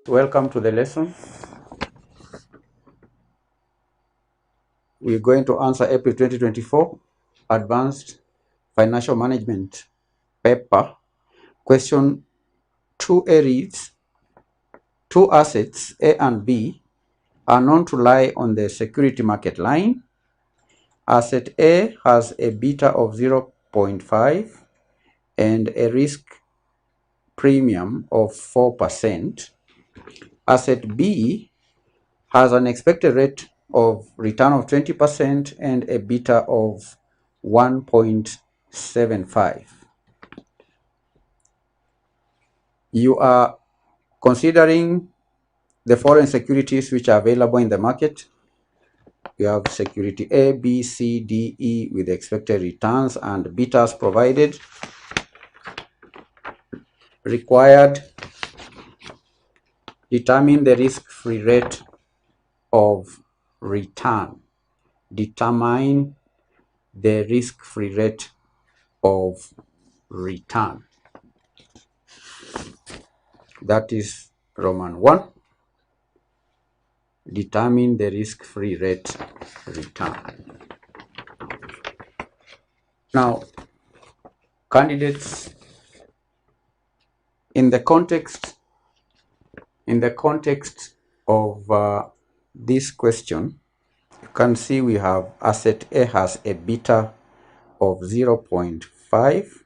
Welcome to the lesson. We're going to answer April 2024 Advanced Financial Management paper. Question 2A reads, two assets, A and B, are known to lie on the security market line. Asset A has a beta of 0.5 and a risk premium of 4%. Asset B has an expected rate of return of 20% and a beta of 1.75. You are considering the foreign securities which are available in the market. You have security A, B, C, D, E with expected returns and betas provided. Required, determine the risk-free rate of return. Determine the risk-free rate of return. That is Roman 1. Determine the risk-free rate return. Now, candidates, in the context of this question, you can see we have asset A has a beta of 0.5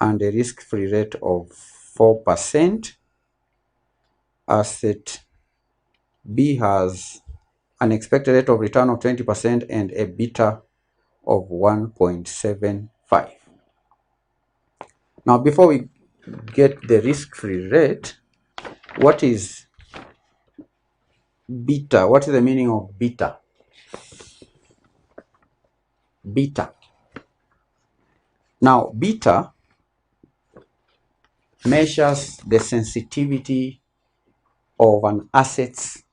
and a risk-free rate of 4%. Asset B has an expected rate of return of 20% and a beta of 1.75. Now, before we get the risk-free rate, what is beta? What is the meaning of beta? Beta. Now, beta measures the sensitivity of an asset's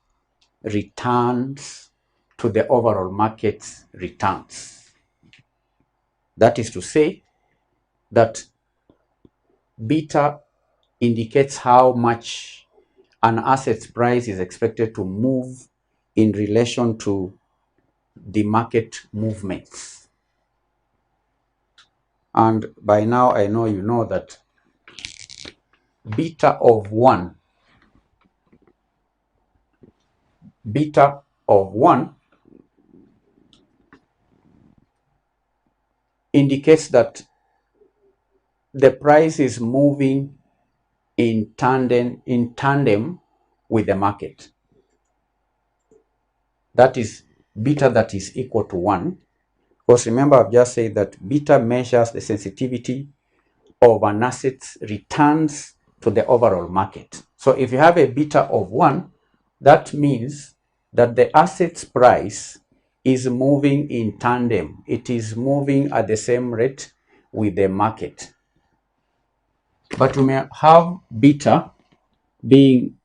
returns to the overall market's returns. That is to say that beta indicates how much an asset's price is expected to move in relation to the market movements. And by now I know you know that beta of 1 indicates that the price is moving in tandem with the market. That is beta that is equal to 1. Because remember, I've just said that beta measures the sensitivity of an asset's returns to the overall market. So if you have a beta of 1, that means that the asset's price is moving in tandem. It is moving at the same rate with the market. But you may have beta being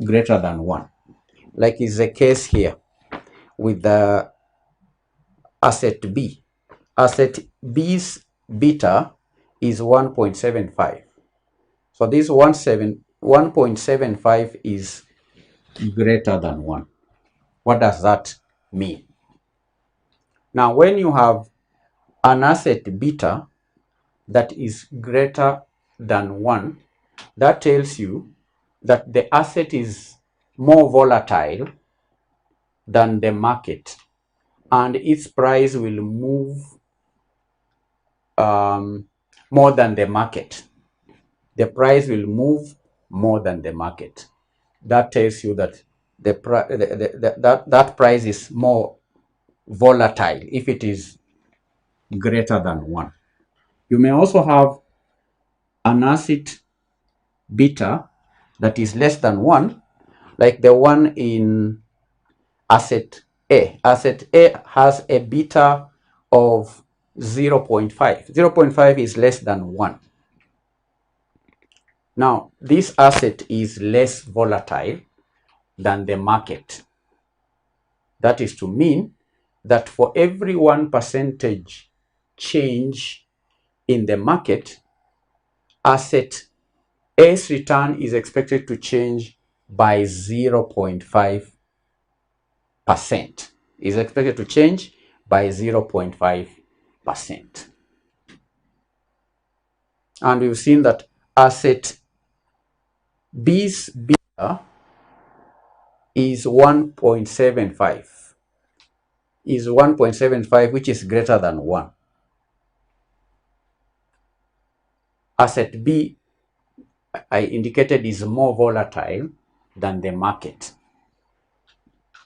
greater than 1, like is the case here with the asset B. Asset B's beta is 1.75. So this 1.75 is greater than 1. What does that mean? Now, when you have an asset beta that is greater than 1, that tells you that the asset is more volatile than the market and its price will move more than the market. The price will move more than the market. That tells you that that price is more volatile if it is greater than 1. You may also have an asset beta that is less than 1, like the one in asset A. Asset A has a beta of 0.5. 0.5 is less than 1. Now, this asset is less volatile than the market. That is to mean that for every 1% change in the market, asset A's return is expected to change by 0.5%. Is expected to change by 0.5%. And we've seen that asset B's beta is 1.75. Is 1.75, which is greater than 1. Asset B, I indicated, is more volatile than the market,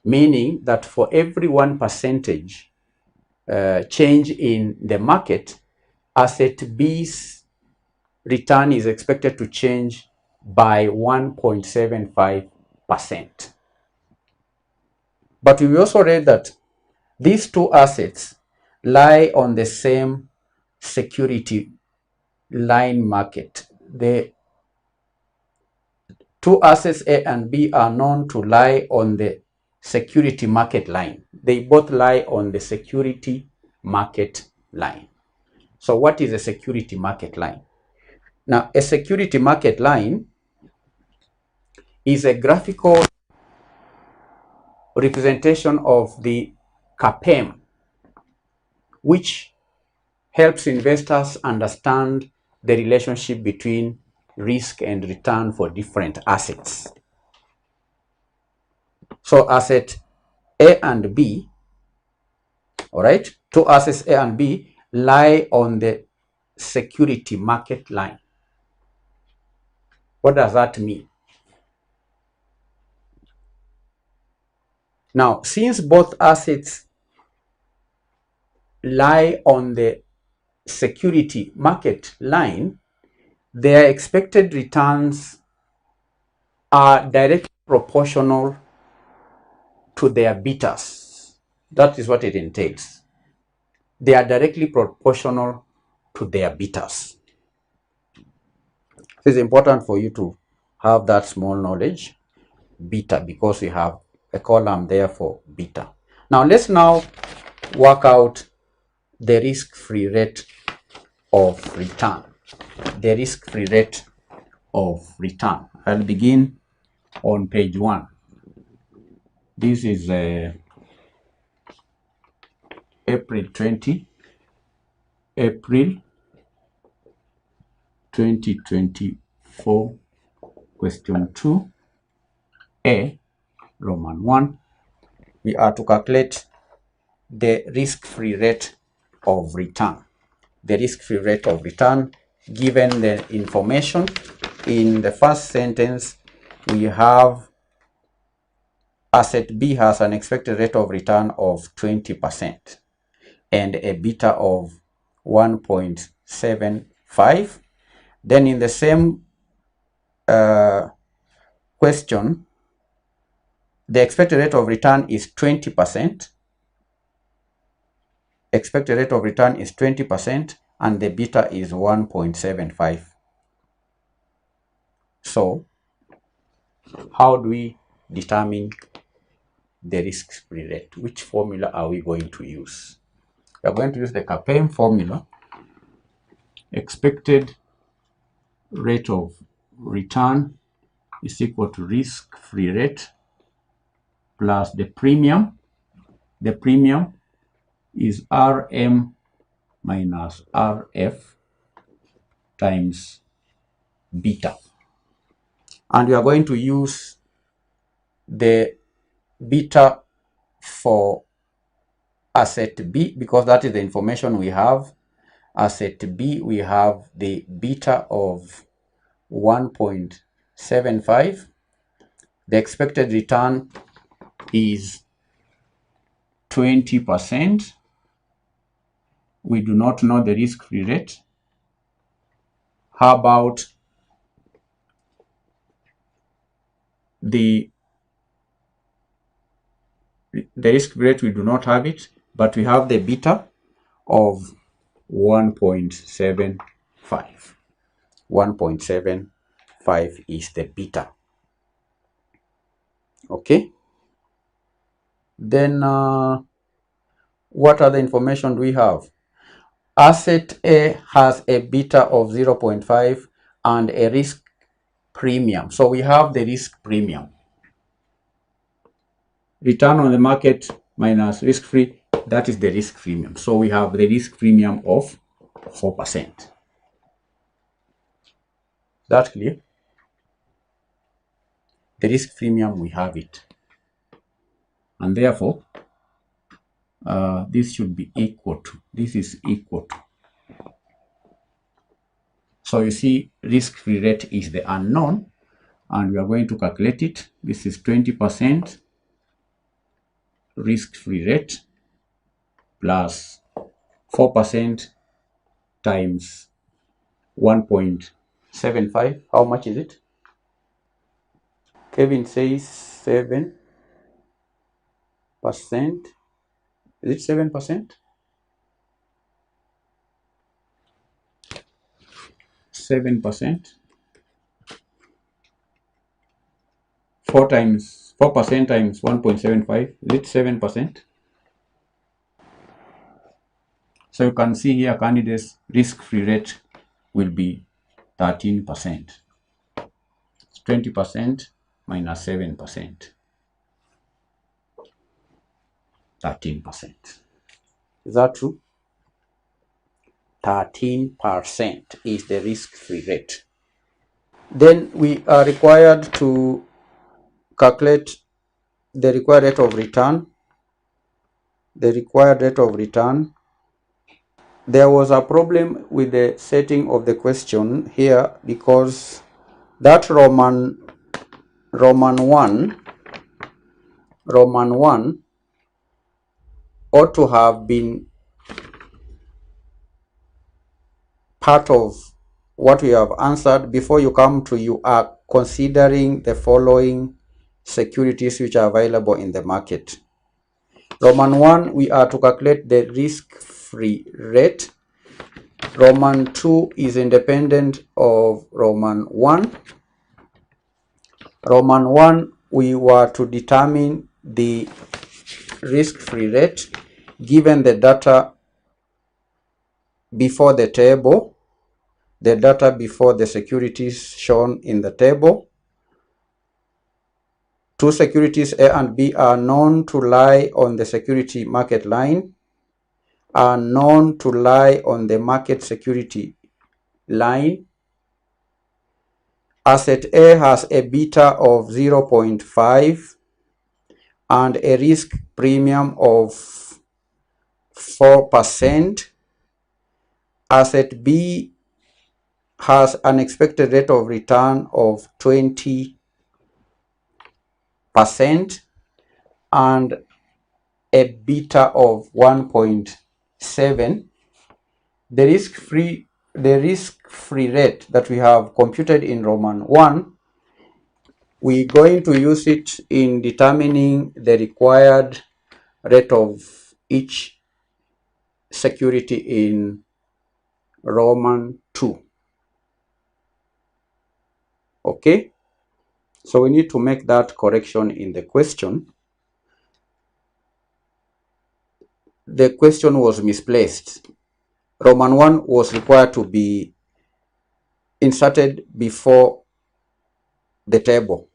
meaning that for every 1% change in the market, asset B's return is expected to change by 1.75%. But we also read that these two assets lie on the same security line market. The two assets A and B are known to lie on the security market line. They both lie on the security market line. So what is a security market line? Now, a security market line is a graphical representation of the KASNEB, which helps investors understand the relationship between risk and return for different assets. So asset A and B, all right, two assets A and B lie on the security market line. What does that mean? Now, since both assets lie on the security market line, their expected returns are directly proportional to their betas. That is what it entails. They are directly proportional to their betas. It is important for you to have that small knowledge, beta, because we have a column there for beta. Now let's work out the risk-free rate of return. The risk-free rate of return. I'll begin on page 1. This is April 2024, question 2A, Roman 1. We are to calculate the risk-free rate of return. The risk-free rate of return given the information. In the first sentence, we have asset B has an expected rate of return of 20% and a beta of 1.75. Then in the same question, the expected rate of return is 20%. Expected rate of return is 20% and the beta is 1.75. So, how do we determine the risk-free rate? Which formula are we going to use? We are going to use the KASNEB formula. Expected rate of return is equal to risk-free rate plus the premium. The premium is RM minus RF times beta. And we are going to use the beta for asset B because that is the information we have. Asset B, we have the beta of 1.75. The expected return is 20%. We do not know the risk-free rate. How about the risk-free rate? We do not have it, but we have the beta of 1.75. 1.75 is the beta. Okay. Then what other information do we have? Asset A has a beta of 0.5 and a risk premium. So we have the risk premium. Return on the market minus risk-free, that is the risk premium. So we have the risk premium of 4%. That clear? The risk premium, we have it. And therefore, this should be equal to, this is equal to. So you see, risk-free rate is the unknown, and we are going to calculate it. This is 20% risk-free rate plus 4% times 1.75. How much is it? Kevin says 7%. Is it 7%? 7%. 4% times 1.75. Is it 7%? So you can see here, candidates' risk-free rate will be 13%. 20% minus 7%. 13%. Is that true? 13% is the risk-free rate. Then we are required to calculate the required rate of return. The required rate of return. There was a problem with the setting of the question here because that Roman 1 ought to have been part of what we have answered. Before you come to, you are considering the following securities which are available in the market. Roman 1, we are to calculate the risk-free rate. Roman 2 is independent of Roman 1. Roman 1, we were to determine the risk-free rate given the data before the table, the data before the securities shown in the table. Two securities A and B are known to lie on the security market line, are known to lie on the market security line. Asset A has a beta of 0.5 and a risk premium of 4%. Asset B has an expected rate of return of 20% and a beta of 1.7. The risk-free rate that we have computed in Roman 1, we're going to use it in determining the required rate of each security in Roman 2. Okay, so we need to make that correction in the question. The question was misplaced. Roman 1 was required to be inserted before the table.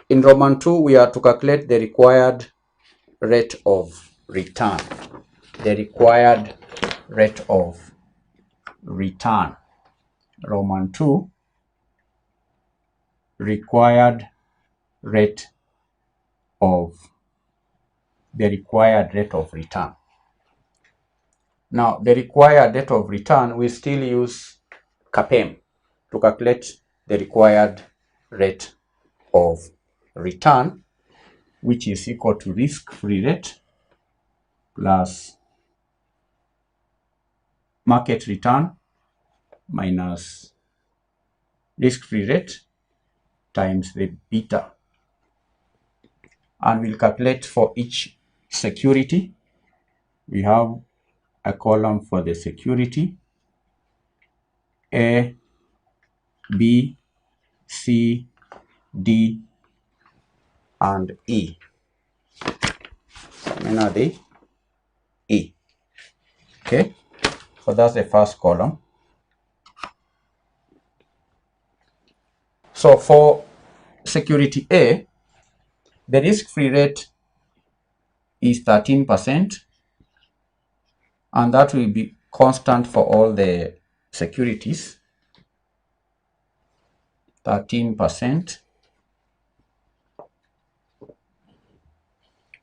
In Roman 2, we are to calculate the required rate of return. The required rate of return. Roman 2, required rate of return. Now, the required rate of return, we still use CAPM to calculate the required rate of return, which is equal to risk-free rate plus market return minus risk-free rate times the beta. And we'll calculate for each security. We have a column for the security A, B, C, D, and E. When are they? E. Okay, so that's the first column. So for security A, the risk-free rate is 13%, and that will be constant for all the securities, 13%.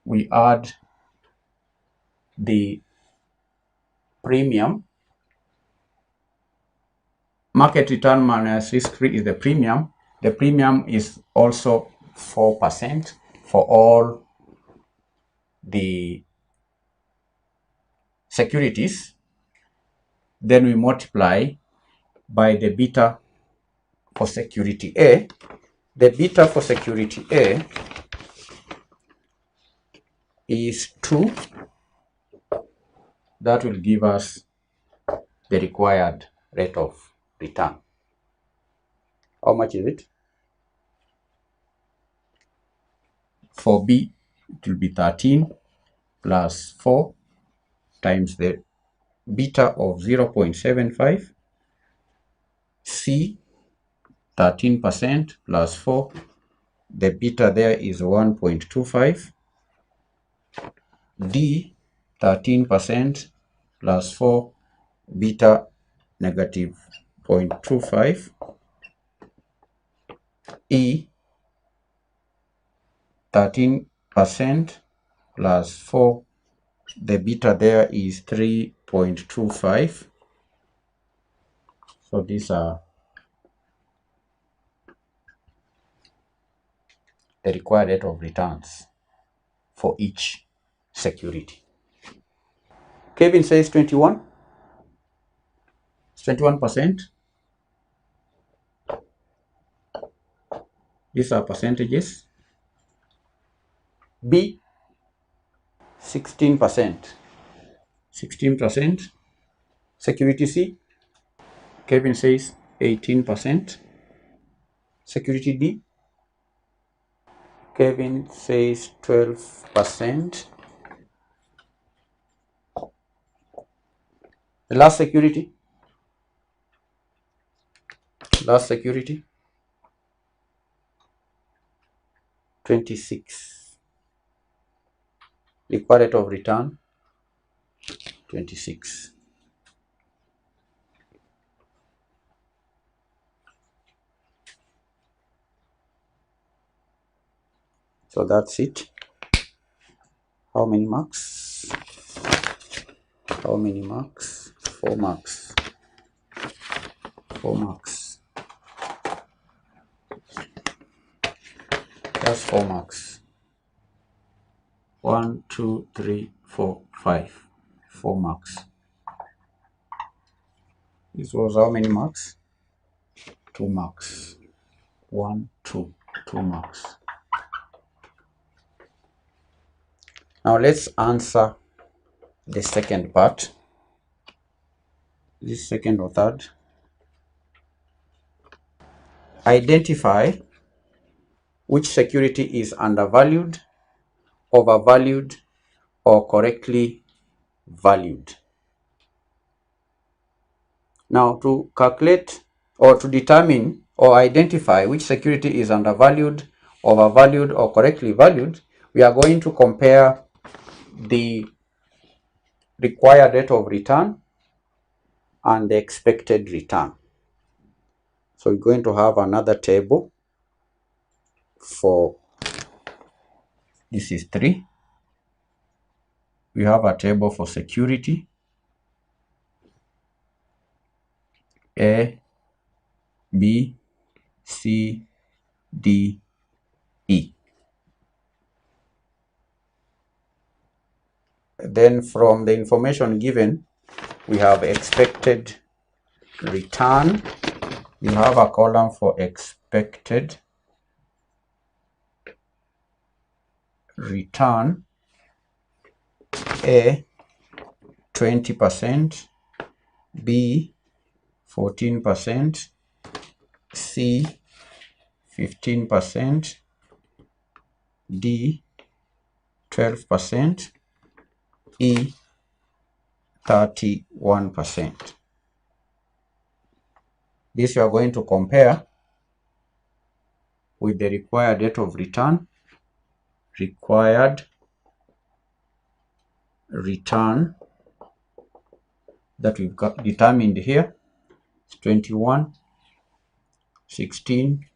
We add the premium. Market return minus risk-free is the premium. The premium is also 4% for all the securities. Then we multiply by the beta for security A. The beta for security A is 2. That will give us the required rate of return. How much is it? For B, it will be 13 plus 4 times the beta of 0.75. C, 13% plus 4. The beta there is 1.25. D, 13% plus 4, beta negative 0.25. E, 13% plus 4, the beta there is 3.25. So these are the required rate of returns for each security. Kevin says 21. It's 21%. These are percentages. B, 16%. 16%. Security C, Kevin says 18%. Security D, Kevin says 12%. The last security, 26. Required rate of return, 26. So that's it. How many marks? 4 marks. 4 marks. That's 4 marks. 1, 2, 3, 4, 5. 4 marks. This was how many marks? 2 marks. 1, 2, 2 marks. Now let's answer the second part. This second or third. Identify which security is undervalued, overvalued, or correctly valued. Now to calculate or to determine or identify which security is undervalued, overvalued, or correctly valued, we are going to compare the required rate of return and the expected return. So we're going to have another table for, this is 3. We have a table for security A, B, C, D, E. Then from the information given, we have expected return. You have a column for expected return. A, 20%, B, 14%, C, 15%, D, 12%, E, 31%. This we are going to compare with the required rate of return, required return that we've got determined here, 21, 16,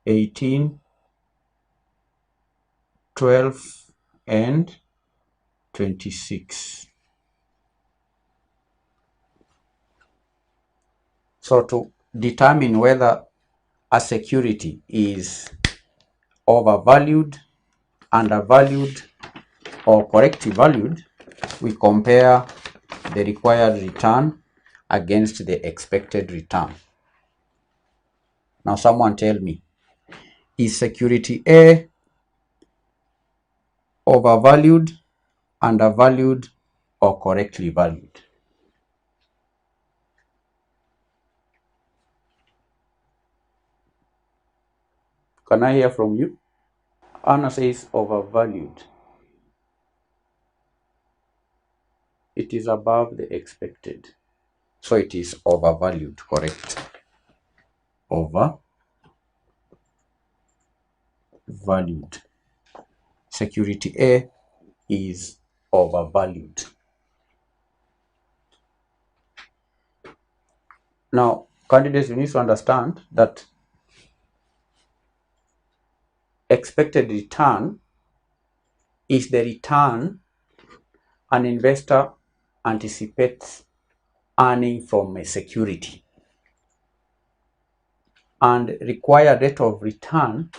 18, 12, and 26. So to determine whether a security is overvalued, undervalued, or correctly valued, we compare the required return against the expected return. Now someone tell me, is security A overvalued, undervalued, or correctly valued? Can I hear from you? Anna says overvalued. It is above the expected. So it is overvalued, correct? Overvalued. Security A is overvalued. Now, candidates, you need to understand that expected return is the return an investor anticipates earning from a security. And required rate of return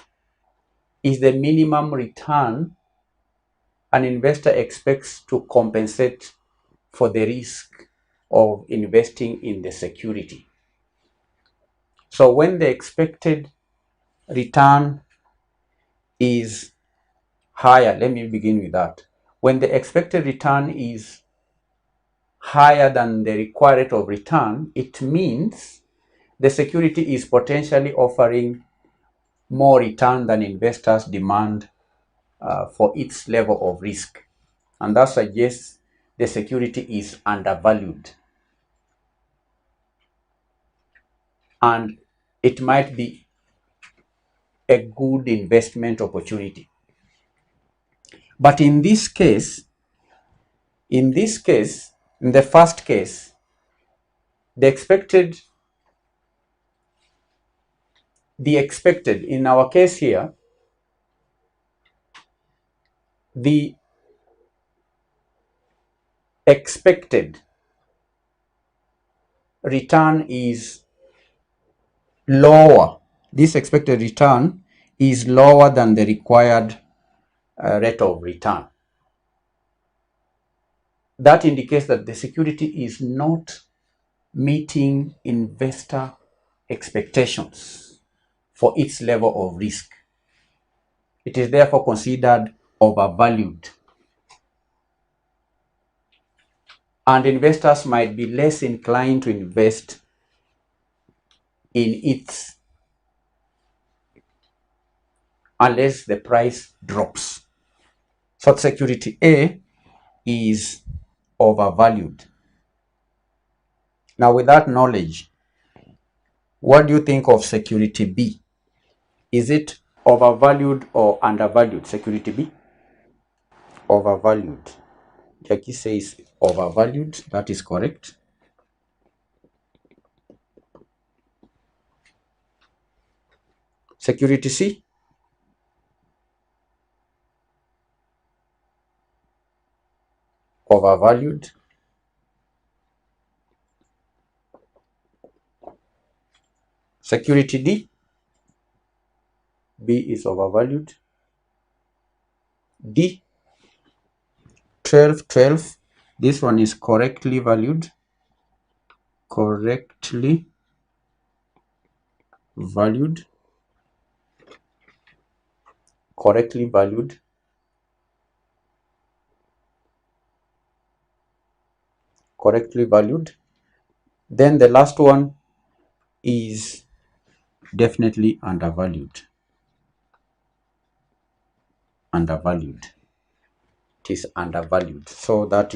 is the minimum return an investor expects to compensate for the risk of investing in the security. So when the expected return is higher, let me begin with that. When the expected return is higher than the required rate of return, it means the security is potentially offering more return than investors demand for its level of risk. And that suggests the security is undervalued. And it might be a good investment opportunity. But in this case, in the first case, the expected, in our case here, the expected return is lower. This expected return is lower than the required rate of return. That indicates that the security is not meeting investor expectations for its level of risk. It is therefore considered overvalued. And investors might be less inclined to invest in it unless the price drops. So security A is overvalued. Now with that knowledge, what do you think of security B? Is it overvalued or undervalued? Security B? Overvalued. Jackie says overvalued. That is correct. Security C? Overvalued. Security D? B is overvalued. D? 12, 12. This one is correctly valued. Correctly valued. Correctly valued. Correctly valued. Then the last one is definitely undervalued. Undervalued. It is undervalued. So that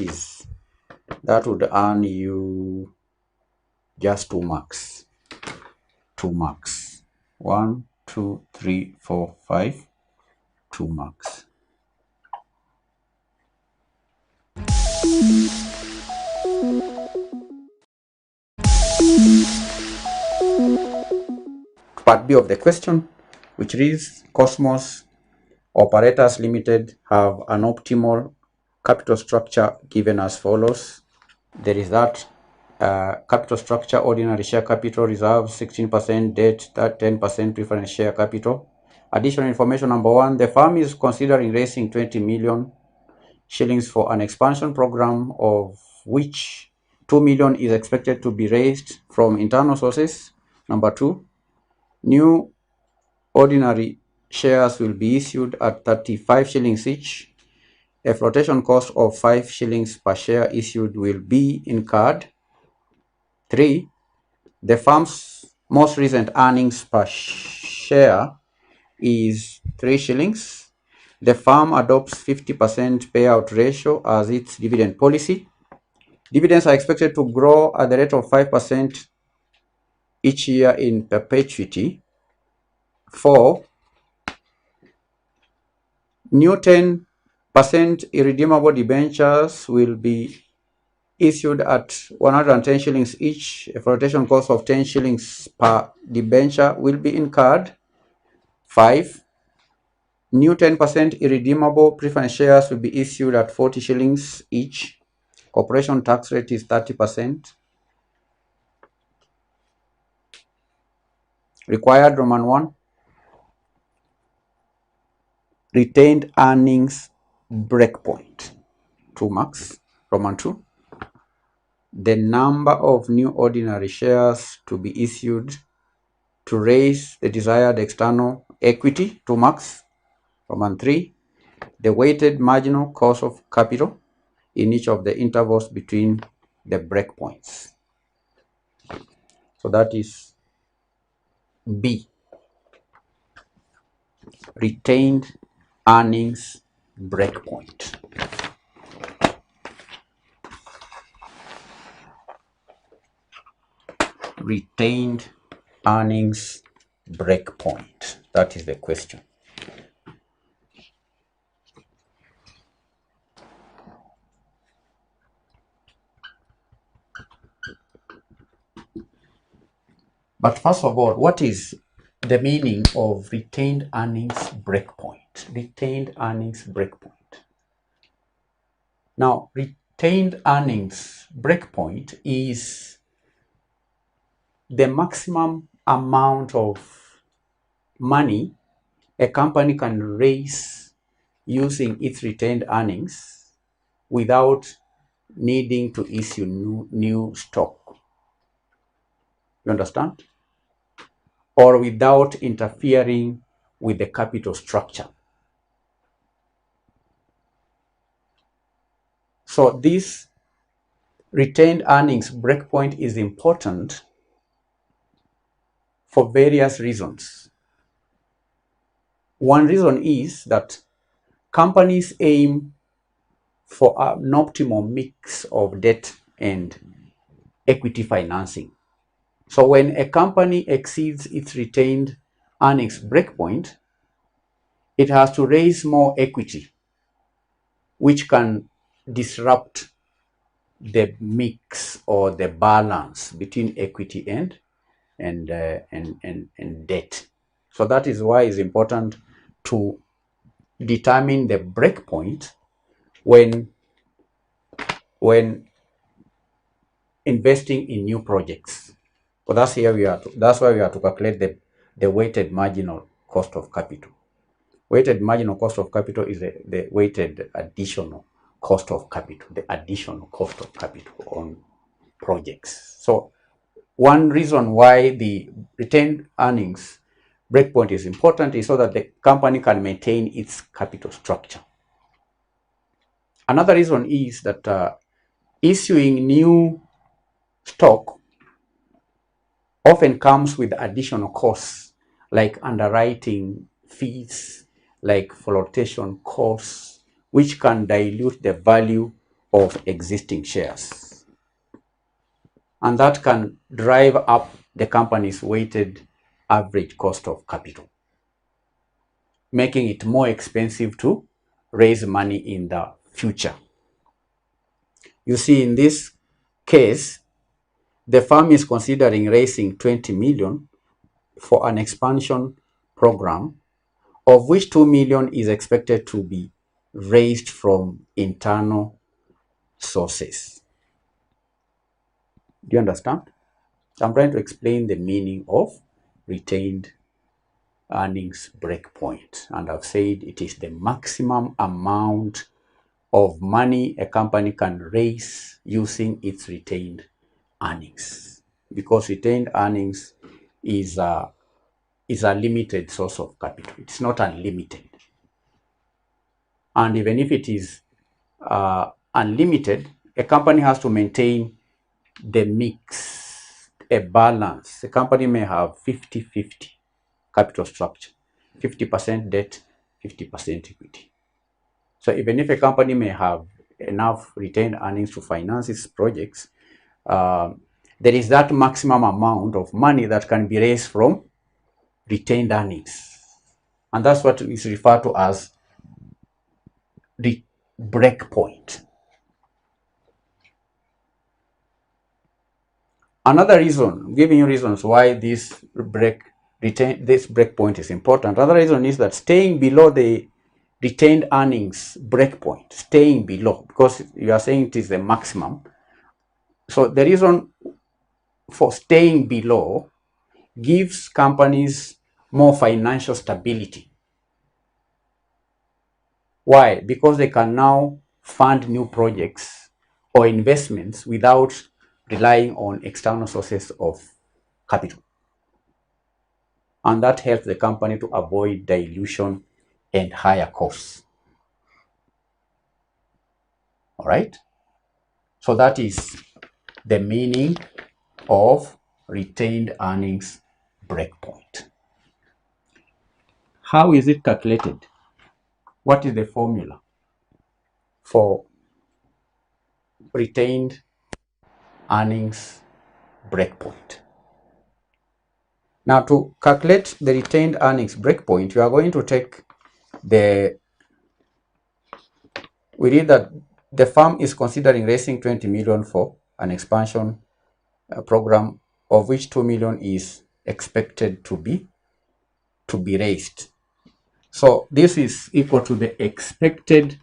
would earn you just 2 marks. 2 marks. 1, 2, 3, 4, 5, 2 marks. Part B of the question, which reads, Cosmos Operators Limited have an optimal capital structure given as follows. There is that capital structure: ordinary share capital, reserves 16%, debt, that 10% preference share capital. Additional information: number one, the firm is considering raising 20 million shillings for an expansion program, of which 2 million is expected to be raised from internal sources. Number two, new ordinary shares will be issued at 35 shillings each. A flotation cost of 5 shillings per share issued will be incurred. 3. The firm's most recent earnings per share is 3 shillings. The firm adopts 50% payout ratio as its dividend policy. Dividends are expected to grow at the rate of 5% each year in perpetuity. 4. New 10% irredeemable debentures will be issued at 110 shillings each. A flotation cost of 10 shillings per debenture will be incurred. 5. New 10% irredeemable preference shares will be issued at 40 shillings each. Corporation tax rate is 30%. Required Roman 1. Retained earnings breakpoint, 2 marks. Roman 2. The number of new ordinary shares to be issued to raise the desired external equity, 2 marks. Roman 3. The weighted marginal cost of capital in each of the intervals between the breakpoints. So that is B. Retained earnings breakpoint. Retained earnings breakpoint. That is the question. But first of all, what is the meaning of retained earnings breakpoint? Retained earnings breakpoint. Now, retained earnings breakpoint is the maximum amount of money a company can raise using its retained earnings without needing to issue new stock. You understand? Or without interfering with the capital structure. So this retained earnings breakpoint is important for various reasons. One reason is that companies aim for an optimal mix of debt and equity financing. So when a company exceeds its retained earnings breakpoint, it has to raise more equity, which can disrupt the mix or the balance between equity and debt. So that is why it's important to determine the breakpoint when investing in new projects. So that's why we have to calculate the weighted marginal cost of capital. Weighted marginal cost of capital is the weighted additional cost of capital, the additional cost of capital on projects. So one reason why the retained earnings breakpoint is important is so that the company can maintain its capital structure. Another reason is that issuing new stock often comes with additional costs like underwriting fees, like flotation costs, which can dilute the value of existing shares. And that can drive up the company's weighted average cost of capital. making it more expensive to raise money in the future. You see, in this case, the firm is considering raising 20 million for an expansion program, of which 2 million is expected to be raised from internal sources. Do you understand? I'm trying to explain the meaning of retained earnings breakpoint, and I've said it is the maximum amount of money a company can raise using its retained earnings, because retained earnings is a limited source of capital. It's not unlimited. And even if it is unlimited, a company has to maintain the mix, a balance. A company may have 50-50 capital structure, 50% debt, 50% equity. So even if a company may have enough retained earnings to finance its projects, there is that maximum amount of money that can be raised from retained earnings. And that's what is referred to as the break point. Another reason, giving you reasons why this break point is important. Another reason is that staying below the retained earnings break point, staying below, because you are saying it is the maximum. So the reason for staying below gives companies more financial stability. Why? Because they can now fund new projects or investments without relying on external sources of capital. And that helps the company to avoid dilution and higher costs. All right? So that is the meaning of retained earnings breakpoint. How is it calculated? What is the formula for retained earnings breakpoint? Now, to calculate the retained earnings breakpoint, you are going to take we read that the firm is considering raising 20 million for an expansion program, of which 2 million is expected to be raised. So this is equal to the expected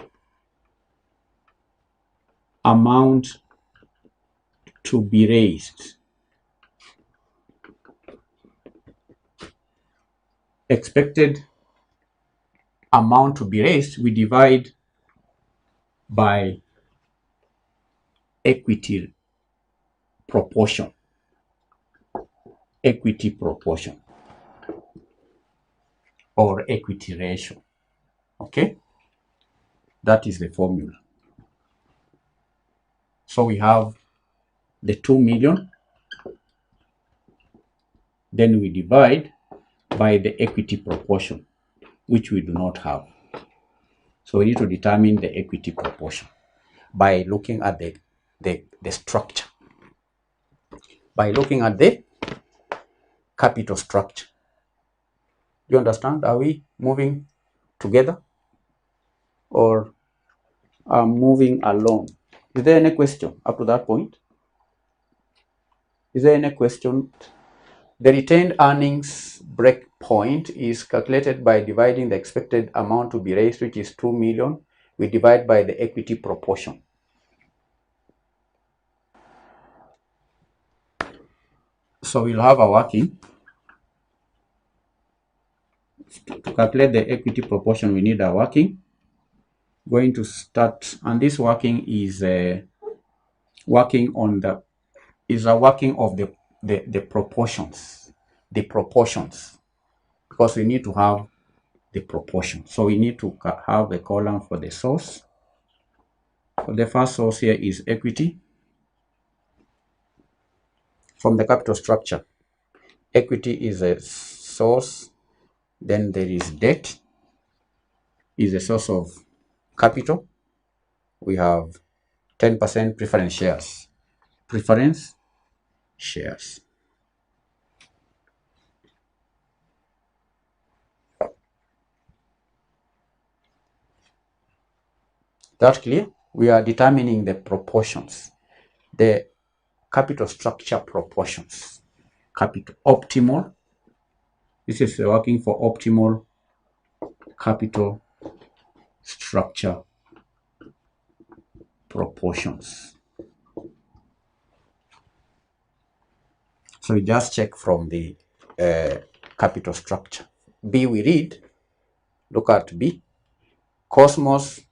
amount to be raised. Expected amount to be raised, we divide by equity proportion. Equity proportion or equity ratio. Okay? That is the formula. So we have the 2 million, then we divide by the equity proportion, which we do not have. So we need to determine the equity proportion by looking at the structure, by looking at the capital structure. Do you understand? Are we moving together or moving along? Is there any question up to that point? Is there any question? The retained earnings break point is calculated by dividing the expected amount to be raised, which is 2 million. We divide by the equity proportion. So we'll have a working. To calculate the equity proportion, we need a working. Going to start, and this working is a working of the proportions. The proportions, because we need to have the proportion. So we need to have a column for the source. So the first source here is equity. From the capital structure, equity is a source. Then there is debt, is a source of capital. We have 10% preference shares. Preference shares. That clear? We are determining the proportions, the capital structure proportions. Capital optimal. This is working for optimal capital structure proportions. So we just check from the capital structure. B we read, look at B. KASNEB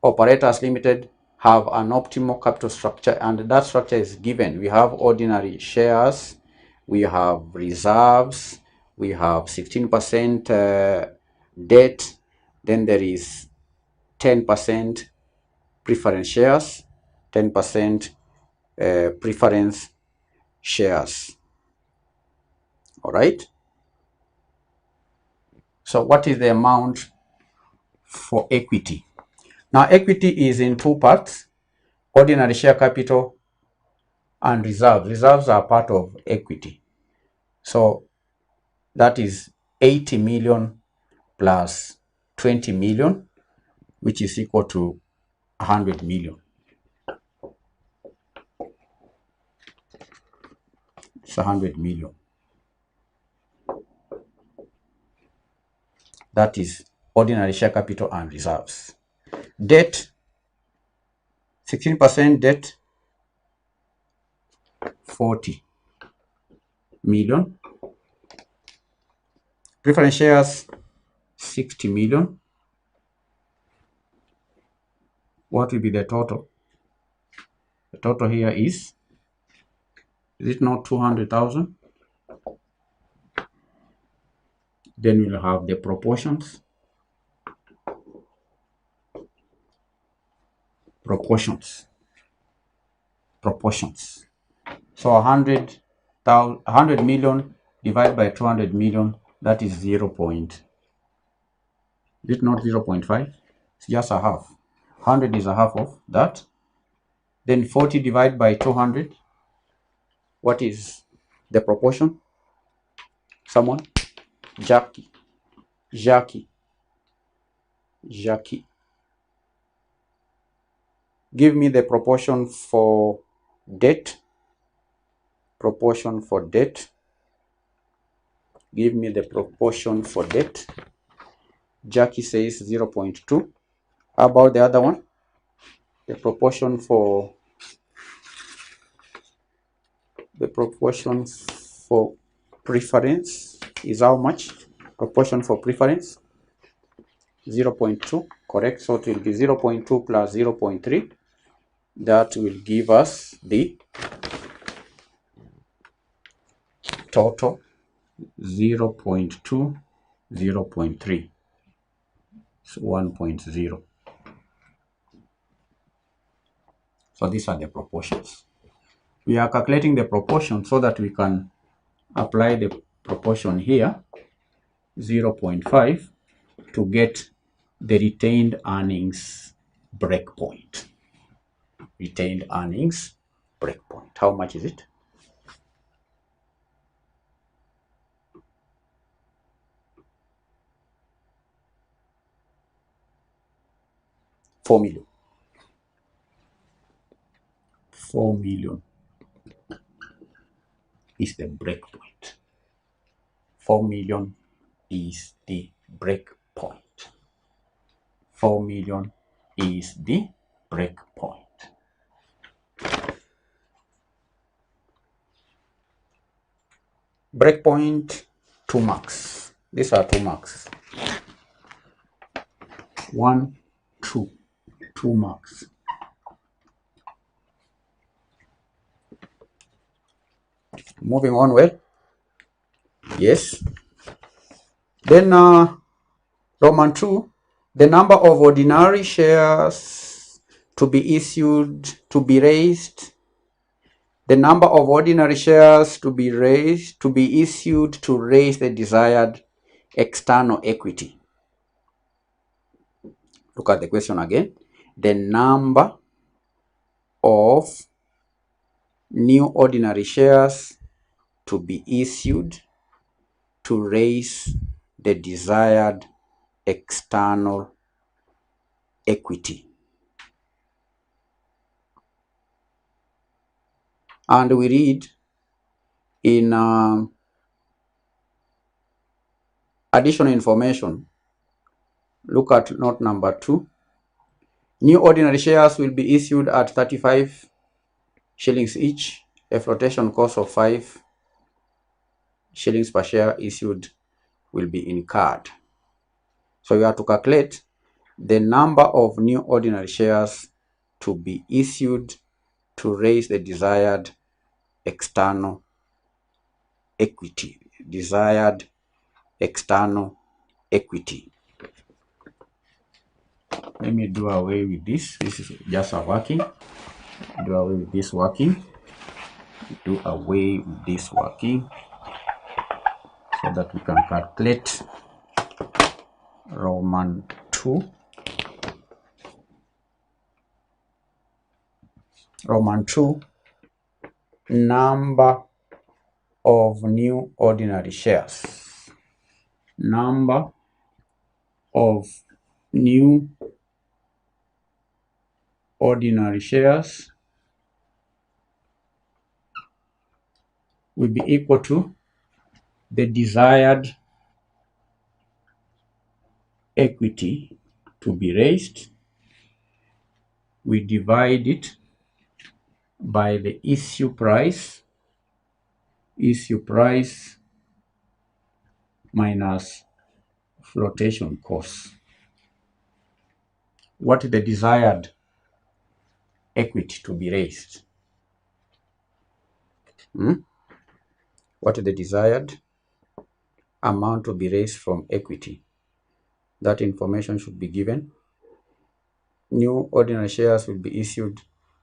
Operators Limited have an optimal capital structure, and that structure is given. We have ordinary shares, we have reserves, we have 16% debt, then there is 10% preference shares, 10% preference shares. All right. So what is the amount for equity? Now equity is in two parts: ordinary share capital and reserves. Reserves are part of equity. So that is 80 million plus 20 million, which is equal to 100 million. It's 100 million. That is ordinary share capital and reserves. Debt, 16% debt, 40 million. Preference shares, 60 million. What will be the total? The total here is it not 200,000? Then we'll have the proportions. Proportions. So 100 million divided by 200 million, that is 0. Is it not 0.5? It's just a half. 100 is a half of that. Then 40 divided by 200. What is the proportion? Someone? Jackie. Give me the proportion for debt. Give me the proportion for debt. Jackie says 0.2. How about the other one? The proportion for preference is how much? Proportion for preference 0.2, correct? So it will be 0.2 plus 0.3. That will give us the total 0.2, 0.3. So 1.0. So these are the proportions. We are calculating the proportion so that we can apply the proportion here, 0.5, to get the retained earnings breakpoint. Retained earnings breakpoint. How much is it? $4 million. 4 million is the breakpoint. 4 million is the breakpoint. 4 million is the breakpoint. Breakpoint, 2 marks. These are 2 marks. 1, 2, 2 marks. Moving on well. Yes. Then Roman 2, the number of ordinary shares to be issued, to be raised. The number of ordinary shares to be issued to raise the desired external equity. Look at the question again. The number of new ordinary shares to be issued to raise the desired external equity. And we read in additional information, look at note number 2. New ordinary shares will be issued at 35 shillings each. A flotation cost of 5 shillings per share issued will be incurred. So you have to calculate the number of new ordinary shares to be issued to raise the desired external equity. Desired external equity. Let me do away with this. This is just a working. Do away with this working. Do away with this working so that we can calculate Roman 2. Roman 2, number of new ordinary shares. Number of new ordinary shares will be equal to the desired equity to be raised. We divide it by the issue price minus flotation cost. What is the desired equity to be raised? What is the desired amount to be raised from equity? That information should be given. New ordinary shares will be issued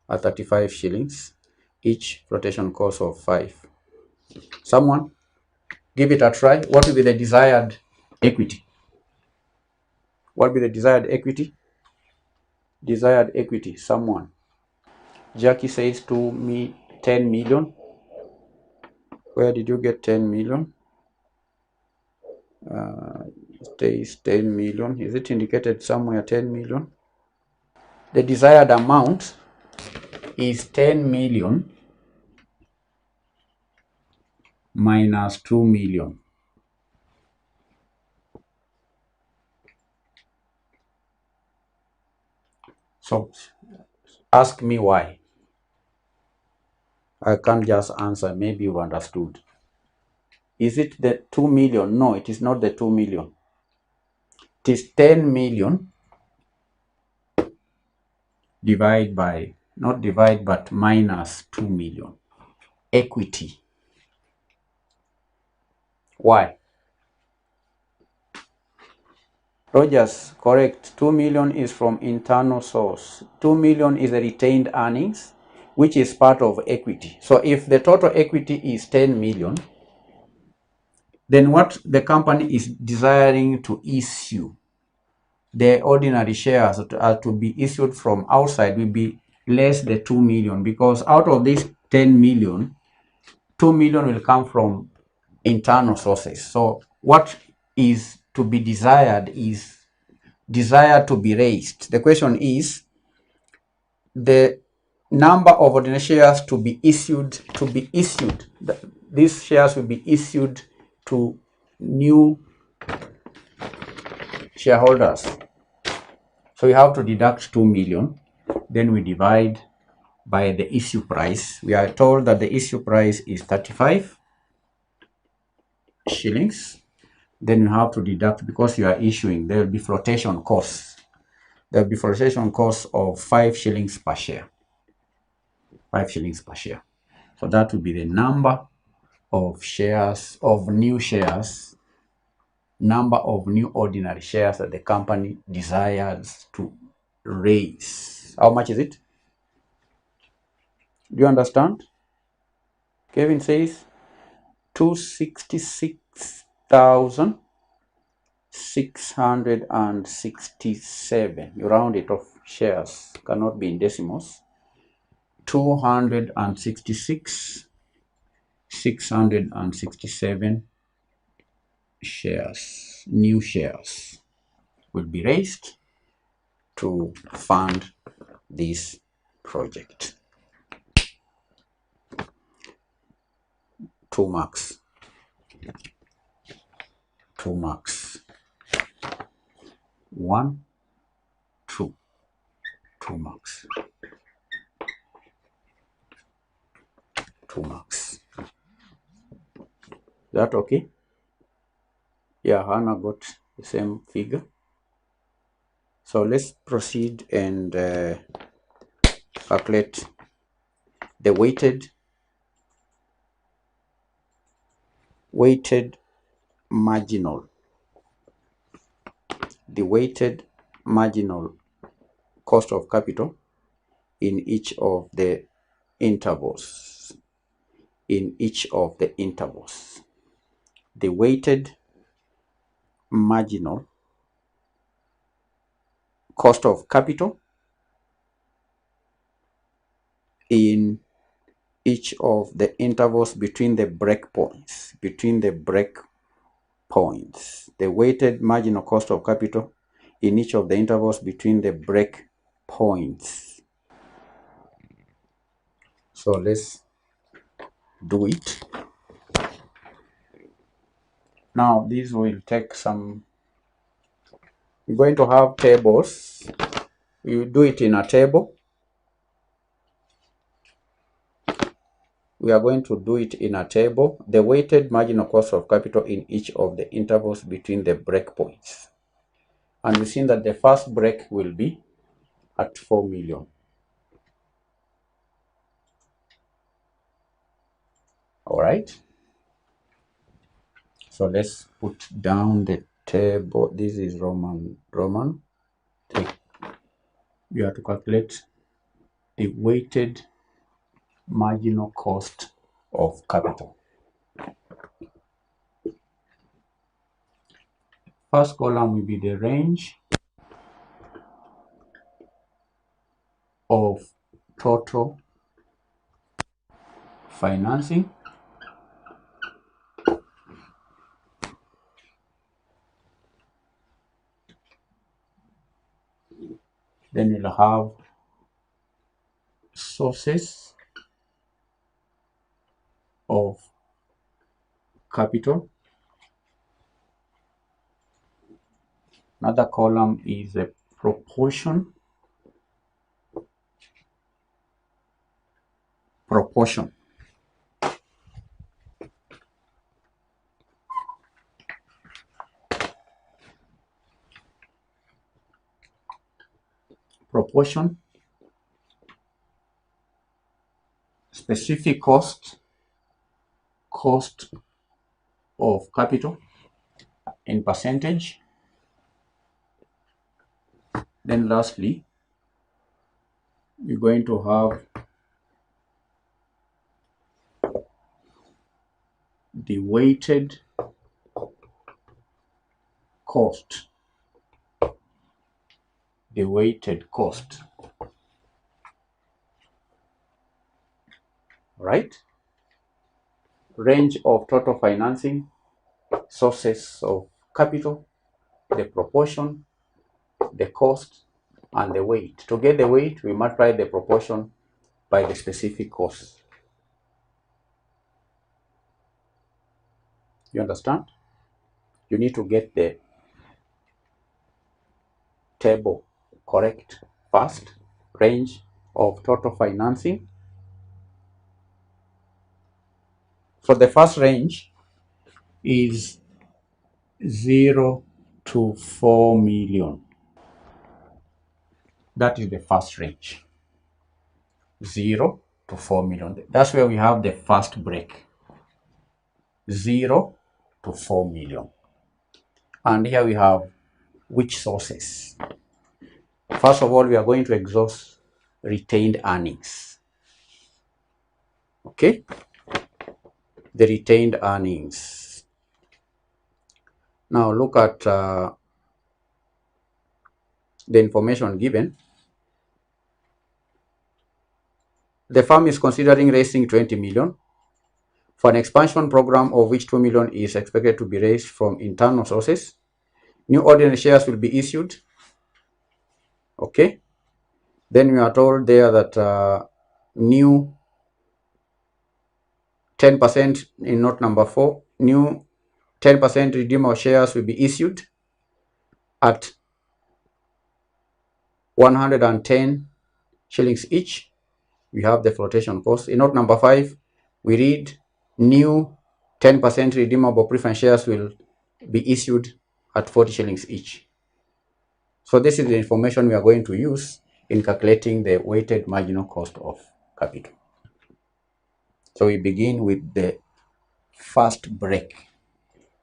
at 35 shillings, each flotation cost of 5. Someone give it a try. What will be the desired equity? What will be the desired equity? Desired equity, someone. Jackie says to me 10 million. Where did you get 10 million? Stays 10 million. Is it indicated somewhere 10 million? The desired amount is 10 million minus 2 million. So ask me why. I can't just answer. Maybe you understood. Is it the 2 million? No, it is not the 2 million. It is 10 million divide by, not divide, but minus 2 million. Equity. Why? Rogers, correct. 2 million is from internal source. 2 million is the retained earnings, which is part of equity. So if the total equity is 10 million, then what the company is desiring to issue, the ordinary shares to be issued from outside will be less than 2 million, because out of this 10 million, 2 million will come from internal sources. So what is to be desired is desired to be raised. The question is the number of ordinary shares to be issued. These shares will be issued to new shareholders. So we have to deduct 2 million. Then we divide by the issue price. We are told that the issue price is 35 shillings. Then you have to deduct, because you are issuing, there will be flotation costs. There will be flotation costs of 5 shillings per share. 5 shillings per share. So that will be the number of shares, of new shares, number of new ordinary shares that the company desires to raise. How much is it? Do you understand? Kevin says 266,667. You round it off. Shares cannot be in decimals. 266,667 shares, new shares, will be raised to fund this project. 2 marks. 2 marks. 1, 2. 2 marks. 2 marks. Is that okay? Yeah, Hannah got the same figure. So let's proceed and calculate the weighted marginal. The weighted marginal cost of capital in each of the intervals. In each of the intervals. The weighted marginal cost of capital in each of the intervals between the breakpoints. The weighted marginal cost of capital in each of the intervals between the breakpoints. So let's do it. Now this will take some. We're going to have tables. You do it in a table. We are going to do it in a table. The weighted marginal cost of capital in each of the intervals between the breakpoints. And we've seen that the first break will be at 4 million. All right. So let's put down the table. This is Roman. You have to calculate the weighted marginal cost of capital. First column will be the range of total financing. Then you'll have sources of capital. Another column is a proportion. Proportion specific cost of capital in percentage. Then lastly, you're going to have the weighted cost. The weighted cost. Right? Range of total financing, sources of capital, the proportion, the cost, and the weight. To get the weight, we multiply the proportion by the specific cost. You understand? You need to get the table correct first. Range of total financing. So the first range is 0 to 4 million. That is the first range. 0 to 4 million. That's where we have the first break. 0 to 4 million. And here we have which sources. First of all, we are going to exhaust retained earnings. Okay? The retained earnings. Now look at the information given. The firm is considering raising 20 million for an expansion program, of which 2 million is expected to be raised from internal sources. New ordinary shares will be issued. Okay. Then we are told there that new 10% in note number 4, new 10% redeemable shares will be issued at 110 shillings each. We have the flotation cost. In note number 5, we read new 10% redeemable preference shares will be issued at 40 shillings each. So this is the information we are going to use in calculating the weighted marginal cost of capital. So we begin with the first break,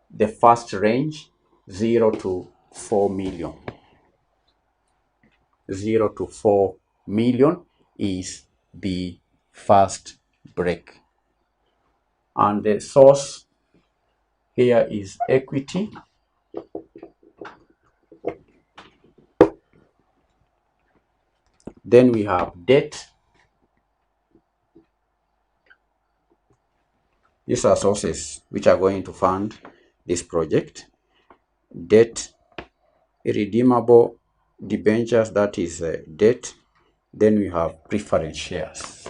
the first range, 0 to 4 million. 0 to 4 million is the first break. And the source here is equity. Then we have debt. These are sources which are going to fund this project. Debt, irredeemable debentures, that is debt. Then we have preference shares.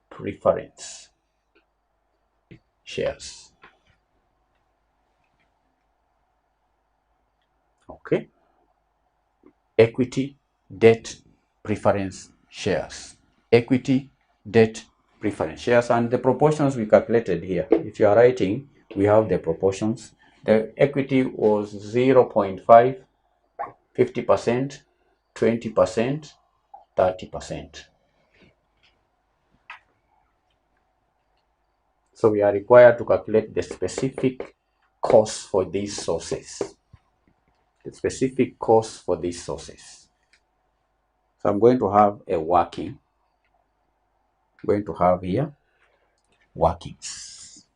Preference shares. Okay. Equity, debt, preference shares. Equity, debt, preference shares, and the proportions we calculated here. If you are writing, we have the proportions. The equity was 0.5, 50%, 20%, 30%. So we are required to calculate the specific costs for these sources. The specific costs for these sources. So I'm going to have a working. I'm going to have here workings.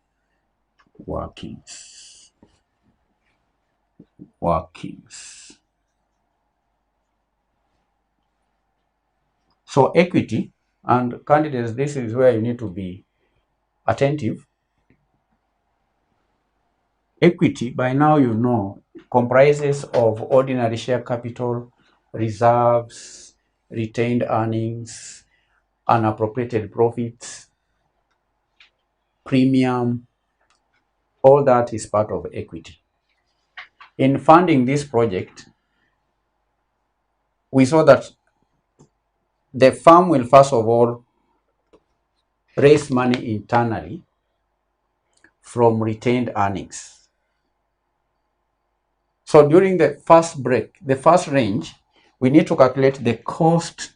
Workings. Workings. So equity, and candidates, this is where you need to be attentive. Equity, by now you know, comprises of ordinary share capital, reserves, retained earnings, unappropriated profits, premium. All that is part of equity. In funding this project, we saw that the firm will first of all raise money internally from retained earnings. So during the first break, the first range, we need to calculate the cost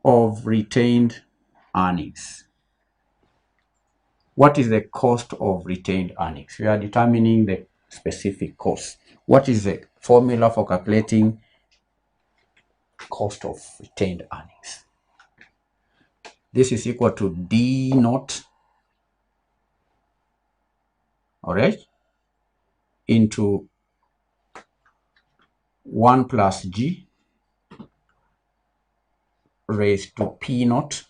of retained earnings. What is the cost of retained earnings? We are determining the specific cost. What is the formula for calculating cost of retained earnings? This is equal to D naught, all right, into 1 plus G raised to P naught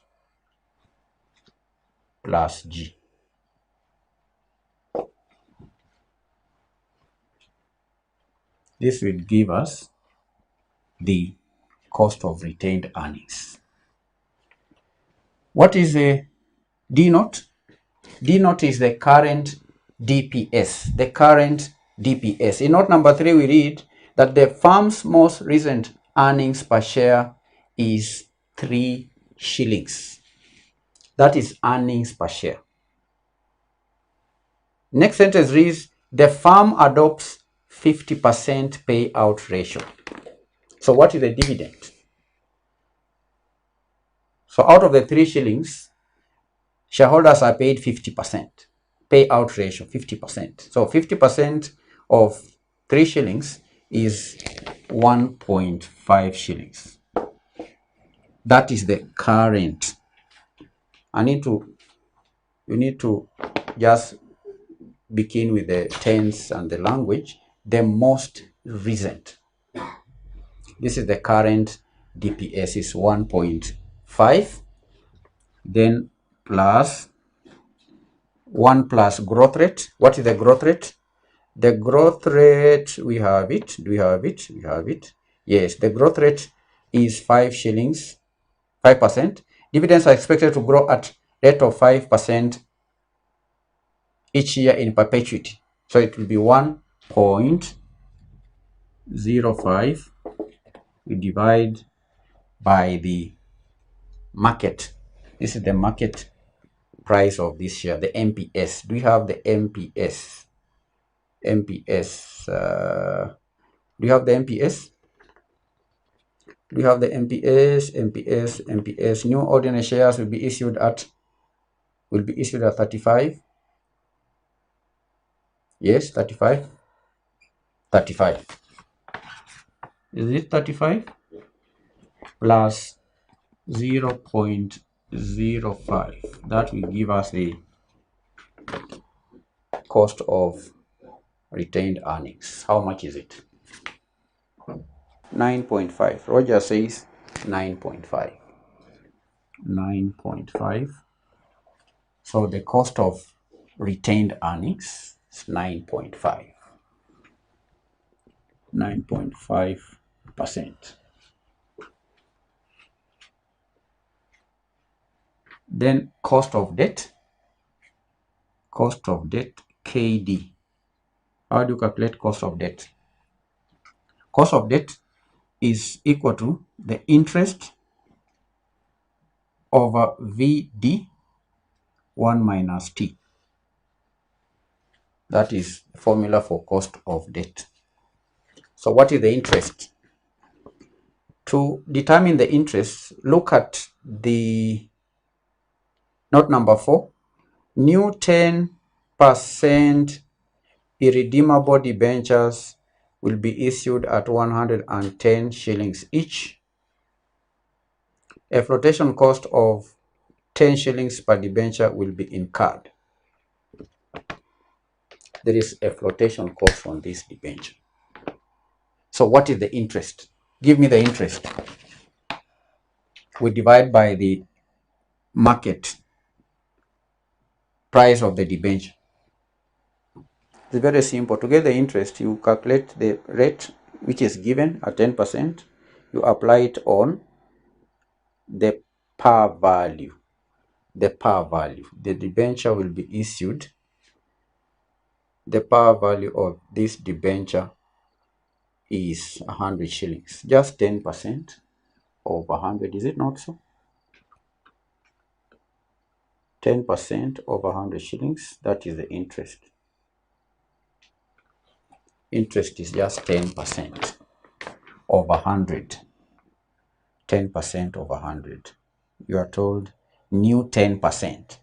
plus G. This will give us the cost of retained earnings. What is a D naught? D naught is the current DPS, the current DPS. In note number 3, we read that the firm's most recent earnings per share is 3 shillings. That is earnings per share. Next sentence reads, the firm adopts 50% payout ratio. So what is the dividend? So out of the 3 shillings, shareholders are paid 50%. Payout ratio, 50%. So 50% of 3 shillings is 1.5 shillings. That is the current. You need to just begin with the tense and the language. The most recent. This is the current DPS is 1.5. Then plus 1 plus growth rate. What is the growth rate? The growth rate, we have it. Do we have it? We have it. Yes, the growth rate is 5 shillings, 5%. Dividends are expected to grow at rate of 5% each year in perpetuity. So it will be 1.05. We divide by the market. This is the market price of this share, the MPS. Do you have the MPS? MPS. Do you have the MPS? Do you have the MPS? MPS. New ordinary shares will be issued at 35. Yes, 35. 35. Is it 35? Plus 0.05. That will give us the cost of retained earnings. How much is it? 9.5. Roger says 9.5. 9.5. So the cost of retained earnings is 9.5. 9.5%. Then cost of debt. Cost of debt, KD. How do you calculate cost of debt? Cost of debt is equal to the interest over VD 1 minus T. That is the formula for cost of debt. So what is the interest? To determine the interest, look at the note number 4. New 10% irredeemable debentures will be issued at 110 shillings each. A flotation cost of 10 shillings per debenture will be incurred. There is a flotation cost on this debenture. So what is the interest? Give me the interest. We divide by the market price of the debenture. It's very simple. To get the interest, you calculate the rate which is given at 10%. You apply it on the par value. The par value. The debenture will be issued. The par value of this debenture is 100 shillings. Just 10% of 100. Is it not so? 10% of 100 shillings. That is the interest. Interest is just 10% of 100. 10% of 100. You are told new 10%.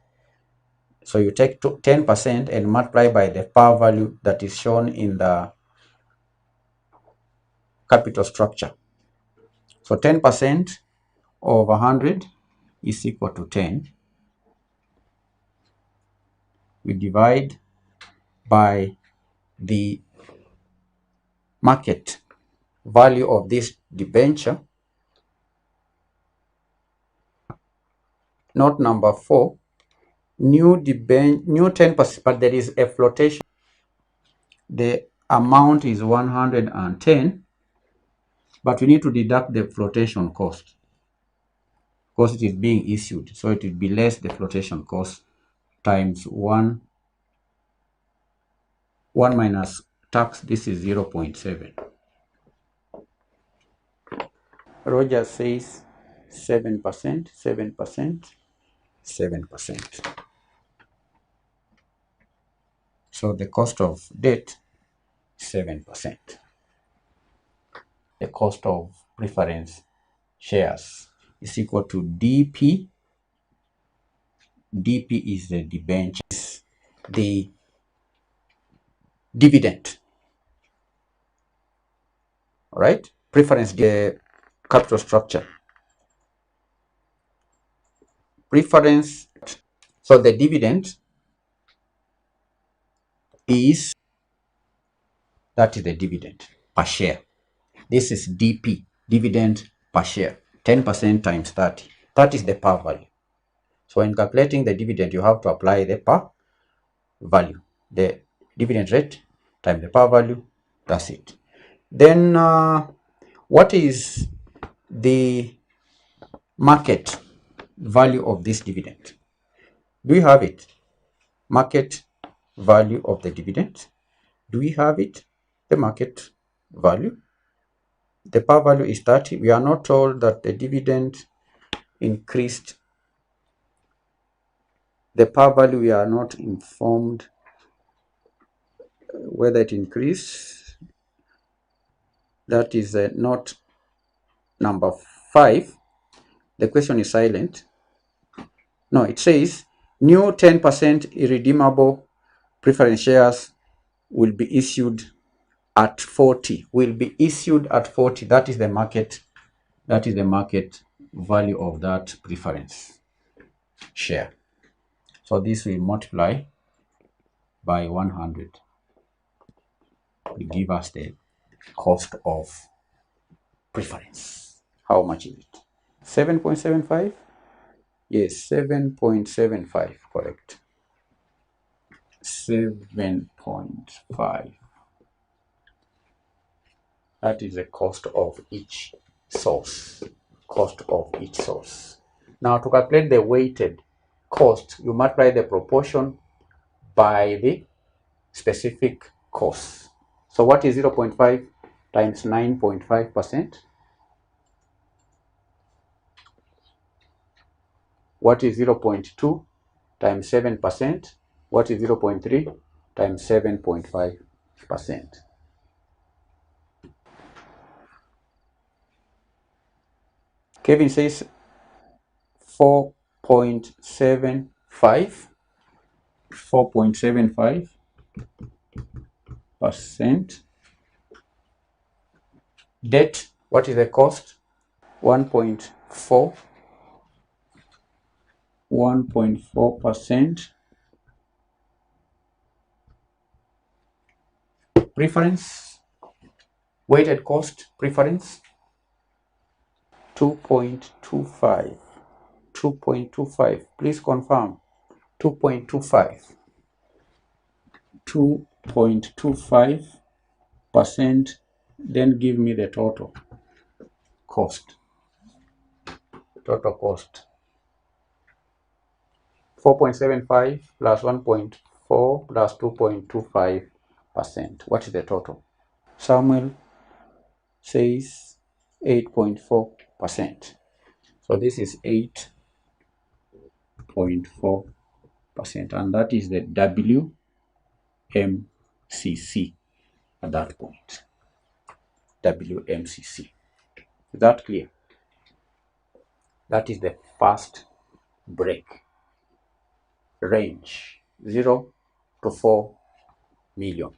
So you take 10% and multiply by the par value that is shown in the capital structure. So 10% of 100 is equal to 10. We divide by the market value of this debenture. Note number 4. New 10%, but there is a flotation. The amount is 110, but we need to deduct the flotation cost because it is being issued. So it will be less the flotation cost times 1 minus tax. This is 0.7. Roger says 7%, 7%, 7%. So the cost of debt, 7%. The cost of preference shares is equal to DP. DP is the debentures, the dividend. All right. Preference, the capital structure. Preference. So the dividend is, that is the dividend per share. This is DP, dividend per share. 10% times 30. That is the par value. So when calculating the dividend, you have to apply the par value. The dividend rate times the par value. That's it. Then what is the market value of this dividend? Do you have it? Market value of the dividend. Do we have it? The market value. The par value is 30. We are not told that the dividend increased. The par value, we are not informed whether it increased. That is not number 5. The question is silent. No, it says new 10% irredeemable preference shares will be issued at 40. Will be issued at 40. That is the market. That is the market value of that preference share. So this will multiply by 100. Will give us the cost of preference. How much is it? 7.75? Yes, 7.75, correct. 7.5. That is the cost of each source. Cost of each source. Now to calculate the weighted cost, you multiply the proportion by the specific cost. So what is 0.5 times 9.5%? What is 0.2 times 7%? What is 0.3 times 7.5%? Kevin says 4.75. 4.75%. Debt, what is the cost? 1.4. 1.4%. Preference, weighted cost preference, 2.25. 2.25. Please confirm. 2.25. 2.25%. Then give me the total cost. Total cost. 4.75 plus 1.4 plus 2.25%. What is the total? Samuel says 8.4%. So this is 8.4%, and that is the WMCC at that point. WMCC. Is that clear? That is the first break range, 0 to 4 million.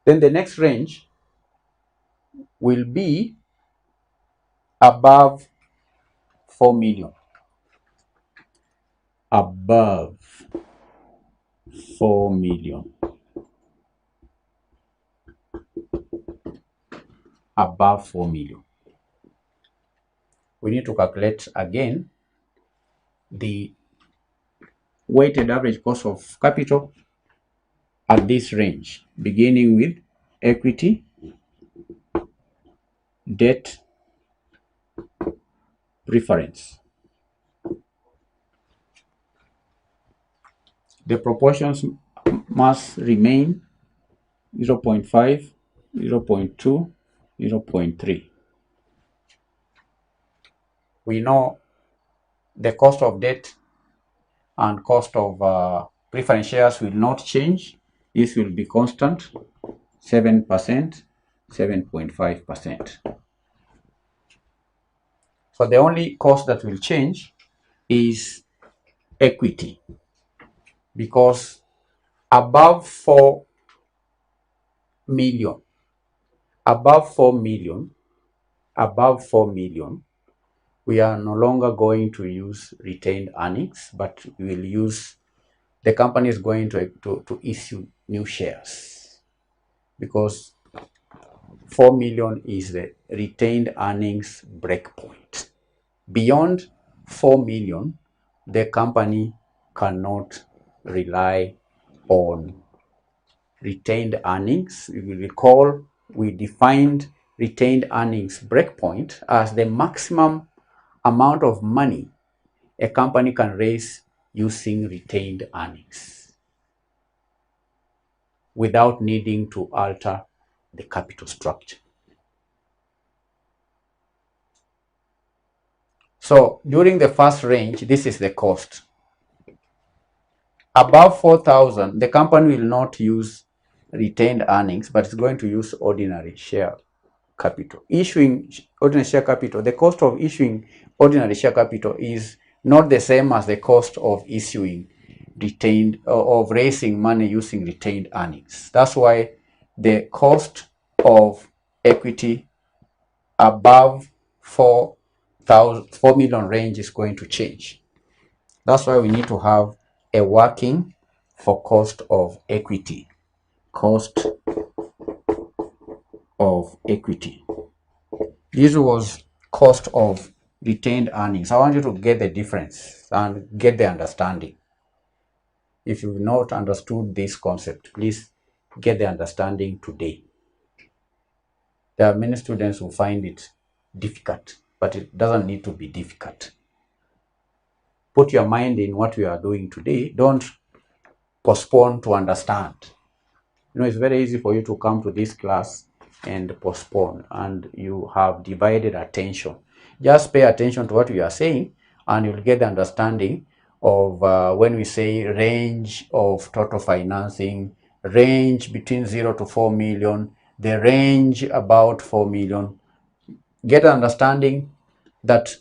Then the next range will be above 4 million. Above 4 million. Above 4 million. We need to calculate again the weighted average cost of capital at this range, beginning with equity, debt, preference. The proportions must remain 0.5, 0.2, 0.3. We know the cost of debt and cost of preference shares will not change. This will be constant, 7%, 7.5%. So the only cost that will change is equity, because above 4 million, above 4 million, we are no longer going to use retained earnings, but we will use, the company is going to issue new shares, because 4 million is the retained earnings breakpoint. Beyond 4 million, the company cannot rely on retained earnings. You will recall we defined retained earnings breakpoint as the maximum amount of money a company can raise using retained earnings without needing to alter the capital structure. So during the first range, this is the cost. Above 4,000, the company will not use retained earnings, but it's going to use ordinary share capital. Issuing ordinary share capital, the cost of issuing ordinary share capital is not the same as the cost of issuing retained, of raising money using retained earnings. That's why the cost of equity above 4 million range is going to change. That's why we need to have a working for cost of equity. Cost of equity. This was cost of retained earnings. I want you to get the difference and get the understanding. If you've not understood this concept, please get the understanding today. There are many students who find it difficult, but it doesn't need to be difficult. Put your mind in what we are doing today. Don't postpone to understand. You know, it's very easy for you to come to this class and postpone, and you have divided attention. Just pay attention to what we are saying, and you'll get the understanding of when we say range of total financing, range between 0 to 4 million, the range about 4 million. Get an understanding that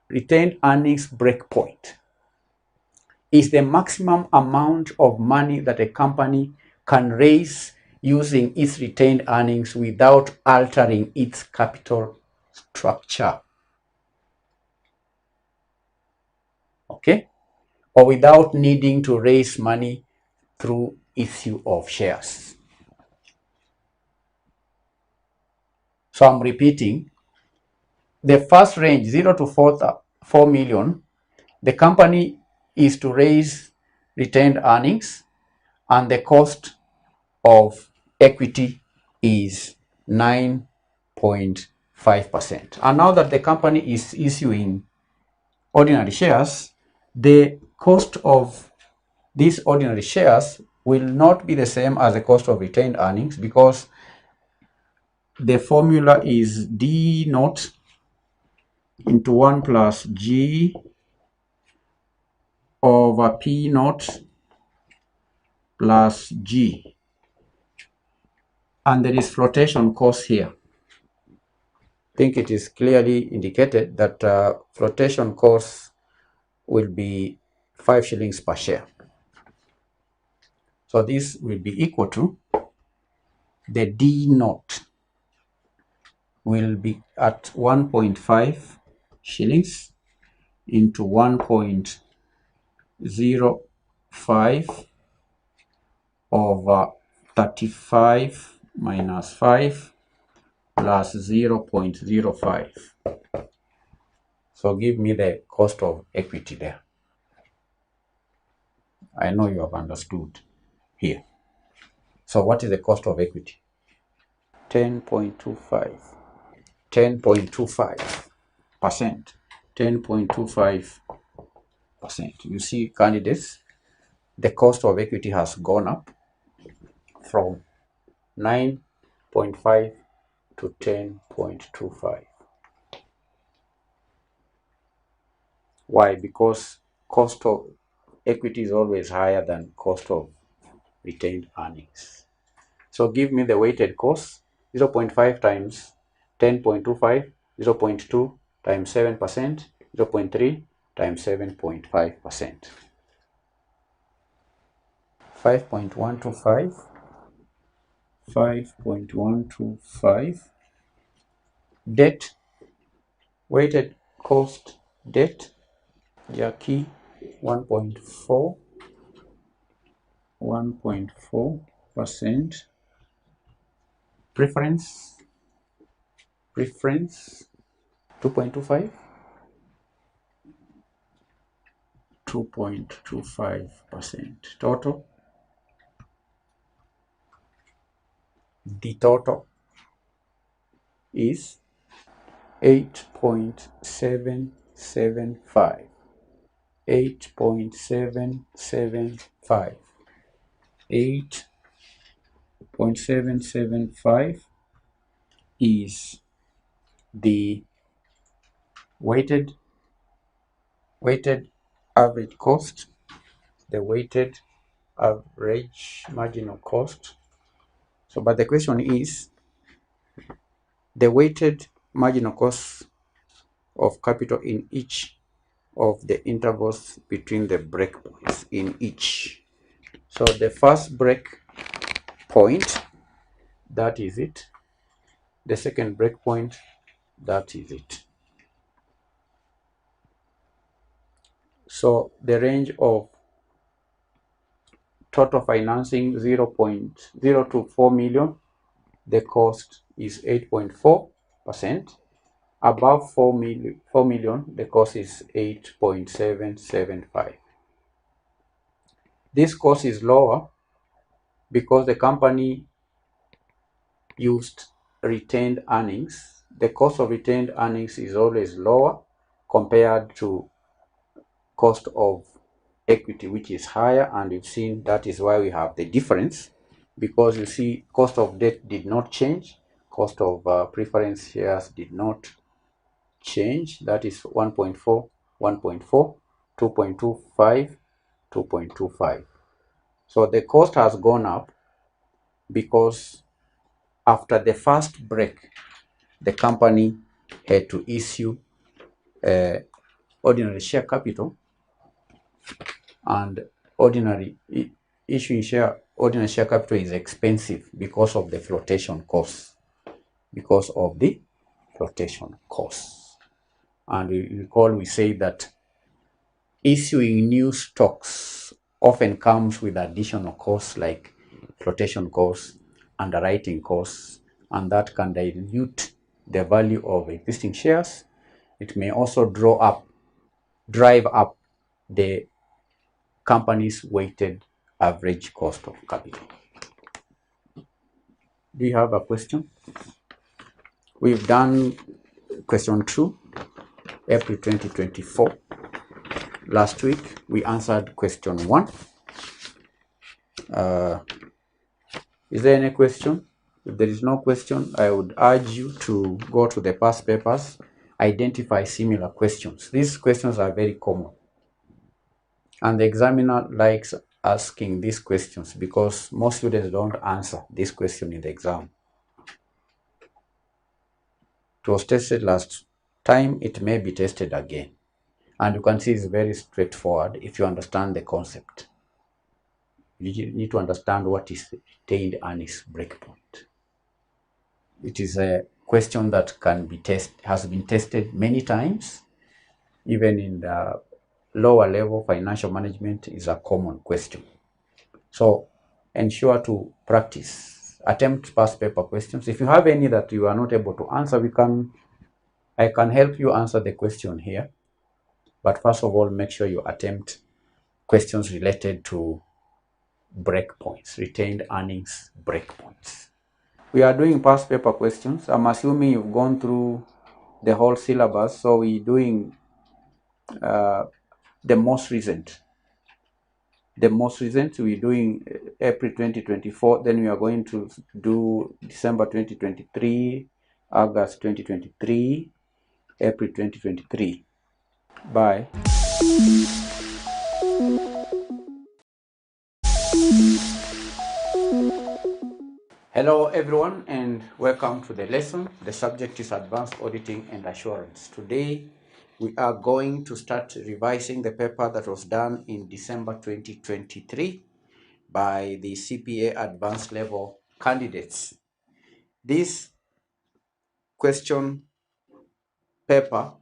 retained earnings break point is the maximum amount of money that a company can raise using its retained earnings without altering its capital structure. Okay? Or without needing to raise money through issue of shares. So I'm repeating, the first range, 0 to 4 million, the company is to raise retained earnings, and the cost of equity is 9.5%. And now that the company is issuing ordinary shares, the cost of these ordinary shares will not be the same as the cost of retained earnings, because the formula is D naught into 1 plus G over P naught plus G. And there is flotation cost here. I think it is clearly indicated that flotation cost will be 5 shillings per share. So this will be equal to the D naught will be at 1.5 shillings into 1.05 over 35 minus 5 plus 0.05. So give me the cost of equity there. I know you have understood here. So what is the cost of equity? 10.25. 10.25%. 10.25%. You see, candidates, the cost of equity has gone up from 9.5 to 10.25. Why? Because cost of equity is always higher than cost of retained earnings. So give me the weighted cost, 0.5 times 10.25, 0.2 times 7%, 0.3 times 7.5%. 5.125, 5.125. Debt, weighted cost debt, Jackie, 1.4, 1.4%. Preference, 2.25, 2.25%. Total, the total is 8.7 8.75. 8.775. 8.775 is the weighted average cost, the weighted average marginal cost. So, but the question is the weighted marginal cost of capital in each of the intervals between the breakpoints in each. So the first break point, that is it. The second break point, that is it. So the range of total financing 0.0 to 4 million, the cost is 8.4%. Above 4 million, the cost is 8.775. This cost is lower because the company used retained earnings. The cost of retained earnings is always lower compared to cost of equity, which is higher, and you've seen that is why we have the difference, because you see cost of debt did not change, cost of preference shares did not change. That is 1.4, 1.4, 2.25, 2.25. So the cost has gone up because after the first break, the company had to issue ordinary share capital, and issuing ordinary share capital is expensive because of the flotation costs. And you recall we say that issuing new stocks often comes with additional costs like flotation costs, underwriting costs, and that can dilute the value of existing shares. It may also drive up the company's weighted average cost of capital. Do you have a question? We've done question 2, April 2024. Last week we answered question 1. Is there any question? If there is no question, I would urge you to go to the past papers, identify similar questions. These questions are very common, and the examiner likes asking these questions because most students don't answer this question in the exam. It was tested last time, it may be tested again. And you can see it's very straightforward if you understand the concept. You need to understand what is retained earnings breakpoint. It is a question that has been tested many times. Even in the lower level, financial management is a common question. So ensure to practice. Attempt past paper questions. If you have any that you are not able to answer, I can help you answer the question here. But first of all, make sure you attempt questions related to breakpoints, retained earnings breakpoints. We are doing past paper questions. I'm assuming you've gone through the whole syllabus, so we're doing the most recent. We're doing April 2024, then we are going to do December 2023, August 2023, April 2023. Bye. Hello everyone, and welcome to the lesson. The subject is Advanced Auditing and Assurance. Today we are going to start revising the paper that was done in December 2023 by the CPA Advanced Level candidates. This question paper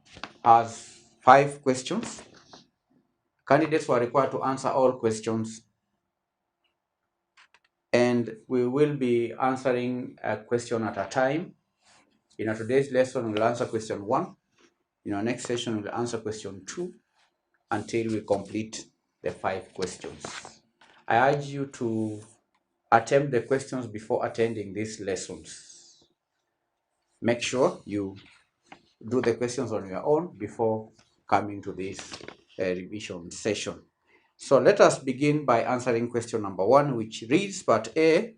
has 5 questions. Candidates were required to answer all questions, and we will be answering a question at a time. In our today's lesson, we'll answer question 1. In our next session, we'll answer question 2 until we complete the 5 questions. I urge you to attempt the questions before attending these lessons. Make sure you do the questions on your own before coming to this revision session. So let us begin by answering question number 1, which reads, Part A,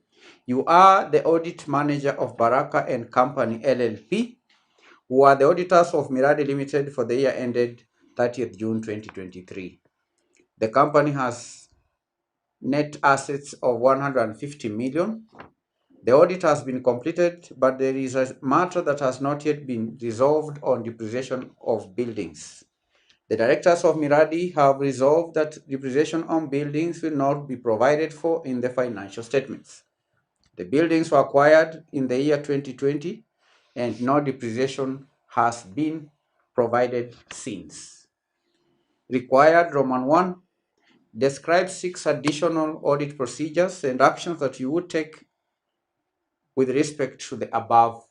you are the audit manager of Baraka and Company LLP, who are the auditors of Miradi Limited for the year ended 30th June 2023. The company has net assets of 150 million. The audit has been completed, but there is a matter that has not yet been resolved on depreciation of buildings. The directors of Miradi have resolved that depreciation on buildings will not be provided for in the financial statements. The buildings were acquired in the year 2020 and no depreciation has been provided since. Required Roman 1, describe 6 additional audit procedures and actions that you would take with respect to the above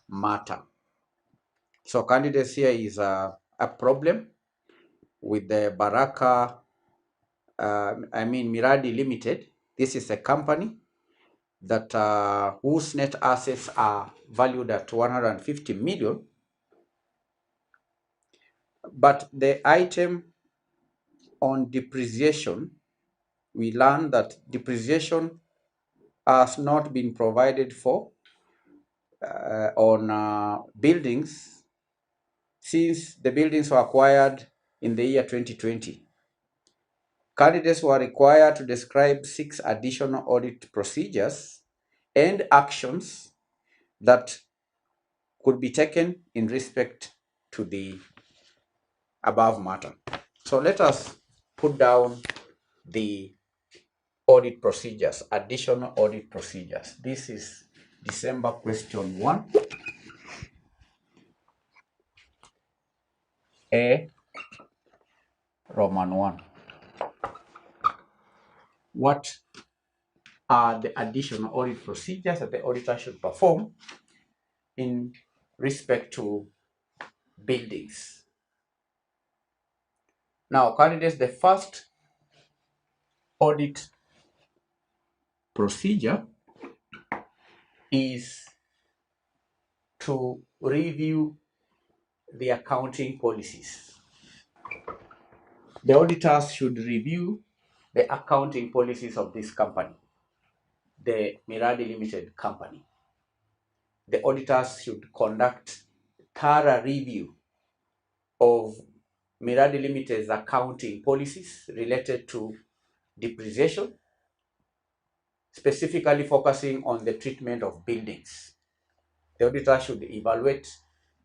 matter. So candidates, here is a problem with the Baraka, Miradi Limited. This is a company that whose net assets are valued at 150 million. But the item on depreciation, we learned that depreciation has not been provided for on buildings since the buildings were acquired in the year 2020. Candidates were required to describe 6 additional audit procedures and actions that could be taken in respect to the above matter. So let us put down the audit procedures, additional audit procedures. This is December question 1. A, Roman 1. What are the additional audit procedures that the auditor should perform in respect to buildings? Now, candidates, the first audit procedure is to review the accounting policies. The auditors should review the accounting policies of this company, the Miradi Limited company. The auditors should conduct thorough review of Miradi Limited's accounting policies related to depreciation, specifically focusing on the treatment of buildings. The auditor should evaluate,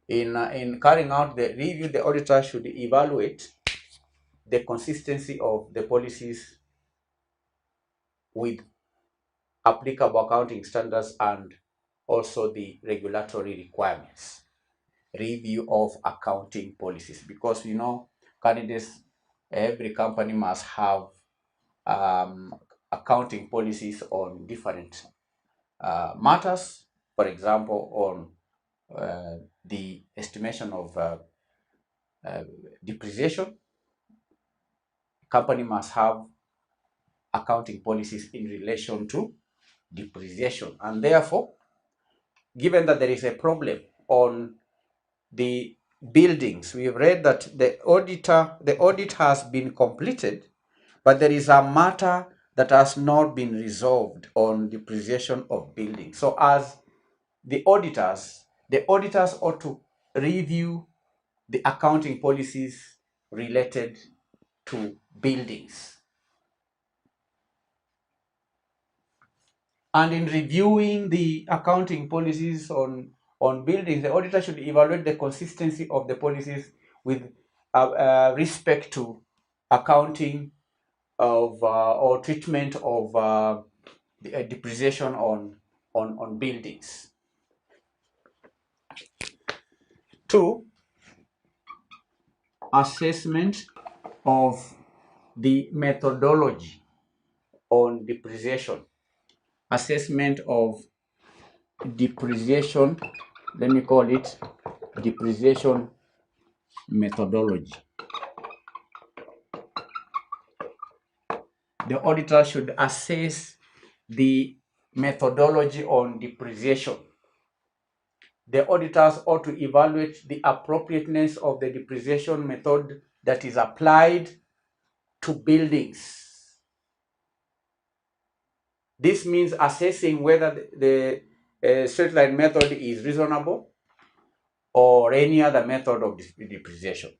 in carrying out the review, the auditor should evaluate the consistency of the policies with applicable accounting standards and also the regulatory requirements. Review of accounting policies, because you know, candidates, every company must have accounting policies on different matters. For example, on the estimation of depreciation, company must have accounting policies in relation to depreciation. And therefore, given that there is a problem on the buildings, we've read that the audit has been completed, but there is a matter that has not been resolved on depreciation of buildings. So as the auditors ought to review the accounting policies related to buildings. And in reviewing the accounting policies on buildings, the auditor should evaluate the consistency of the policies with respect to accounting of or treatment of the depreciation on buildings. 2, assessment of the methodology on depreciation. Assessment of depreciation, let me call it depreciation methodology. The auditor should assess the methodology on depreciation. the auditors ought to evaluate the appropriateness of the depreciation method that is applied to buildings. This means assessing whether the straight line method is reasonable or any other method of depreciation.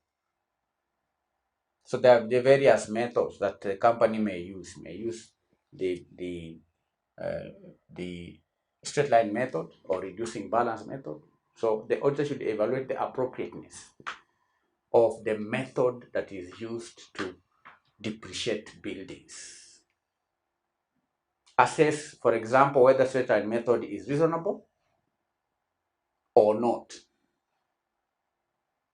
So there are the various methods that the company may use. The straight line method or reducing balance method. So the auditor should evaluate the appropriateness of the method that is used to depreciate buildings. Assess, for example, whether straight line method is reasonable or not.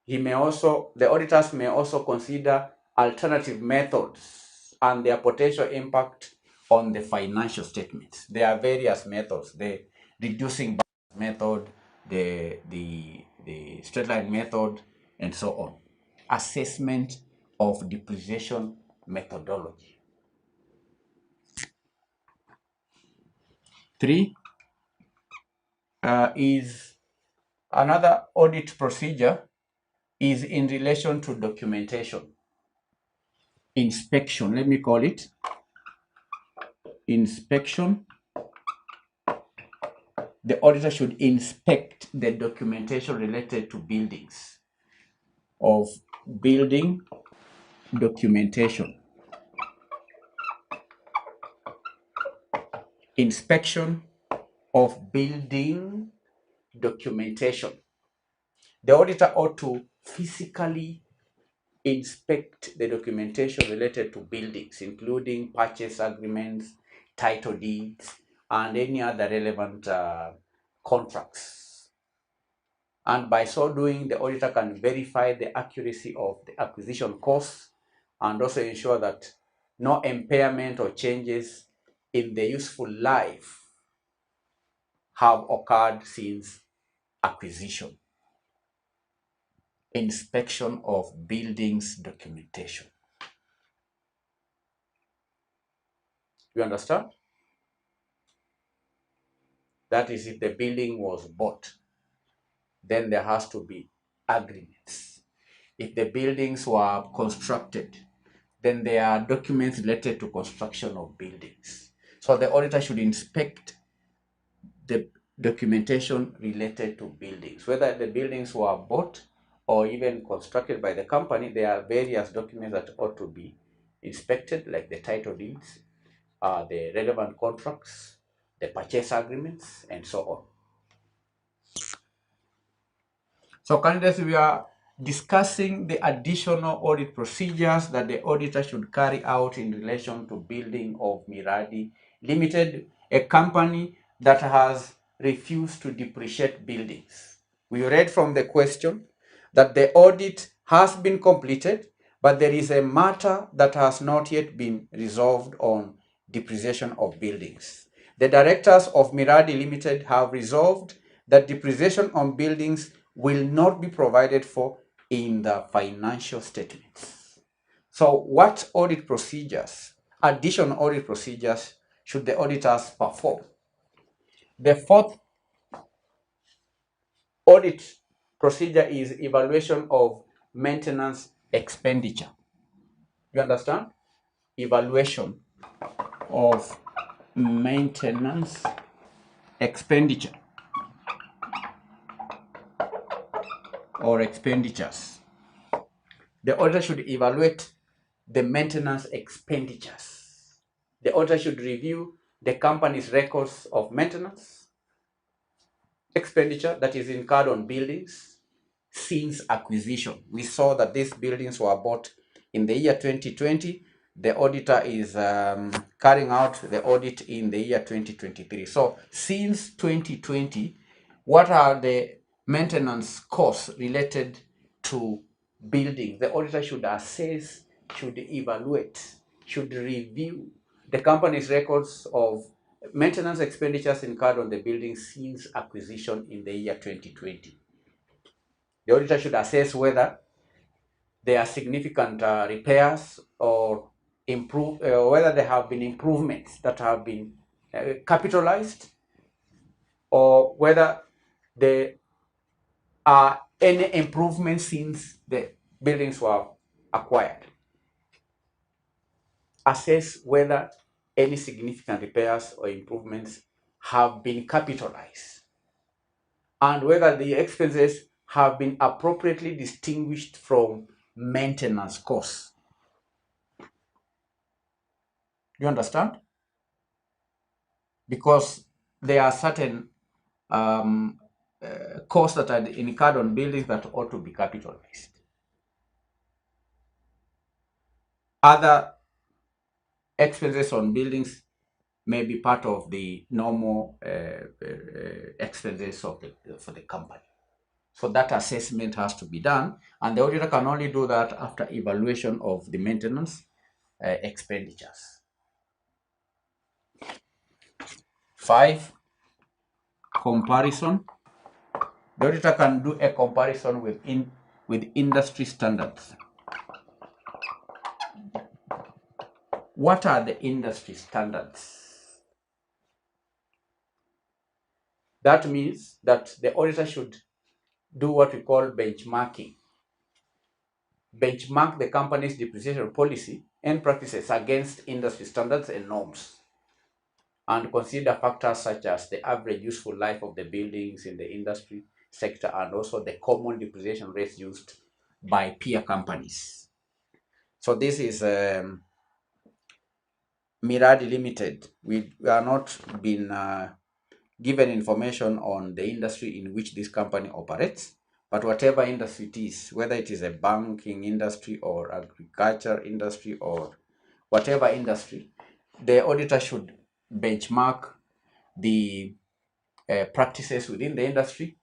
The auditors may also consider alternative methods and their potential impact on the financial statements. There are various methods: the reducing balance method, the straight line method, and so on. Assessment of depreciation methodology. 3 is another audit procedure is in relation to documentation. Inspection, let me call it inspection. The auditor should inspect the documentation related to buildings, of building documentation. Inspection of building documentation. The auditor ought to physically inspect the documentation related to buildings, including purchase agreements, title deeds, and any other relevant contracts. And by so doing, the auditor can verify the accuracy of the acquisition costs and also ensure that no impairment or changes in the useful life have occurred since acquisition. Inspection of buildings documentation. You understand? That is, if the building was bought, then there has to be agreements. If the buildings were constructed, then there are documents related to construction of buildings. So the auditor should inspect the documentation related to buildings. Whether the buildings were bought or even constructed by the company, there are various documents that ought to be inspected, like the title deeds, the relevant contracts, the purchase agreements, and so on. So candidates, we are discussing the additional audit procedures that the auditor should carry out in relation to building of Miradi Limited, a company that has refused to depreciate buildings. We read from the question that the audit has been completed, but there is a matter that has not yet been resolved on depreciation of buildings. The directors of Miradi Limited have resolved that depreciation on buildings will not be provided for in the financial statements. So what audit procedures, additional audit procedures, should the auditors perform? The fourth audit procedure is evaluation of maintenance expenditure. You understand? Evaluation of maintenance expenditure or expenditures. The auditor should evaluate the maintenance expenditures. The auditor should review the company's records of maintenance expenditure that is incurred on buildings since acquisition. We saw that these buildings were bought in the year 2020. The auditor is carrying out the audit in the year 2023. So since 2020, what are the maintenance costs related to buildings? The auditor should assess, should evaluate, should review the company's records of maintenance expenditures incurred on the building since acquisition in the year 2020. The auditor should assess whether there are significant repairs or whether there have been improvements that have been capitalized, or whether the any improvements since the buildings were acquired. Assess whether any significant repairs or improvements have been capitalized, and whether the expenses have been appropriately distinguished from maintenance costs. You understand? Because there are certain costs that are incurred on buildings that ought to be capitalized. Other expenses on buildings may be part of the normal expenses of for the company. So that assessment has to be done, and the auditor can only do that after evaluation of the maintenance expenditures. 5, comparison. The auditor can do a comparison with industry standards. What are the industry standards? That means that the auditor should do what we call benchmarking. Benchmark the company's depreciation policy and practices against industry standards and norms, and consider factors such as the average useful life of the buildings in the industry sector and also the common depreciation rates used by peer companies. So this is Miradi Limited. We are not been given information on the industry in which this company operates, but whatever industry it is, whether it is a banking industry or agriculture industry or whatever industry, the auditor should benchmark the practices within the industry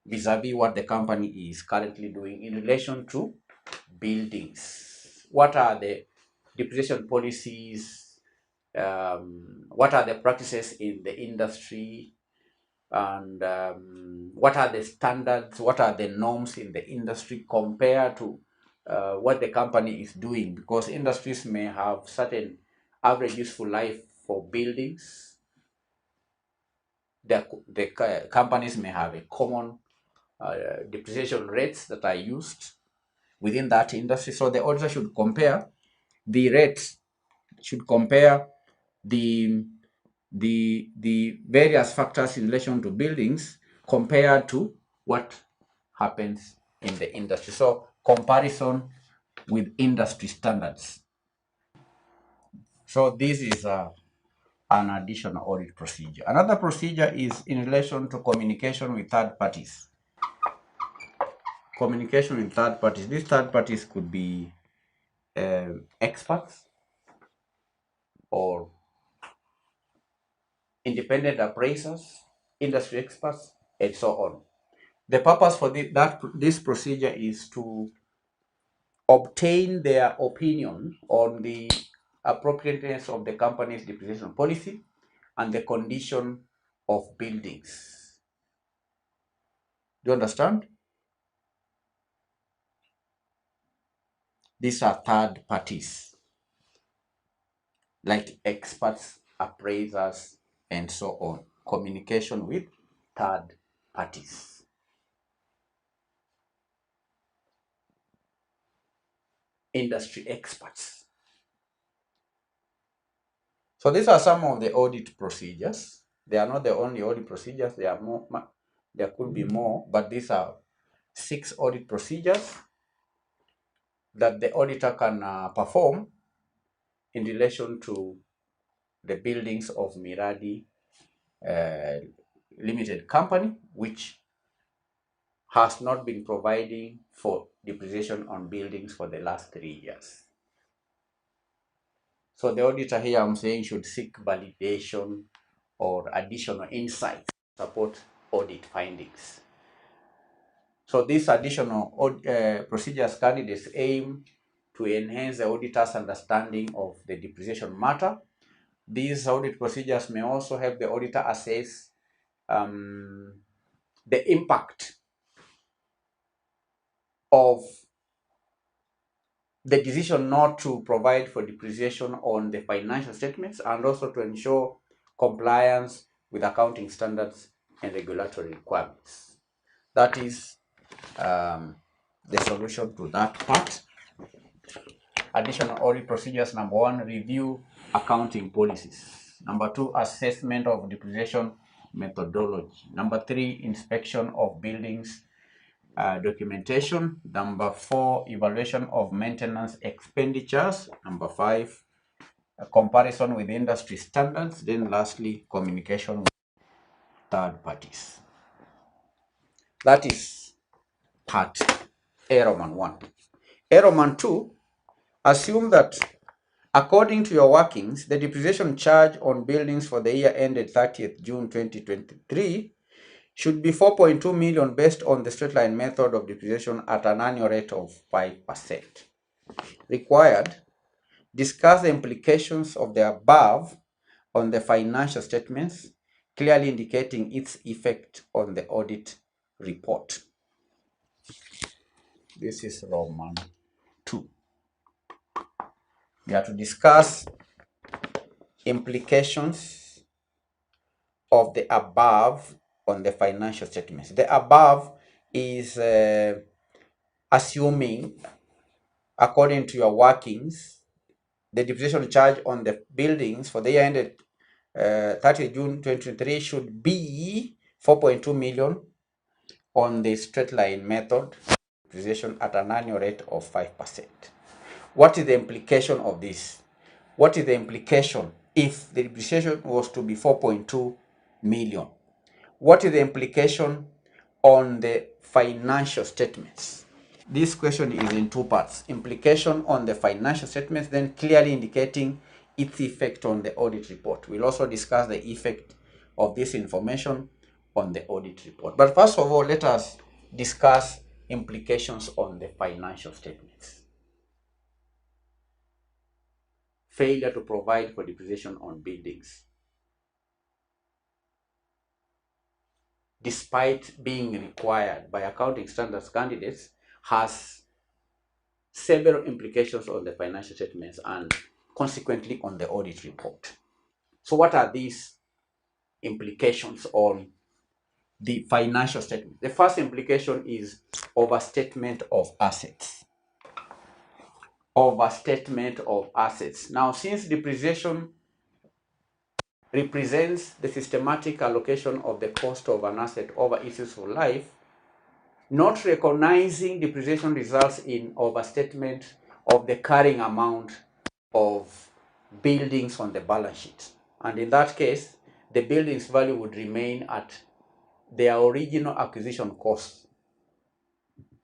vis-a-vis what the company is currently doing in relation to buildings. What are the depreciation policies? What are the practices in the industry? And what are the standards? What are the norms in the industry compared to what the company is doing? Because industries may have certain average useful life for buildings. The companies may have a common depreciation rates that are used within that industry. So the auditor should compare the rates, should compare the various factors in relation to buildings compared to what happens in the industry. So comparison with industry standards. So this is an additional audit procedure. Another procedure is in relation to communication with third parties. Communication with third parties. These third parties could be experts or independent appraisers, industry experts, and so on. The purpose for this procedure is to obtain their opinion on the appropriateness of the company's depreciation policy and the condition of buildings. Do you understand? These are third parties, like experts, appraisers, and so on. Communication with third parties. Industry experts. So these are some of the audit procedures. They are not the only audit procedures. There are more. There could be more, but these are 6 audit procedures that the auditor can perform in relation to the buildings of Miradi Limited Company, which has not been providing for depreciation on buildings for the last 3 years. So the auditor here, I'm saying, should seek validation or additional insights to support audit findings. So these additional procedures candidates aim to enhance the auditor's understanding of the depreciation matter. These audit procedures may also help the auditor assess the impact of the decision not to provide for depreciation on the financial statements, and also to ensure compliance with accounting standards and regulatory requirements. That is the solution to that part. Additional audit procedures: number 1, review accounting policies. Number 2, assessment of depreciation methodology. Number 3, inspection of buildings documentation. Number 4, evaluation of maintenance expenditures. Number 5, a comparison with industry standards. Then lastly, communication with third parties. That is part A, Roman 1. A, Roman 2, assume that according to your workings, the depreciation charge on buildings for the year ended 30th June 2023 should be 4.2 million based on the straight line method of depreciation at an annual rate of 5%. Required, discuss the implications of the above on the financial statements, clearly indicating its effect on the audit report. This is Roman 2. We have to discuss implications of the above on the financial statements. The above is assuming, according to your workings, the depreciation charge on the buildings for the year ended 30 June 2023 should be 4.2 million on the straight line method depreciation at an annual rate of 5%. What is the implication of this? What is the implication if the depreciation was to be 4.2 million? What is the implication on the financial statements? This question is in two parts. Implication on the financial statements, then clearly indicating its effect on the audit report. We'll also discuss the effect of this information on the audit report. But first of all, let us discuss implications on the financial statements. Failure to provide for depreciation on buildings, despite being required by accounting standards candidates, has several implications on the financial statements and consequently on the audit report. So what are these implications on the financial statement? The first implication is overstatement of assets. Overstatement of assets. Now, since depreciation represents the systematic allocation of the cost of an asset over its useful life, not recognizing depreciation results in overstatement of the carrying amount of buildings on the balance sheet. And in that case, the building's value would remain at their original acquisition cost,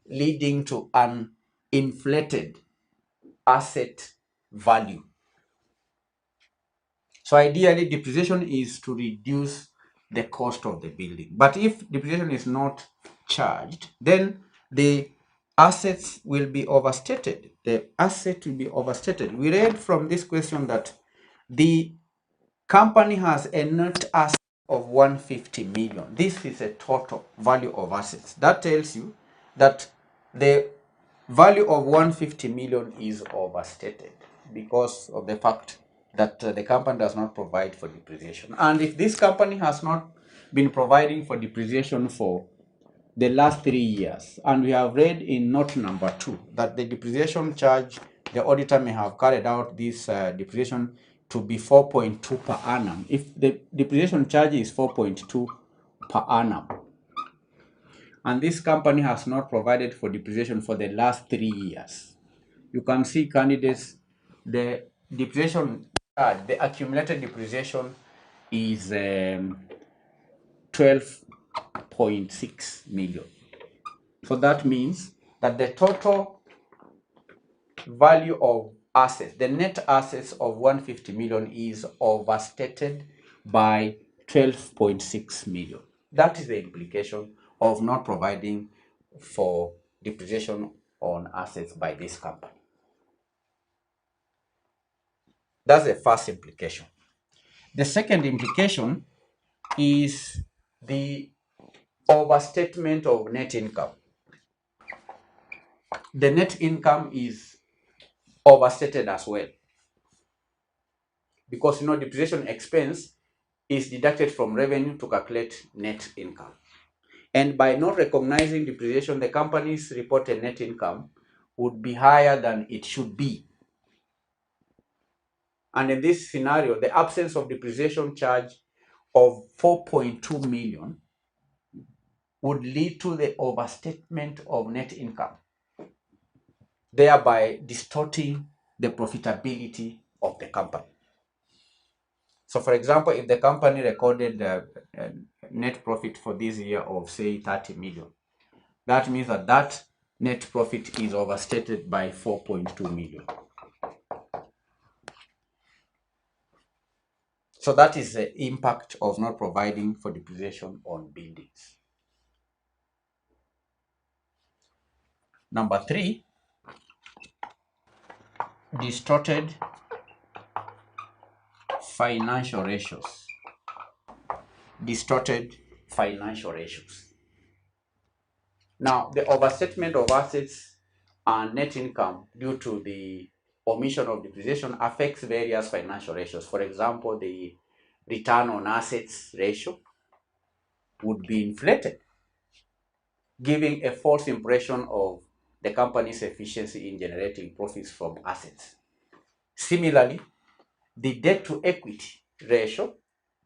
leading to an inflated asset value. So ideally, depreciation is to reduce the cost of the building. But if depreciation is not charged, then the assets will be overstated. The asset will be overstated. We read from this question that the company has a net asset of 150 million. This is a total value of assets. That tells you that the value of 150 million is overstated because of the fact that the company does not provide for depreciation. And if this company has not been providing for depreciation for the last 3 years, and we have read in note number 2 that the depreciation charge, the auditor may have carried out this depreciation to be 4.2 per annum. If the depreciation charge is 4.2 per annum, and this company has not provided for depreciation for the last 3 years, you can see, candidates, the depreciation charge, the accumulated depreciation is 12.6 million. So that means that the total value of assets, the net assets of 150 million is overstated by 12.6 million. That is the implication of not providing for depreciation on assets by this company. That's the first implication. The second implication is the overstatement of net income. The net income is overstated as well, because depreciation expense is deducted from revenue to calculate net income. And by not recognizing depreciation, the company's reported net income would be higher than it should be. And in this scenario, the absence of depreciation charge of 4.2 million would lead to the overstatement of net income, thereby distorting the profitability of the company. So for example, if the company recorded a net profit for this year of say 30 million, that means that that net profit is overstated by 4.2 million. So that is the impact of not providing for depreciation on buildings. Number 3, distorted financial ratios. Distorted financial ratios. Now, the overstatement of assets and net income due to the omission of depreciation affects various financial ratios. For example, the return on assets ratio would be inflated, giving a false impression of the company's efficiency in generating profits from assets. Similarly, the debt to equity ratio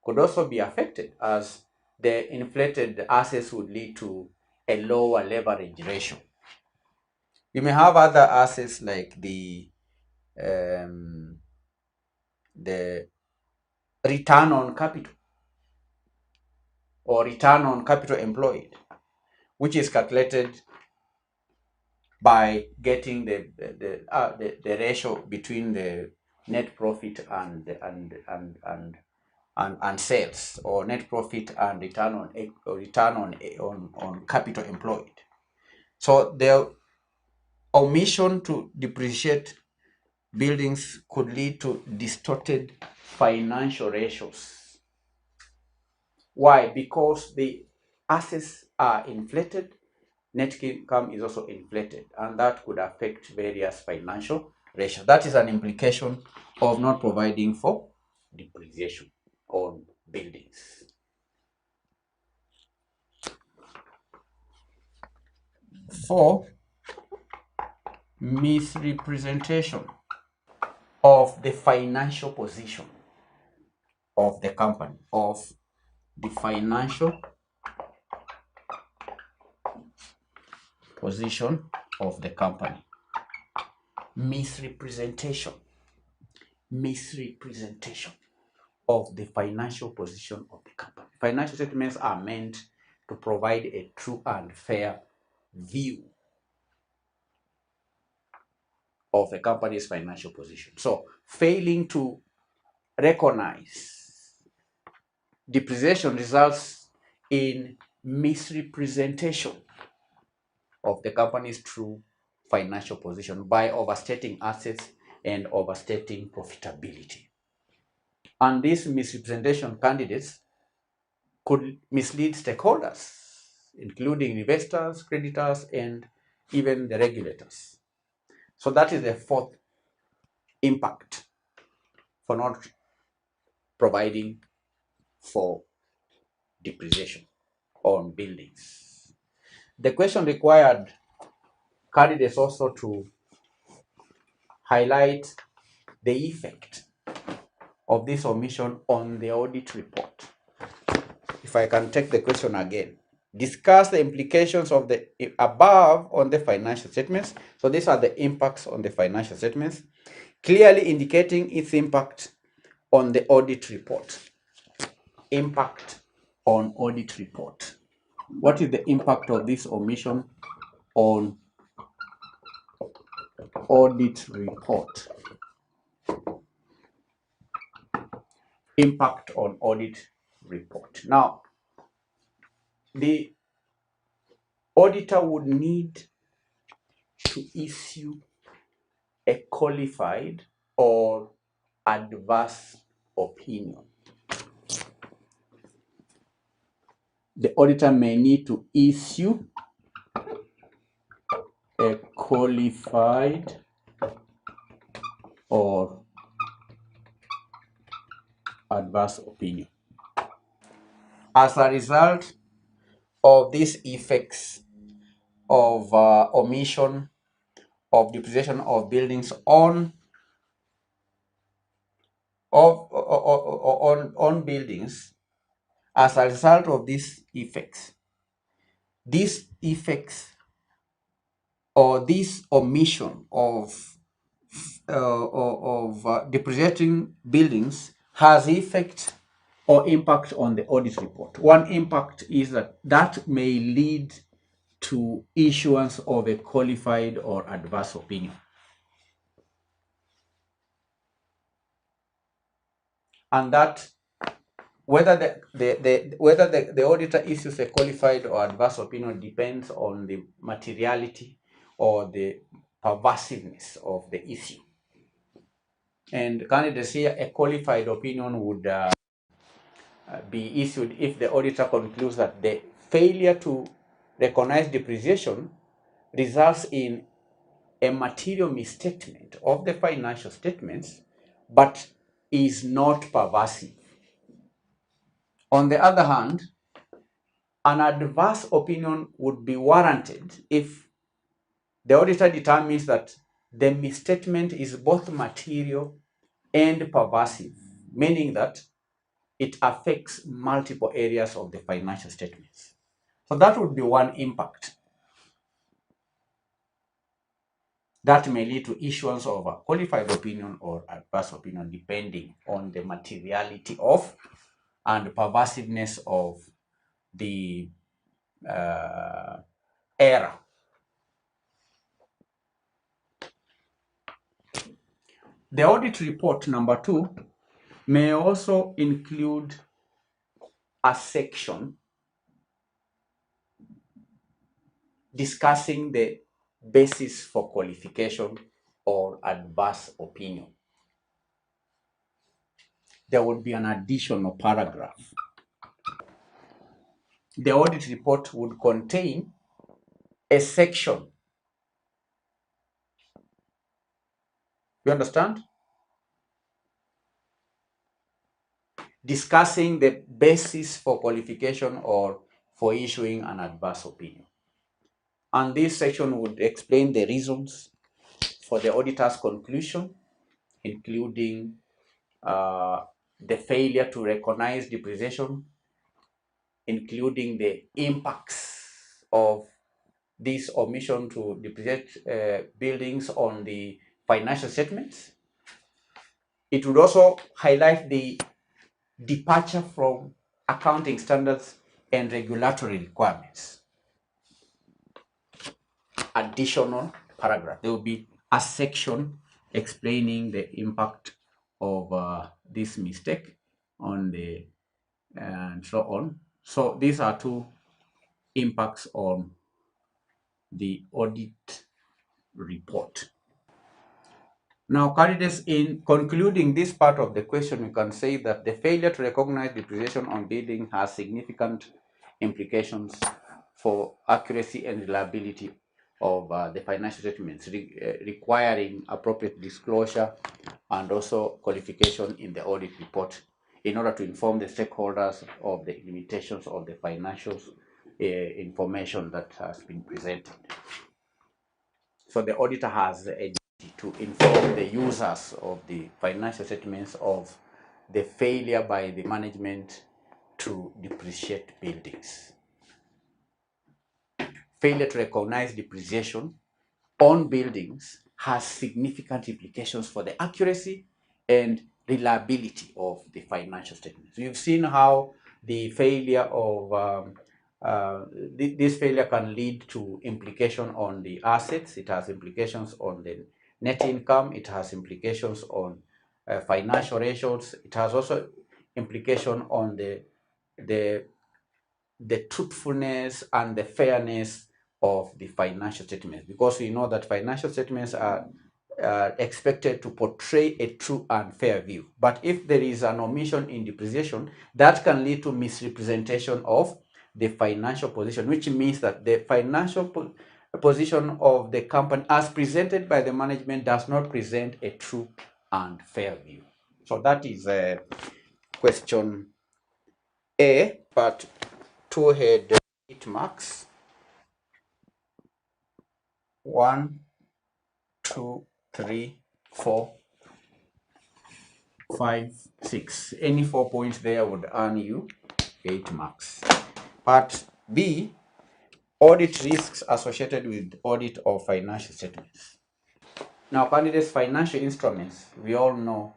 could also be affected, as the inflated assets would lead to a lower leverage ratio. You may have other assets like the return on capital or return on capital employed, which is calculated by getting the ratio between the net profit and sales, or net profit and return on capital employed. So the omission to depreciate buildings could lead to distorted financial ratios. Why? Because the assets are inflated, net income is also inflated, and that could affect various financial ratios. That is an implication of not providing for depreciation on buildings. 4, misrepresentation of the financial position of the company, of the financial position of the company. Misrepresentation of the financial position of the company. Financial statements are meant to provide a true and fair view of the company's financial position. So failing to recognize depreciation results in misrepresentation of the company's true financial position by overstating assets and overstating profitability. And these misrepresentation candidates could mislead stakeholders, including investors, creditors, and even the regulators. So that is the 4th impact for not providing for depreciation on buildings. The question required candidates also to highlight the effect of this omission on the audit report. If I can take the question again. Discuss the implications of the above on the financial statements. So these are the impacts on the financial statements, clearly indicating its impact on the audit report. Impact on audit report. What is the impact of this omission on audit report? Impact on audit report. Now, the auditor would need to issue a qualified or adverse opinion. The auditor may need to issue a qualified or adverse opinion. As a result, of these effects of omission of depreciation of buildings on buildings as a result of these effects. These effects or this omission of depreciating buildings has effect or impact on the audit report. One impact is that may lead to issuance of a qualified or adverse opinion. And that whether the auditor issues a qualified or adverse opinion depends on the materiality or the pervasiveness of the issue. And candidates here, a qualified opinion would be issued if the auditor concludes that the failure to recognize depreciation results in a material misstatement of the financial statements, but is not pervasive. On the other hand, an adverse opinion would be warranted if the auditor determines that the misstatement is both material and pervasive, meaning that it affects multiple areas of the financial statements. So that would be one impact. That may lead to issuance of a qualified opinion or adverse opinion depending on the materiality of and pervasiveness of the error. The audit report number 2 may also include a section discussing the basis for qualification or adverse opinion. There would be an additional paragraph. The audit report would contain a section. You understand? Discussing the basis for qualification or for issuing an adverse opinion. And this section would explain the reasons for the auditor's conclusion, including the failure to recognize depreciation, including the impacts of this omission to depreciate buildings on the financial statements. It would also highlight the departure from accounting standards and regulatory requirements. Additional paragraph. There will be a section explaining the impact of this mistake on the and so on. So these are two impacts on the audit report. Now, candidates, in concluding this part of the question, we can say that the failure to recognize depreciation on building has significant implications for accuracy and reliability of the financial statements, requiring appropriate disclosure and also qualification in the audit report in order to inform the stakeholders of the limitations of the financial information that has been presented. So the auditor has a duty to inform the users of the financial statements of the failure by the management to depreciate buildings. Failure to recognize depreciation on buildings has significant implications for the accuracy and reliability of the financial statements. We've seen how the failure of this failure can lead to implication on the assets. It has implications on the net income. It has implications on financial ratios. It has also implication on the truthfulness and the fairness of the financial statements, because we know that financial statements are expected to portray a true and fair view. But if there is an omission in depreciation, that can lead to misrepresentation of the financial position, which means that the financial position of the company as presented by the management does not present a true and fair view. So that is question A, part 2 head 8 marks. 1, 2, 3, 4, 5, 6. Any 4 points there would earn you 8 marks. Part B, audit risks associated with audit of financial statements. Now, candidates, financial instruments, we all know,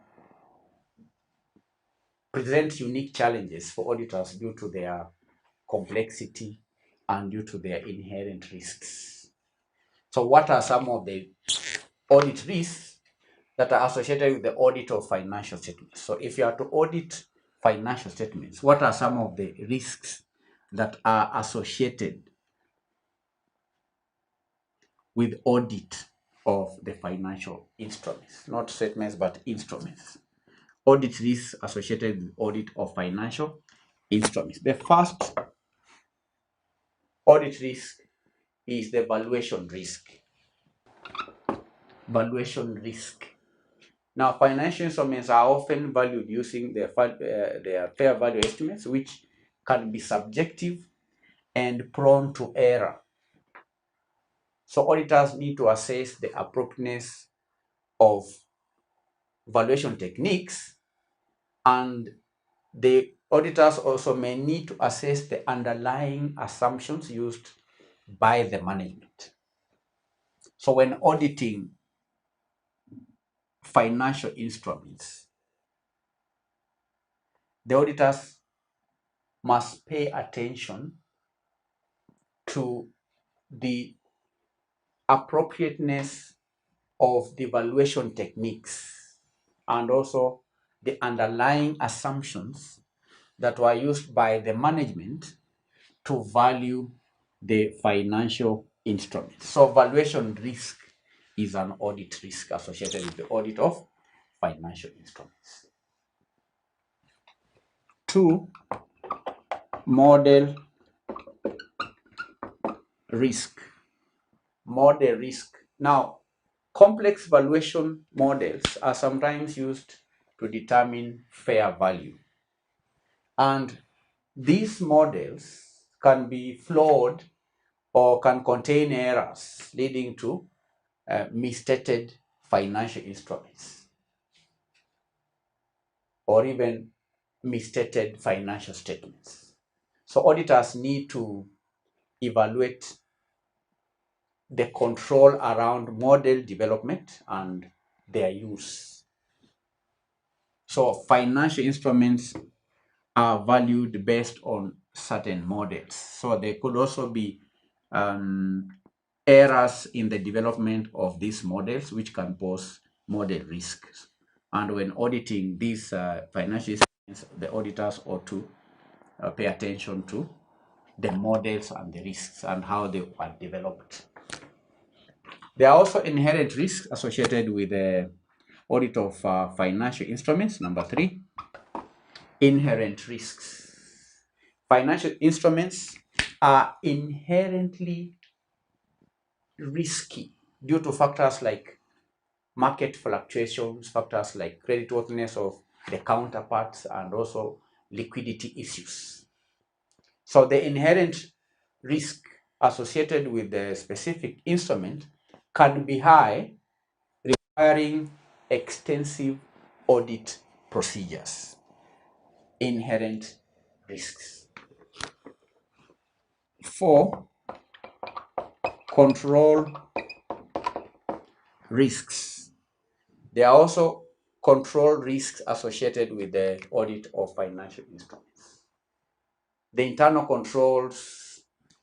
present unique challenges for auditors due to their complexity and due to their inherent risks. So what are some of the audit risks that are associated with the audit of financial statements? So if you are to audit financial statements, what are some of the risks that are associated with audit of the financial instruments? Not statements, but instruments. Audit risks associated with audit of financial instruments. The first audit risk is the valuation risk. Valuation risk. Now, financial instruments are often valued using their fair value estimates, which can be subjective and prone to error. So auditors need to assess the appropriateness of valuation techniques, and the auditors also may need to assess the underlying assumptions used by the management. So when auditing financial instruments, the auditors must pay attention to the appropriateness of the valuation techniques and also the underlying assumptions that were used by the management to value the financial instruments. So valuation risk is an audit risk associated with the audit of financial instruments. 2, model risk. Model risk. Now, complex valuation models are sometimes used to determine fair value. And these models can be flawed or can contain errors leading to misstated financial instruments or even misstated financial statements. So auditors need to evaluate the control around model development and their use. So financial instruments are valued based on certain models. So there could also be errors in the development of these models, which can pose model risks. And when auditing these financial instruments, the auditors ought to pay attention to the models and the risks and how they are developed. There are also inherent risks associated with the audit of financial instruments. Number 3, inherent risks. Financial instruments are inherently risky due to factors like market fluctuations, factors like creditworthiness of the counterparts, and also liquidity issues. So the inherent risk associated with the specific instrument can be high, requiring extensive audit procedures. Inherent risks. 4, control risks. There are also control risks associated with the audit of financial instruments. The internal controls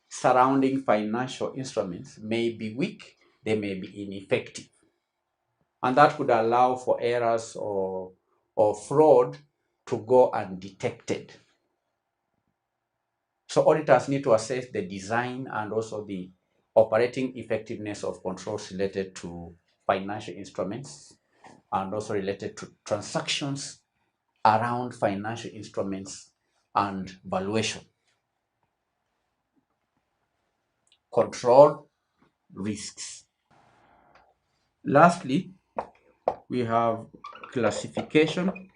surrounding financial instruments may be weak, they may be ineffective, and that could allow for errors or fraud to go undetected. So auditors need to assess the design and also the operating effectiveness of controls related to financial instruments and also related to transactions around financial instruments and valuation. Control risks. Lastly, we have classification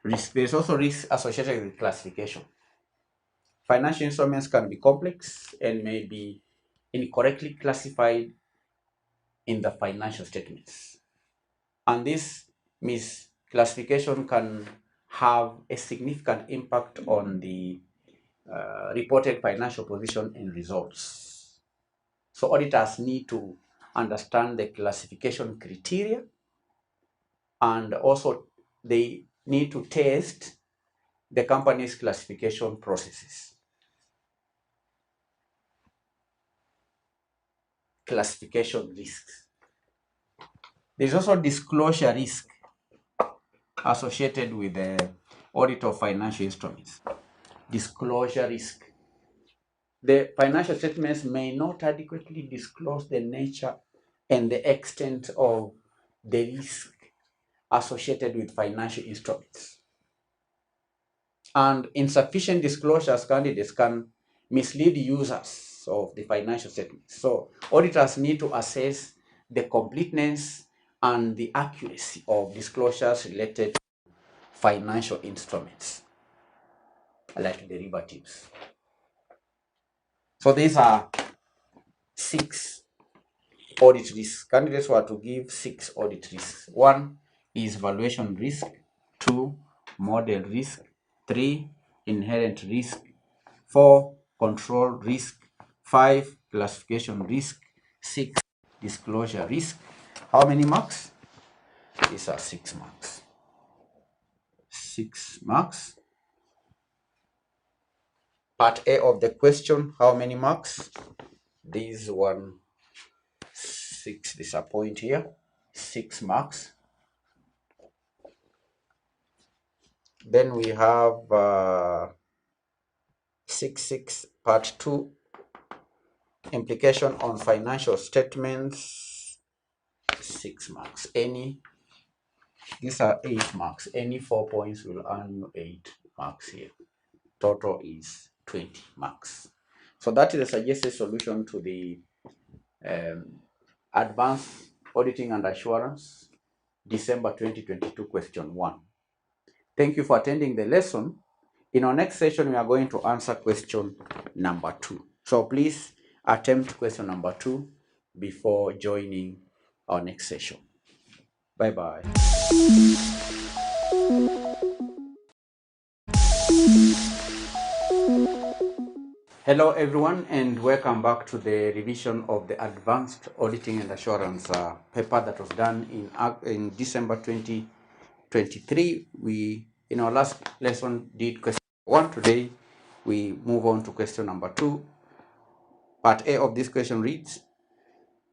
risk. There is also risk associated with classification. Financial instruments can be complex and may be incorrectly classified in the financial statements. And this misclassification can have a significant impact on the reported financial position and results. So auditors need to understand the classification criteria, and also they need to test the company's classification processes. Classification risks. There's also disclosure risk associated with the audit of financial instruments. Disclosure risk. The financial statements may not adequately disclose the nature and the extent of the risk associated with financial instruments. And insufficient disclosures candidates can mislead users of the financial statements. So auditors need to assess the completeness and the accuracy of disclosures related to financial instruments, like derivatives. So these are 6 audit risks. Candidates were to give 6 audit risks. 1 is valuation risk, 2 model risk, 3 inherent risk, 4 control risk, 5 classification risk, 6 disclosure risk. How many marks? These are 6 marks. 6 marks. Part A of the question, how many marks? This one, 6, this is a point here, 6 marks. Then we have 6 part 2, implication on financial statements, 6 marks. These are 8 marks. Any 4 points will earn you 8 marks here. Total is 20 marks. So that is a suggested solution to the Advanced Auditing and Assurance December 2022 question 1. Thank you for attending the lesson. In our next session, we are going to answer question number 2. So please attempt question number 2 before joining our next session. Bye-bye. Hello everyone, and welcome back to the revision of the Advanced Auditing and Assurance paper that was done in December 2023. We, in our last lesson, did question 1. Today, we move on to question number 2. Part A of this question reads,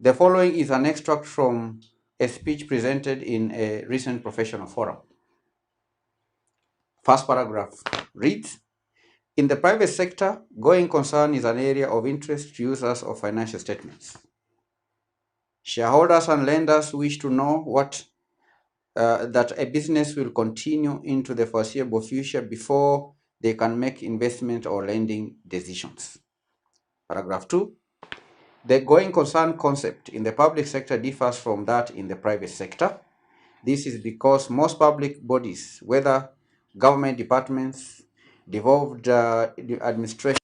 the following is an extract from a speech presented in a recent professional forum. First paragraph reads, in the private sector, going concern is an area of interest to users of financial statements. Shareholders and lenders wish to know that a business will continue into the foreseeable future before they can make investment or lending decisions. Paragraph 2. The going concern concept in the public sector differs from that in the private sector. This is because most public bodies, whether government departments, devolved administrations,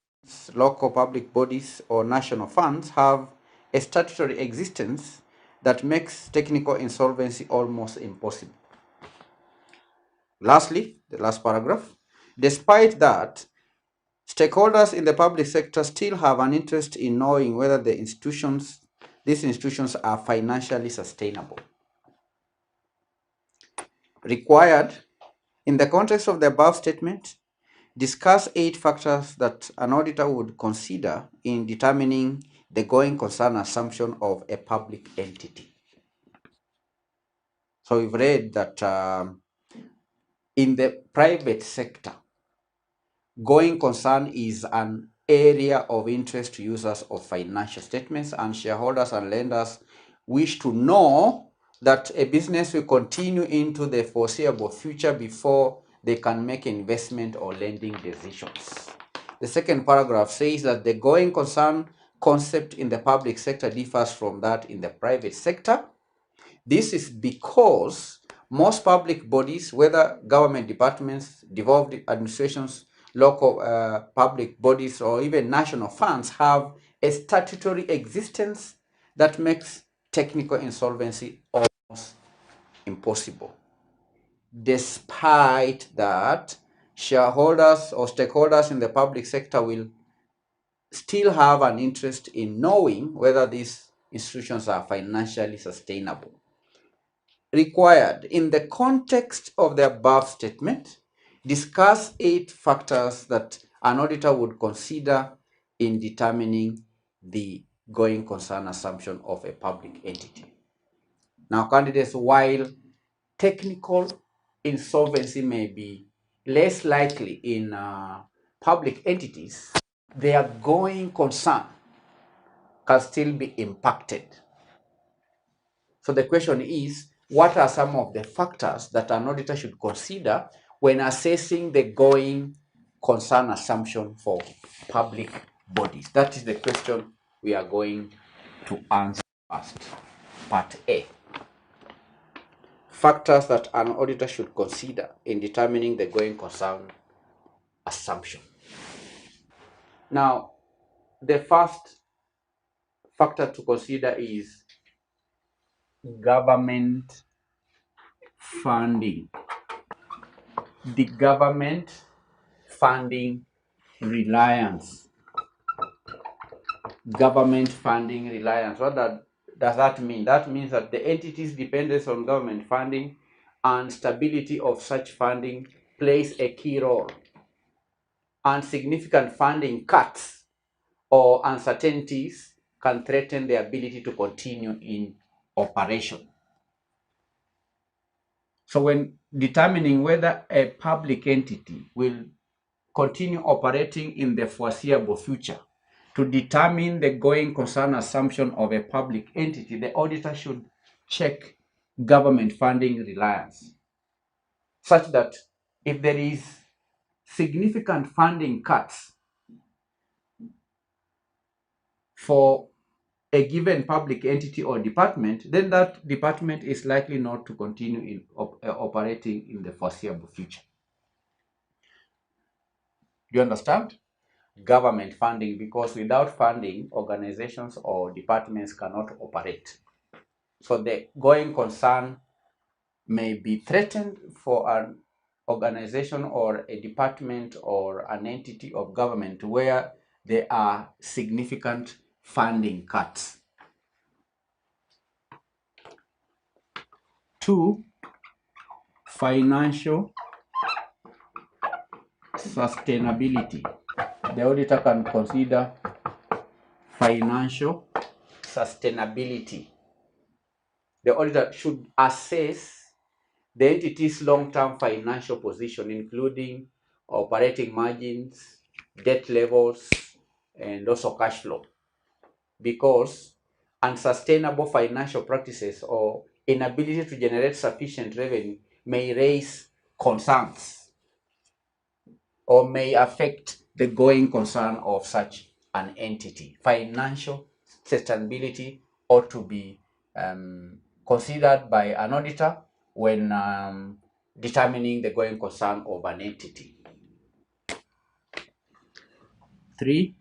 local public bodies, or national funds, have a statutory existence that makes technical insolvency almost impossible. Lastly, the last paragraph, despite that, stakeholders in the public sector still have an interest in knowing whether these institutions are financially sustainable. Required, in the context of the above statement, discuss 8 factors that an auditor would consider in determining the going concern assumption of a public entity. So we've read that in the private sector, going concern is an area of interest to users of financial statements, and shareholders and lenders wish to know that a business will continue into the foreseeable future before they can make investment or lending decisions. The second paragraph says that the going concern concept in the public sector differs from that in the private sector. This is because Most public bodies, whether government departments, devolved administrations, local public bodies, or even national funds, have a statutory existence that makes technical insolvency almost impossible. Despite that, shareholders or stakeholders in the public sector will still have an interest in knowing whether these institutions are financially sustainable. Required in the context of the above statement, discuss 8 factors that an auditor would consider in determining the going concern assumption of a public entity. Now, candidates, while technical insolvency may be less likely in public entities, their going concern can still be impacted. So the question is, what are some of the factors that an auditor should consider when assessing the going concern assumption for public bodies? That is the question we are going to answer first. Part A. Factors that an auditor should consider in determining the going concern assumption. Now, the first factor to consider is government funding. The government funding reliance. Government funding reliance. What does that mean? That means that the entity's dependence on government funding and stability of such funding plays a key role. And significant funding cuts or uncertainties can threaten the ability to continue in operation. So when determining whether a public entity will continue operating in the foreseeable future, to determine the going concern assumption of a public entity, the auditor should check government funding reliance, such that if there is significant funding cuts for a given public entity or department, then that department is likely not to continue in operating in the foreseeable future. Do you understand? Government funding, because without funding, organizations or departments cannot operate. So the going concern may be threatened for an organization or a department or an entity of government where there are significant funding cuts. 2, financial sustainability. The auditor can consider financial sustainability. The auditor should assess the entity's long-term financial position, including operating margins, debt levels, and also cash flow, because unsustainable financial practices or inability to generate sufficient revenue may raise concerns or may affect the going concern of such an entity. Financial sustainability ought to be considered by an auditor when determining the going concern of an entity. 3,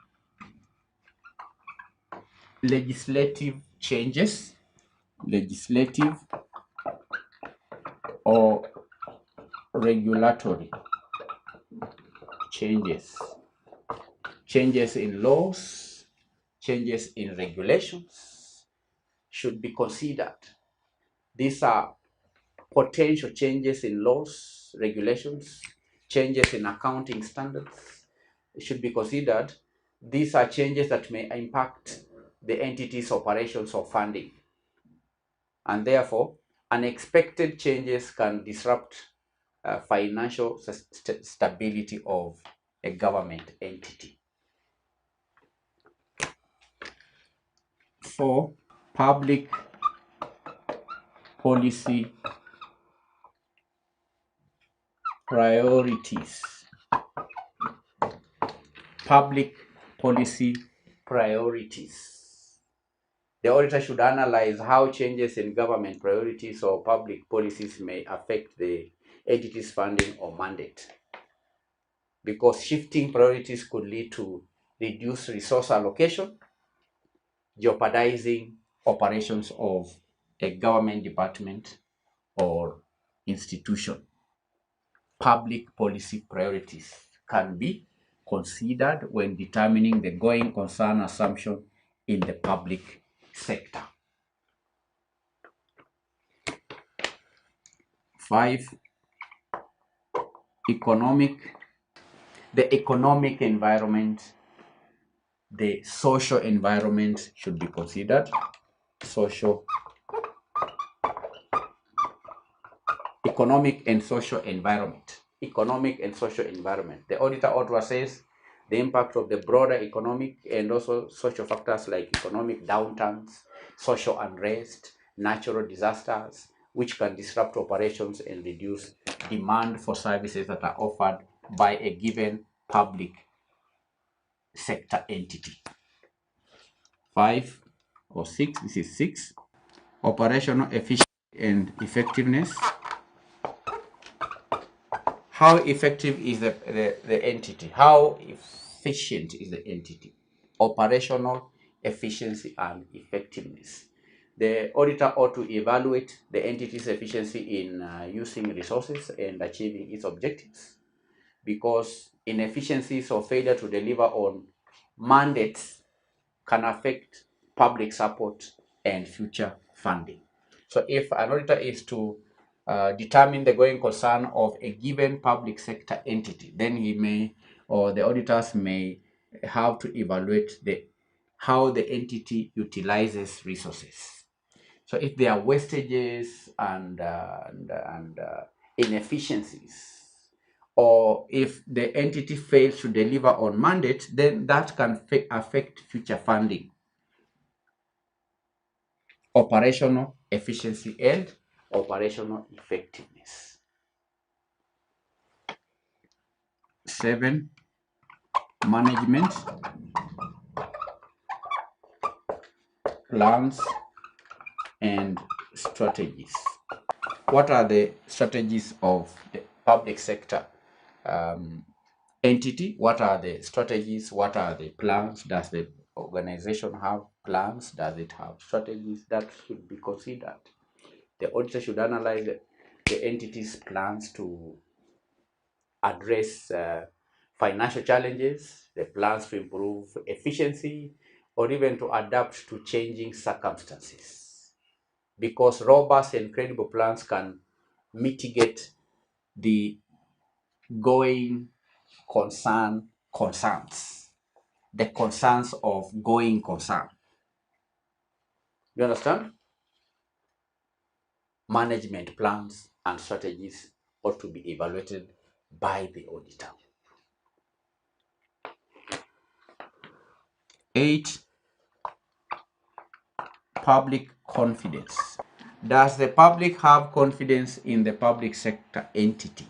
legislative changes. Legislative or regulatory changes. Changes in laws, changes in regulations should be considered. These are potential changes in laws, regulations, changes in accounting standards should be considered. These are changes that may impact the entity's operations or funding, and therefore unexpected changes can disrupt financial stability of a government entity. 4, public policy priorities. Public policy priorities. The auditor should analyze how changes in government priorities or public policies may affect the entity's funding or mandate, because shifting priorities could lead to reduced resource allocation, jeopardizing operations of a government department or institution. Public policy priorities can be considered when determining the going concern assumption in the public sector. 5. The economic environment, the social environment should be considered. Economic and social environment. The auditor ought to assess the impact of the broader economic and also social factors like economic downturns, social unrest, natural disasters, which can disrupt operations and reduce demand for services that are offered by a given public sector entity. 5 or 6, this is 6. Operational efficiency and effectiveness. How effective is the entity? How efficient is the entity? Operational efficiency and effectiveness. The auditor ought to evaluate the entity's efficiency in using resources and achieving its objectives, because inefficiencies or failure to deliver on mandates can affect public support and future funding. So if an auditor is to determine the going concern of a given public sector entity, then he may, or the auditors may have to evaluate how the entity utilizes resources. So if there are wastages and inefficiencies, or if the entity fails to deliver on mandate, then that can affect future funding. Operational efficiency and operational effectiveness. 7. Management, plans, and strategies. What are the strategies of the public sector entity? What are the strategies? What are the plans? Does the organization have plans? Does it have strategies? That should be considered. The auditor should analyze the entity's plans to address financial challenges, the plans to improve efficiency, or even to adapt to changing circumstances. Because robust and credible plans can mitigate the going concerns, the concerns of going concern. You understand? Management plans and strategies ought to be evaluated by the auditor. 8. Public confidence. Does the public have confidence in the public sector entity?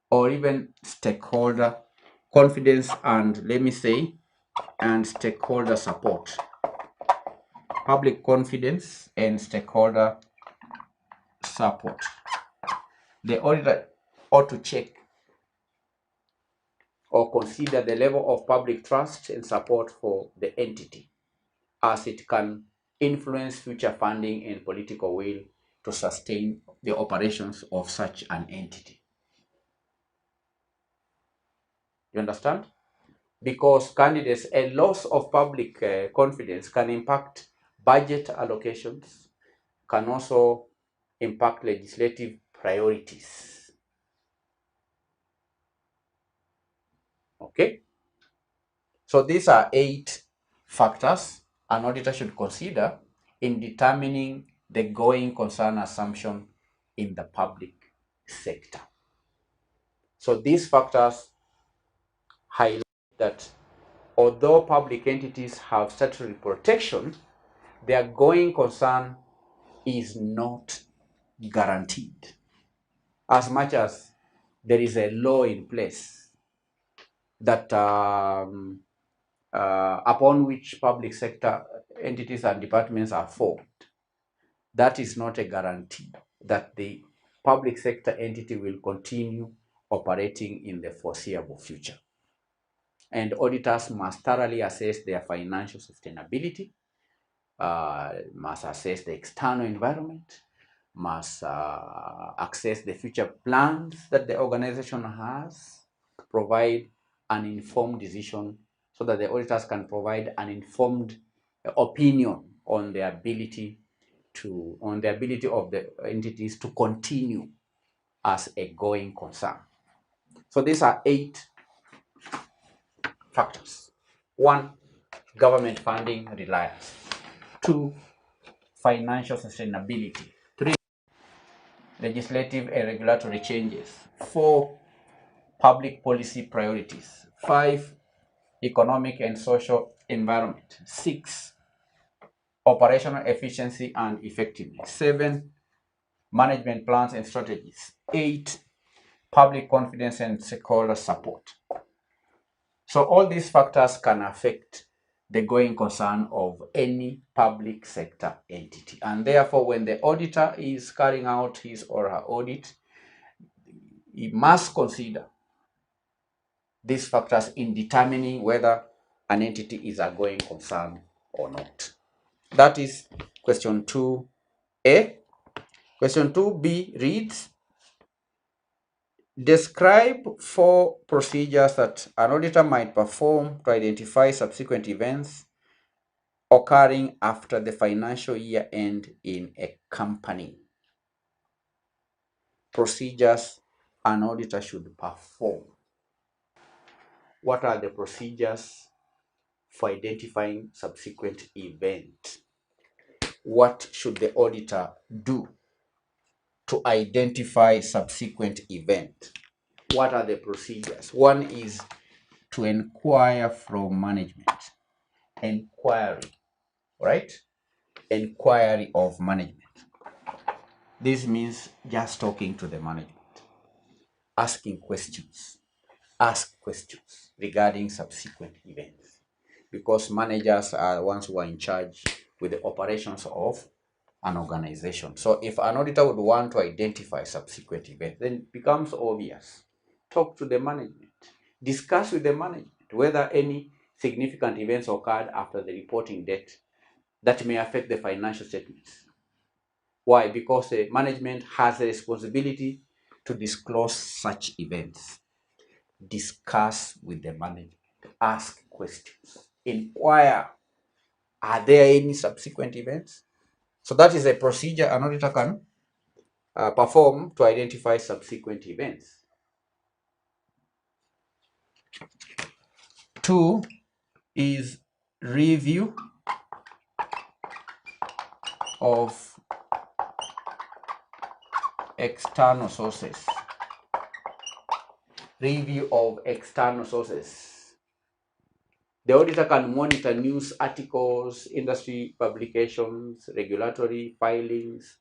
Or even stakeholder confidence and, let me say, and stakeholder support. Public confidence and stakeholder support. The auditor ought to check or consider the level of public trust and support for the entity, as it can influence future funding and political will to sustain the operations of such an entity. You understand? Because candidates, a loss of public confidence can impact budget allocations, can also impact legislative priorities. Okay? So these are 8 factors an auditor should consider in determining the going concern assumption in the public sector. So these factors highlight that although public entities have statutory protection, their going concern is not guaranteed, as much as there is a law in place that upon which public sector entities and departments are formed, that is not a guarantee that the public sector entity will continue operating in the foreseeable future. And auditors must thoroughly assess their financial sustainability, must assess the external environment, must access the future plans that the organization has, provide an informed decision so that the auditors can provide an informed opinion on the ability of the entities to continue as a going concern. So these are 8 factors. 1, government funding reliance. 2, financial sustainability. 3, legislative and regulatory changes. 4, public policy priorities. 5, economic and social environment. 6, operational efficiency and effectiveness. 7, management plans and strategies. 8, public confidence and stakeholder support. So all these factors can affect the going concern of any public sector entity. And therefore, when the auditor is carrying out his or her audit, he must consider these factors in determining whether an entity is a going concern or not. That is question 2A. Question 2B reads, describe 4 procedures that an auditor might perform to identify subsequent events occurring after the financial year end in a company. Procedures an auditor should perform. What are the procedures for identifying subsequent event? What should the auditor do to identify subsequent event? What are the procedures? 1 is to inquire from management. Inquiry, right? Inquiry of management. This means just talking to the management, asking questions. Ask questions regarding subsequent events, because managers are the ones who are in charge with the operations of an organization. So if an auditor would want to identify subsequent events, then it becomes obvious. Talk to the management. Discuss with the management whether any significant events occurred after the reporting date that may affect the financial statements. Why? Because the management has a responsibility to disclose such events. Discuss with the management. Ask questions. Inquire. Are there any subsequent events? So that is a procedure an auditor can perform to identify subsequent events. 2 is review of external sources. Review of external sources. The auditor can monitor news articles, industry publications, regulatory filings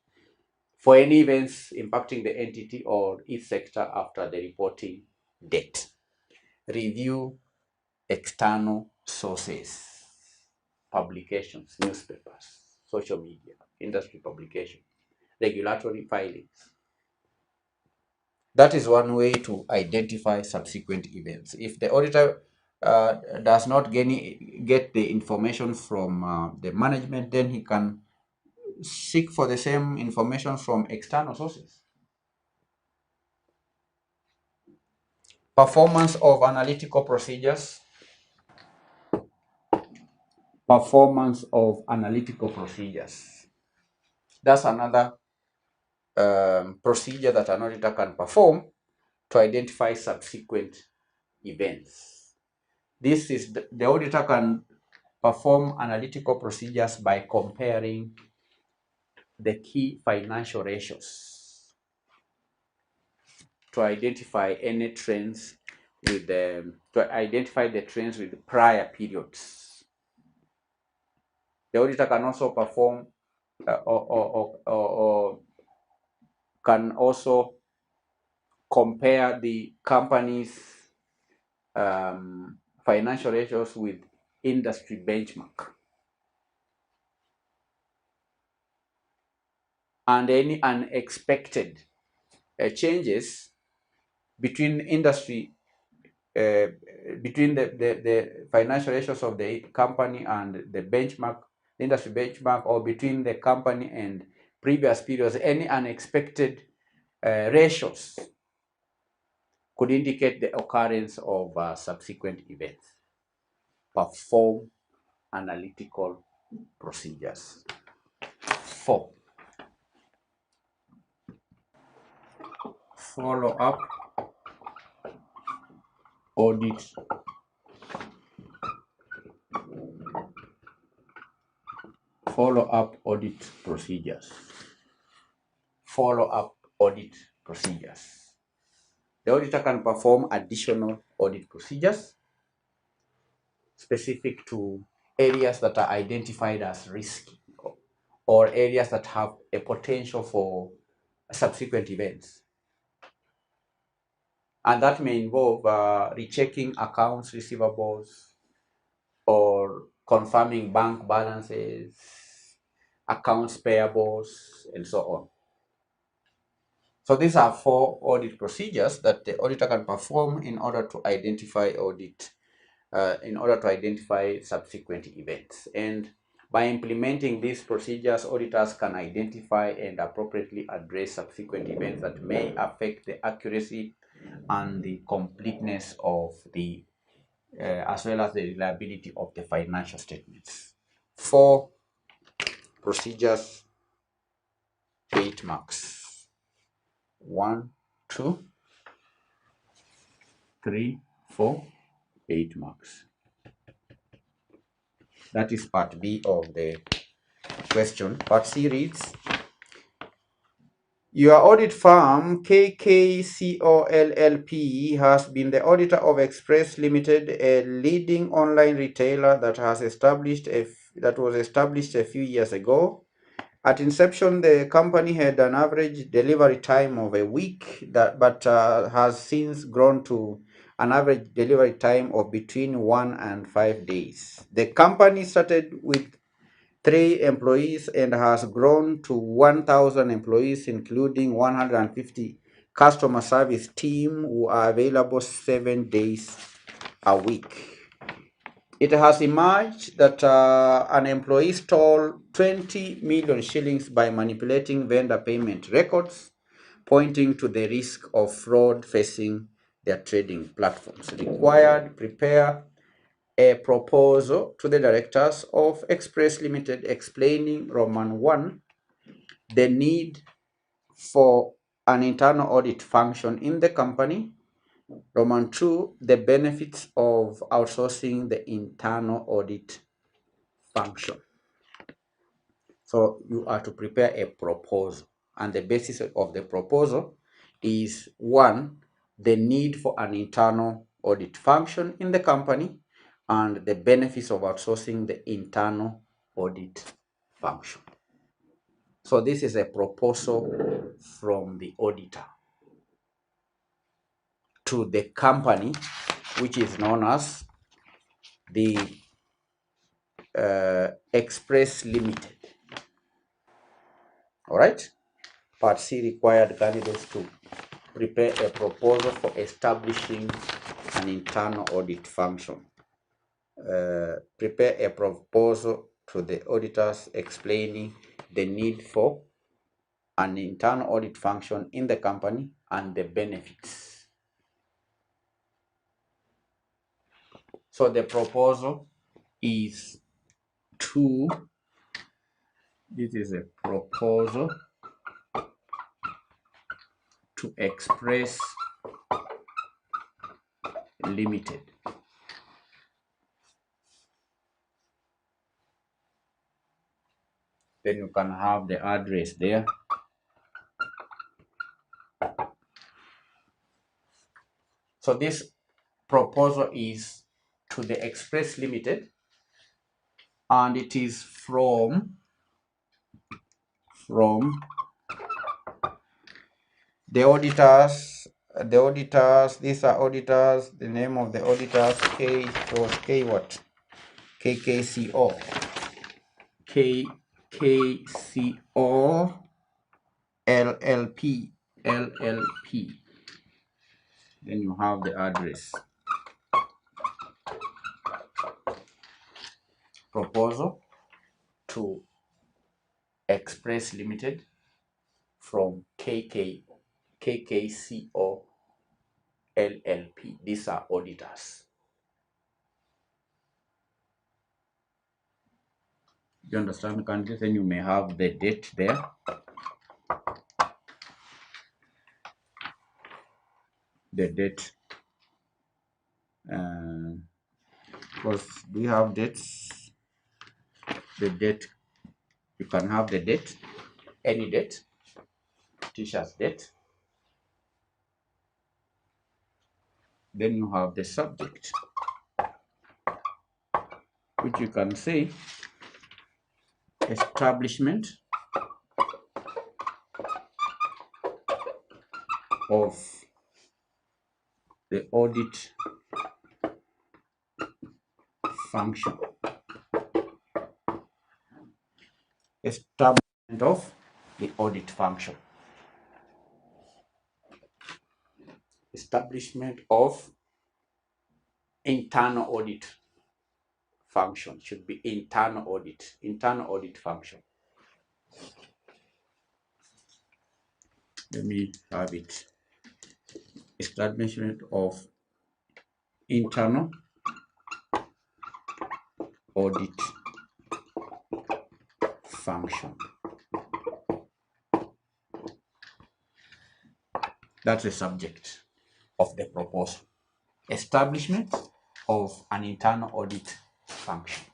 for any events impacting the entity or its sector after the reporting date. Review external sources, publications, newspapers, social media, industry publications, regulatory filings. That is one way to identify subsequent events. If the auditor does not get the information from the management, then he can seek for the same information from external sources. Performance of analytical procedures. Performance of analytical procedures. That's another procedure that an auditor can perform to identify subsequent events. This is the auditor can perform analytical procedures by comparing the key financial ratios to identify any trends with the prior periods. The auditor can also perform or can also compare the company's financial ratios with industry benchmark. And any unexpected changes between industry, between the financial ratios of the company and the benchmark, the industry benchmark, or between the company and previous periods, any unexpected ratios could indicate the occurrence of subsequent events. Perform analytical procedures. 4. Follow up audit procedures. Follow-up audit procedures. The auditor can perform additional audit procedures specific to areas that are identified as risky or areas that have a potential for subsequent events. And that may involve rechecking accounts receivables or confirming bank balances, accounts payables, and so on. So these are 4 audit procedures that the auditor can perform in order to identify subsequent events. And by implementing these procedures, auditors can identify and appropriately address subsequent events that may affect the accuracy and the completeness of the as well as the reliability of the financial statements. 4 procedures, 8 marks. 1, 2, 3, 4, 8 marks. That is part B of the question. Part C reads, your audit firm KKCOLLP has been the auditor of Express Limited, a leading online retailer that was established a few years ago. At inception, the company had an average delivery time of a week, but has since grown to an average delivery time of between 1 and 5 days. The company started with 3 employees and has grown to 1,000 employees, including 150 customer service team who are available 7 days a week. It has emerged that an employee stole 20 million shillings by manipulating vendor payment records, pointing to the risk of fraud facing their trading platforms. Required, prepare a proposal to the directors of Express Limited explaining Roman 1, the need for an internal audit function in the company. Roman 2, the benefits of outsourcing the internal audit function. So you are to prepare a proposal, and the basis of the proposal is 1, the need for an internal audit function in the company, and the benefits of outsourcing the internal audit function. So this is a proposal from the auditor to the company, which is known as the Express Limited. All right. Part C required candidates to prepare a proposal for establishing an internal audit function. Prepare a proposal to the auditors explaining the need for an internal audit function in the company and the benefits. So the proposal is this is a proposal to Express Limited. Then you can have the address there. So this proposal is to the Express Limited, and it is from the auditors. These are auditors. The name of the auditors, K what? KKCO, KKCO LLP, LLP. Then you have the address. Proposal to Express Limited from KKCO LLP. These are auditors. You understand the country? Then you may have the date there. The date. Because we have dates. The date. You can have the date, any date, teacher's date. Then you have the subject, which you can say establishment of the audit function. Establishment of the audit function. Establishment of internal audit function. Should be internal audit function. Let me have it. Establishment of internal audit function. That's the subject of the proposal. Establishment of an internal audit function.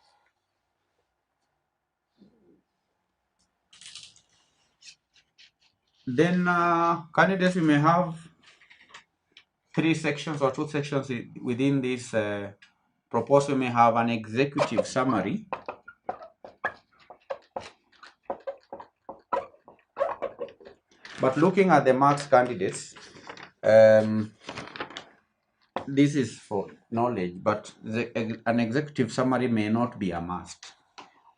Then candidates, we may have 3 sections or 2 sections within this proposal. We may have an executive summary, but looking at the marks candidates, this is for knowledge, but an executive summary may not be a must.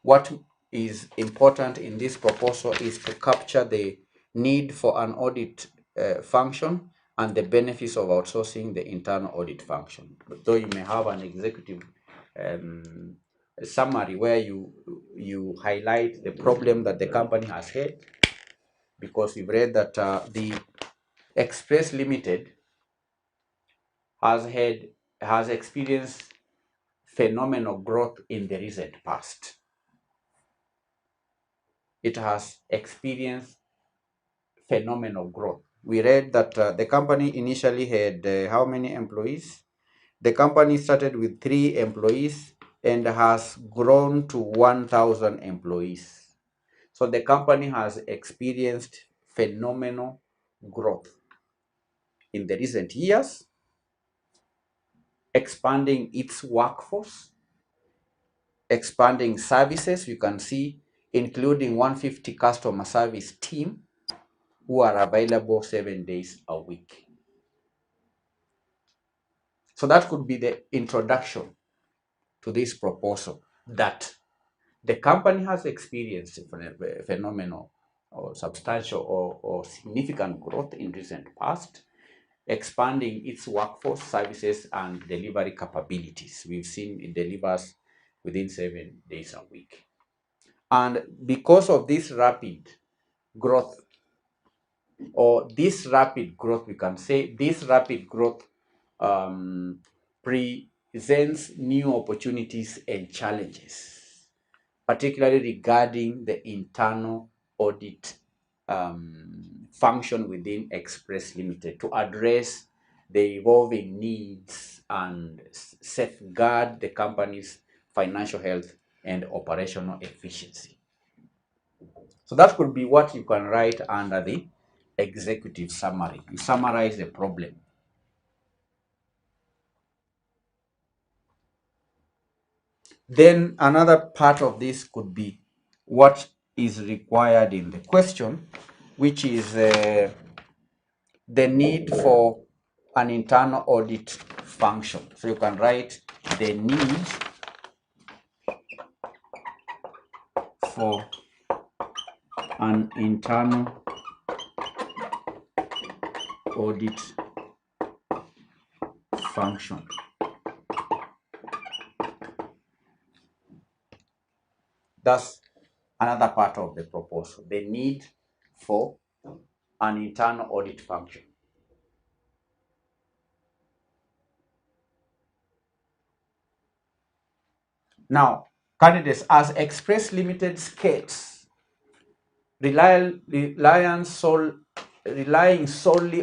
What is important in this proposal is to capture the need for an audit function and the benefits of outsourcing the internal audit function. Though you may have an executive summary where you highlight the problem that the company has had, because we've read that the Express Limited has experienced phenomenal growth in the recent past. It has experienced phenomenal growth. We read that the company initially had how many employees? The company started with 3 employees and has grown to 1,000 employees. So the company has experienced phenomenal growth in the recent years, expanding its workforce, expanding services. You can see, including 150 customer service team who are available 7 days a week. So that could be the introduction to this proposal, that the company has experienced phenomenal or substantial or significant growth in recent past, expanding its workforce, services, and delivery capabilities. We've seen it delivers within 7 days a week. And because of this rapid growth, we can say this rapid growth presents new opportunities and challenges, particularly regarding the internal audit function within Express Limited, to address the evolving needs and safeguard the company's financial health and operational efficiency. So that could be what you can write under the executive summary. You summarize the problem. Then another part of this could be what is required in the question, which is the need for an internal audit function. So you can write the need for an internal audit function. That's another part of the proposal, the need for an internal audit function. Now, candidates, as Express Limited scales, relying solely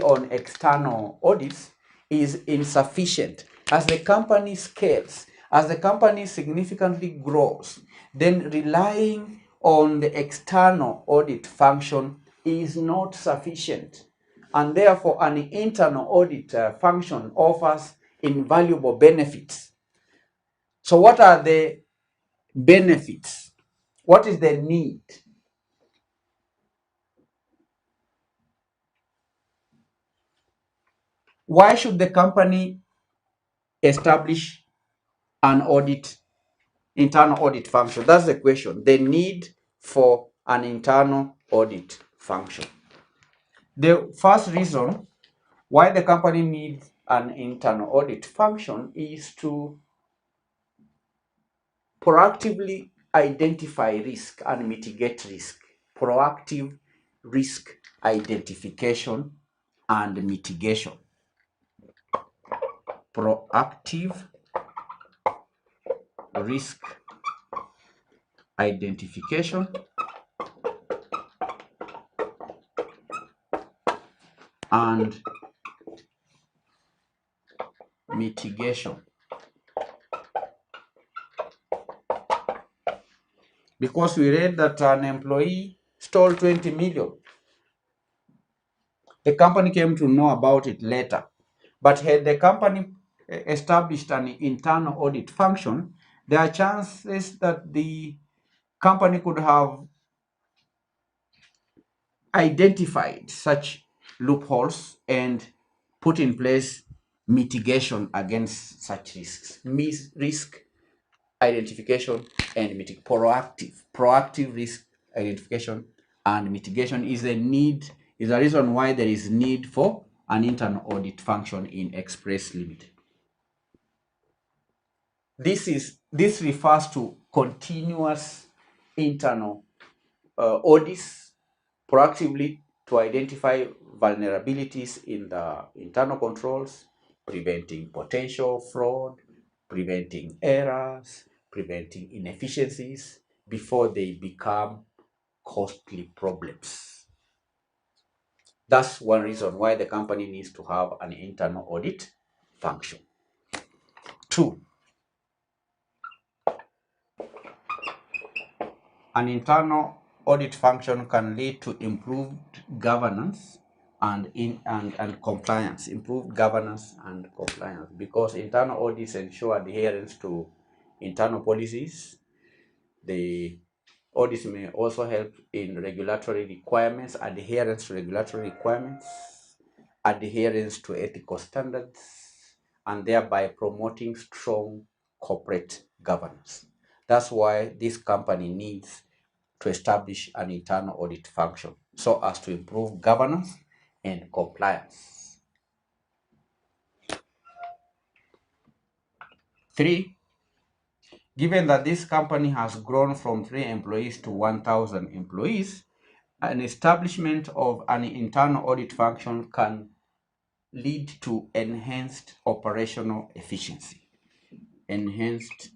on external audits is insufficient. As the company scales, as the company significantly grows, then relying on the external audit function is not sufficient. And therefore, an internal audit function offers invaluable benefits. So what are the benefits? What is the need? Why should the company establish an internal audit function? That's the question. The need for an internal audit function. The first reason why the company needs an internal audit function is to proactively identify risk and mitigate risk. Proactive risk identification and mitigation. Proactive risk identification and mitigation. Because we read that an employee stole 20 million. The company came to know about it later. But had the company established an internal audit function, there are chances that the company could have identified such loopholes and put in place mitigation against such risks. Risk identification and proactive risk identification and mitigation is a reason why there is need for an internal audit function in Express Limited. This refers to continuous internal audits proactively to identify vulnerabilities in the internal controls, preventing potential fraud, preventing errors, preventing inefficiencies before they become costly problems. That's one reason why the company needs to have an internal audit function. 2, an internal audit function can lead to improved governance and compliance. Improved governance and compliance, because internal audits ensure adherence to internal policies. The audits may also help in regulatory requirements, adherence to regulatory requirements, adherence to ethical standards, and thereby promoting strong corporate governance. That's why this company needs to establish an internal audit function so as to improve governance and compliance. 3, given that this company has grown from 3 employees to 1,000 employees, an establishment of an internal audit function can lead to enhanced operational efficiency. Enhanced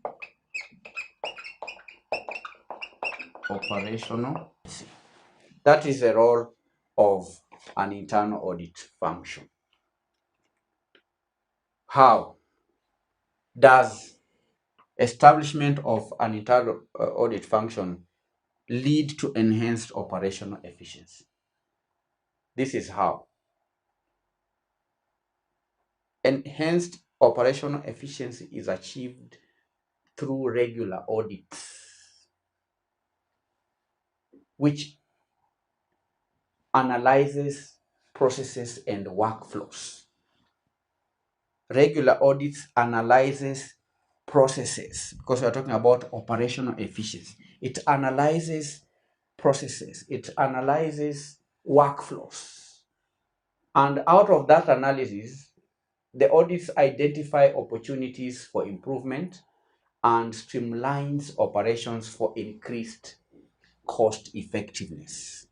operational efficiency. That is the role of an internal audit function. How does establishment of an internal audit function lead to enhanced operational efficiency? This is how. Enhanced operational efficiency is achieved through regular audits, which analyzes processes and workflows. Regular audits analyzes processes, because we are talking about operational efficiency. It analyzes processes, it analyzes workflows. And out of that analysis, the audits identify opportunities for improvement and streamlines operations for increased cost effectiveness.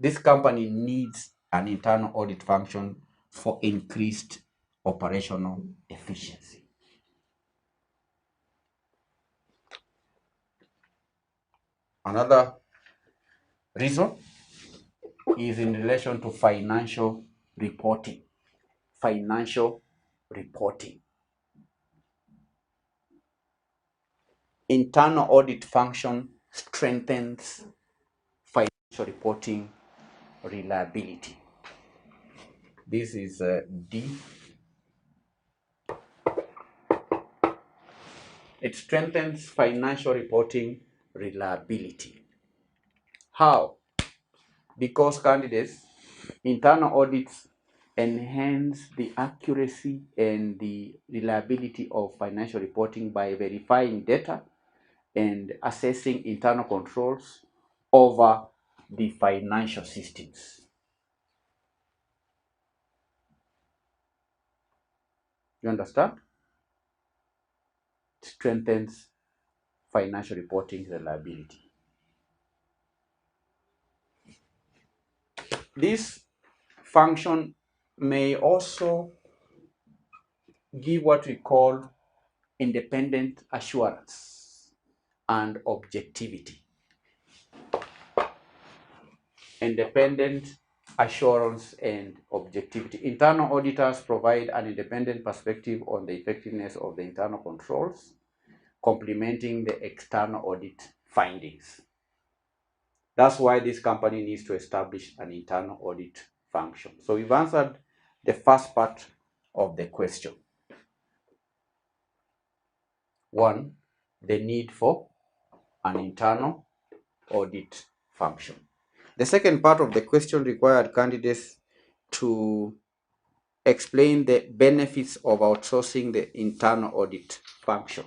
This company needs an internal audit function for increased operational efficiency. Another reason is in relation to financial reporting. Financial reporting. Internal audit function strengthens financial reporting reliability. This is D. It strengthens financial reporting reliability. How? Because candidates, internal audits enhance the accuracy and the reliability of financial reporting by verifying data and assessing internal controls over the financial systems. You understand? Strengthens financial reporting reliability. This function may also give what we call independent assurance and objectivity. Independent assurance and objectivity. Internal auditors provide an independent perspective on the effectiveness of the internal controls, complementing the external audit findings. That's why this company needs to establish an internal audit function. So we've answered the first part of the question. One, the need for an internal audit function. The second part of the question required candidates to explain the benefits of outsourcing the internal audit function.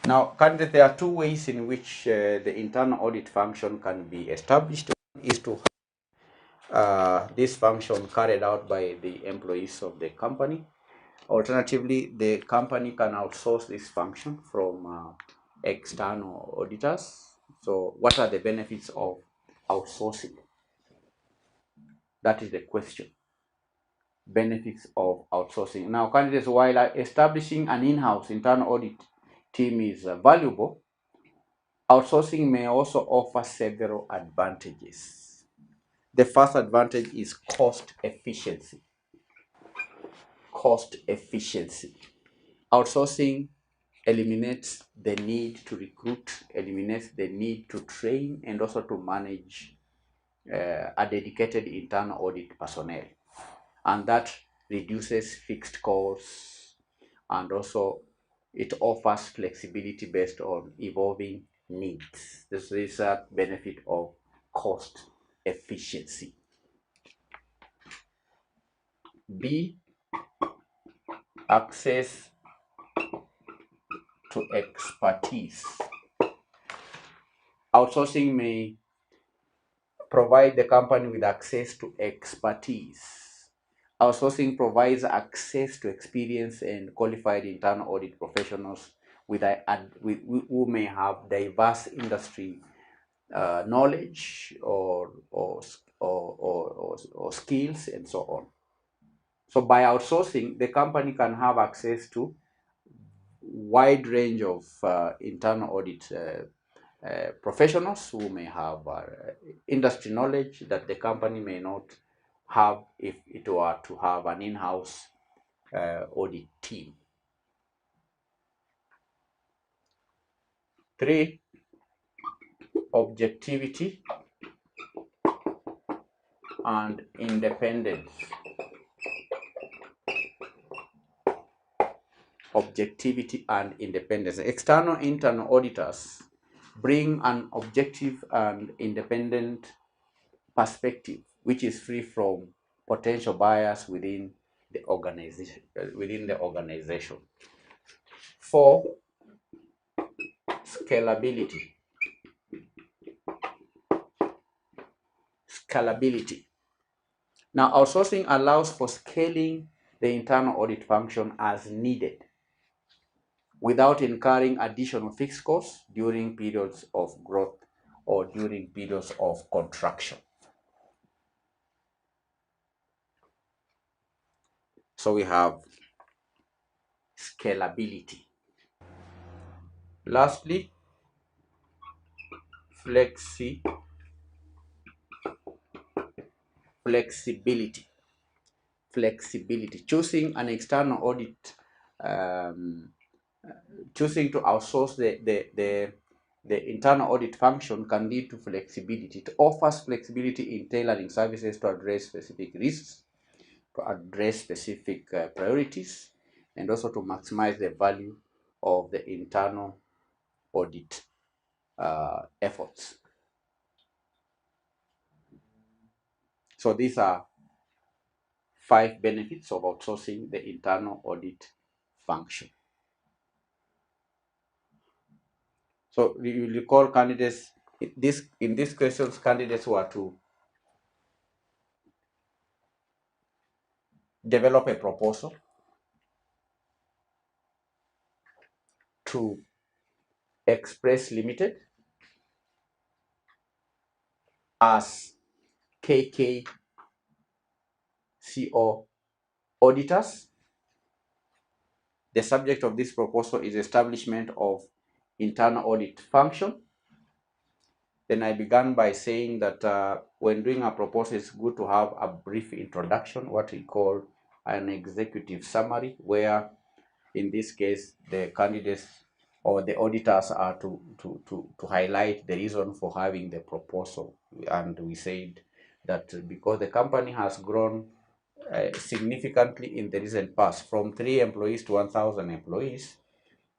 Now, candidates, there are two ways in which the internal audit function can be established. One is to this function carried out by the employees of the company. Alternatively, the company can outsource this function from external auditors. So what are the benefits of outsourcing? That is the question. Benefits of outsourcing. Now, candidates, while establishing an in-house internal audit team is valuable, outsourcing may also offer several advantages. The first advantage is cost efficiency. Cost efficiency. Outsourcing eliminates the need to recruit, eliminates the need to train, and also to manage a dedicated internal audit personnel. And that reduces fixed costs, and also it offers flexibility based on evolving needs. This is a benefit of cost efficiency. B, access to expertise. Outsourcing may provide the company with access to expertise. Outsourcing provides access to experience and qualified internal audit professionals who may have diverse industry knowledge or skills and so on. So by outsourcing, the company can have access to wide range of internal audit professionals who may have industry knowledge that the company may not have if it were to have an in-house audit team. 3, objectivity and independence. Objectivity and independence. External internal auditors bring an objective and independent perspective which is free from potential bias within the organization. 4, Scalability. Scalability. Now, outsourcing allows for scaling the internal audit function as needed without incurring additional fixed costs during periods of growth or during periods of contraction. So we have scalability. Lastly, flexibility. Choosing an external audit, um, choosing to outsource the internal audit function can lead to flexibility. It offers flexibility in tailoring services to address specific risks, to address specific priorities, and also to maximize the value of the internal audit efforts. So these are 5 benefits of outsourcing the internal audit function. So you recall candidates, in these questions, candidates were to develop a proposal to Express Limited as KKCO auditors. The subject of this proposal is establishment of internal audit function. Then I began by saying that when doing a proposal, it's good to have a brief introduction, what we call an executive summary, where in this case the candidates or the auditors are to highlight the reason for having the proposal. And we said that because the company has grown significantly in the recent past from 3 employees to 1,000 employees,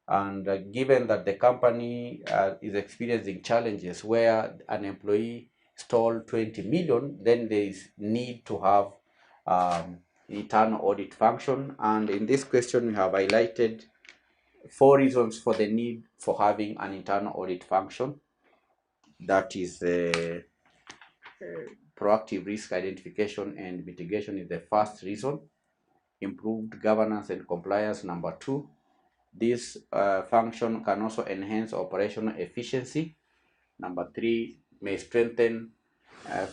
and given that the company is experiencing challenges where an employee stole 20 million, then there is need to have internal audit function. And in this question, we have highlighted 4 reasons for the need for having an internal audit function. That is proactive risk identification and mitigation is the first reason. Improved governance and compliance, number 2. This function can also enhance operational efficiency. Number 3, may strengthen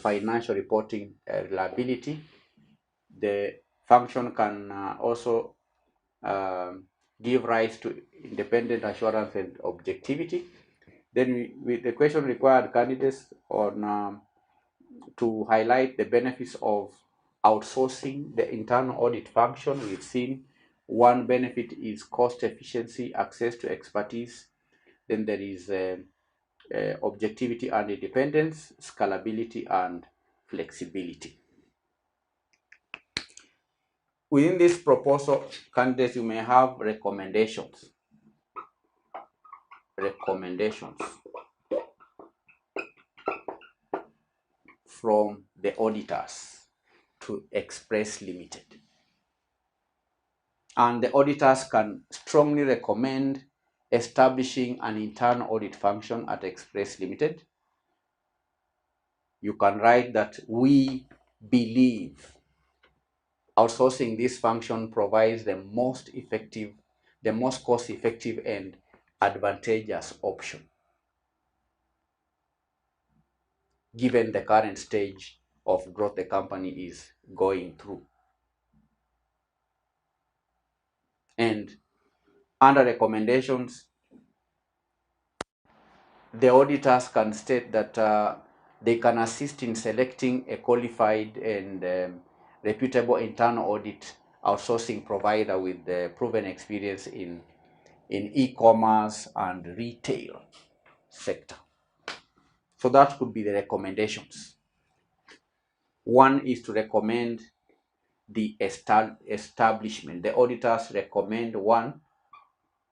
financial reporting reliability. The function can also give rise to independent assurance and objectivity. Then the question required candidates on to highlight the benefits of outsourcing the internal audit function. We've seen one benefit is cost efficiency, access to expertise. Then there is objectivity and independence, scalability and flexibility. Within this proposal, candidates, you may have recommendations from the auditors to Express Limited. And the auditors can strongly recommend establishing an internal audit function at Express Limited. You can write that we believe outsourcing this function provides the most cost-effective and advantageous option given the current stage of growth the company is going through. And under recommendations, the auditors can state that they can assist in selecting a qualified and reputable internal audit outsourcing provider with proven experience in e-commerce and retail sector. So that could be the recommendations. One is to recommend the establishment. The auditors recommend one,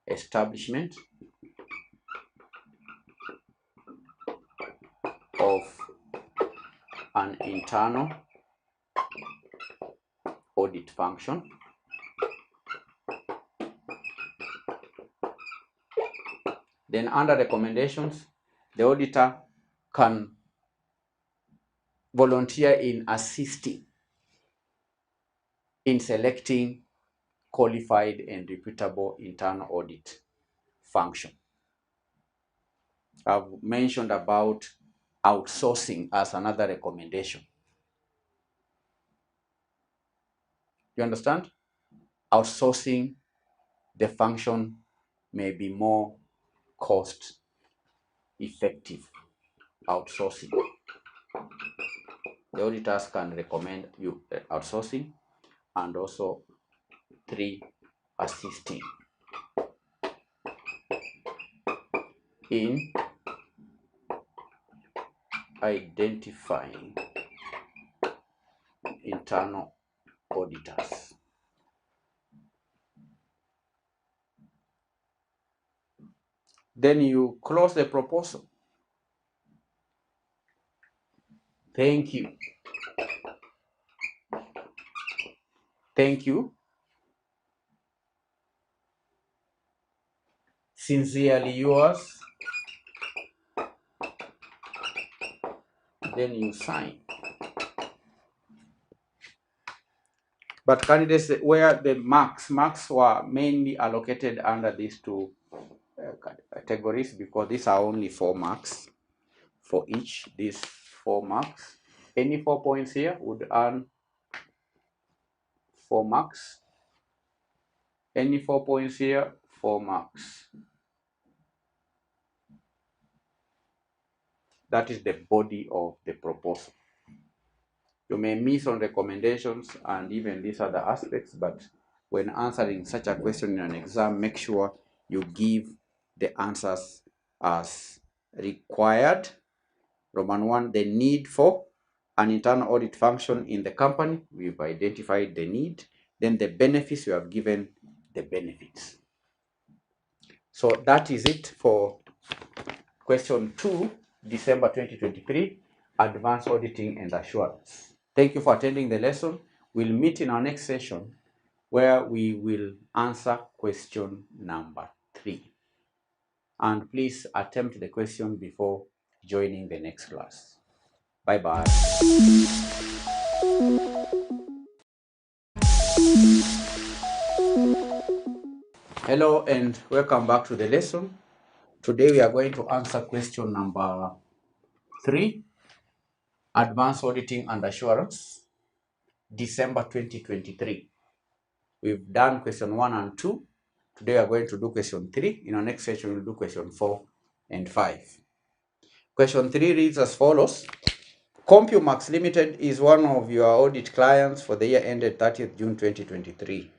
establishment of an internal audit function. Then under recommendations, the auditor can volunteer in assisting in selecting qualified and reputable internal audit function. I've mentioned about outsourcing as another recommendation. You understand? Outsourcing the function may be more cost effective. Outsourcing. The auditors can recommend you outsourcing, and also 3, assisting in identifying internal auditors. Then you close the proposal. Thank you. Thank you. Sincerely yours. Then you sign. But candidates where the marks were mainly allocated under these two categories, because these are only 4 marks for each. These 4 marks. Any 4 points here would earn 4 marks. Any 4 points here, 4 marks. That is the body of the proposal. You may miss on recommendations and even these other aspects, but when answering such a question in an exam, make sure you give the answers as required. Roman 1, the need for an internal audit function in the company. We've identified the need. Then the benefits, you have given the benefits. So that is it for question 2, December 2023, Advanced Auditing and Assurance. Thank you for attending the lesson. We'll meet in our next session where we will answer question number 3. And please attempt the question before joining the next class. Bye-bye. Hello and welcome back to the lesson. Today we are going to answer question number 3, Advanced Auditing and Assurance, December 2023. We've done question 1 and 2. Today we are going to do question 3. In our next session, we'll do question 4 and 5. Question 3 reads as follows. CompuMax Limited is one of your audit clients for the year ended 30th June 2023.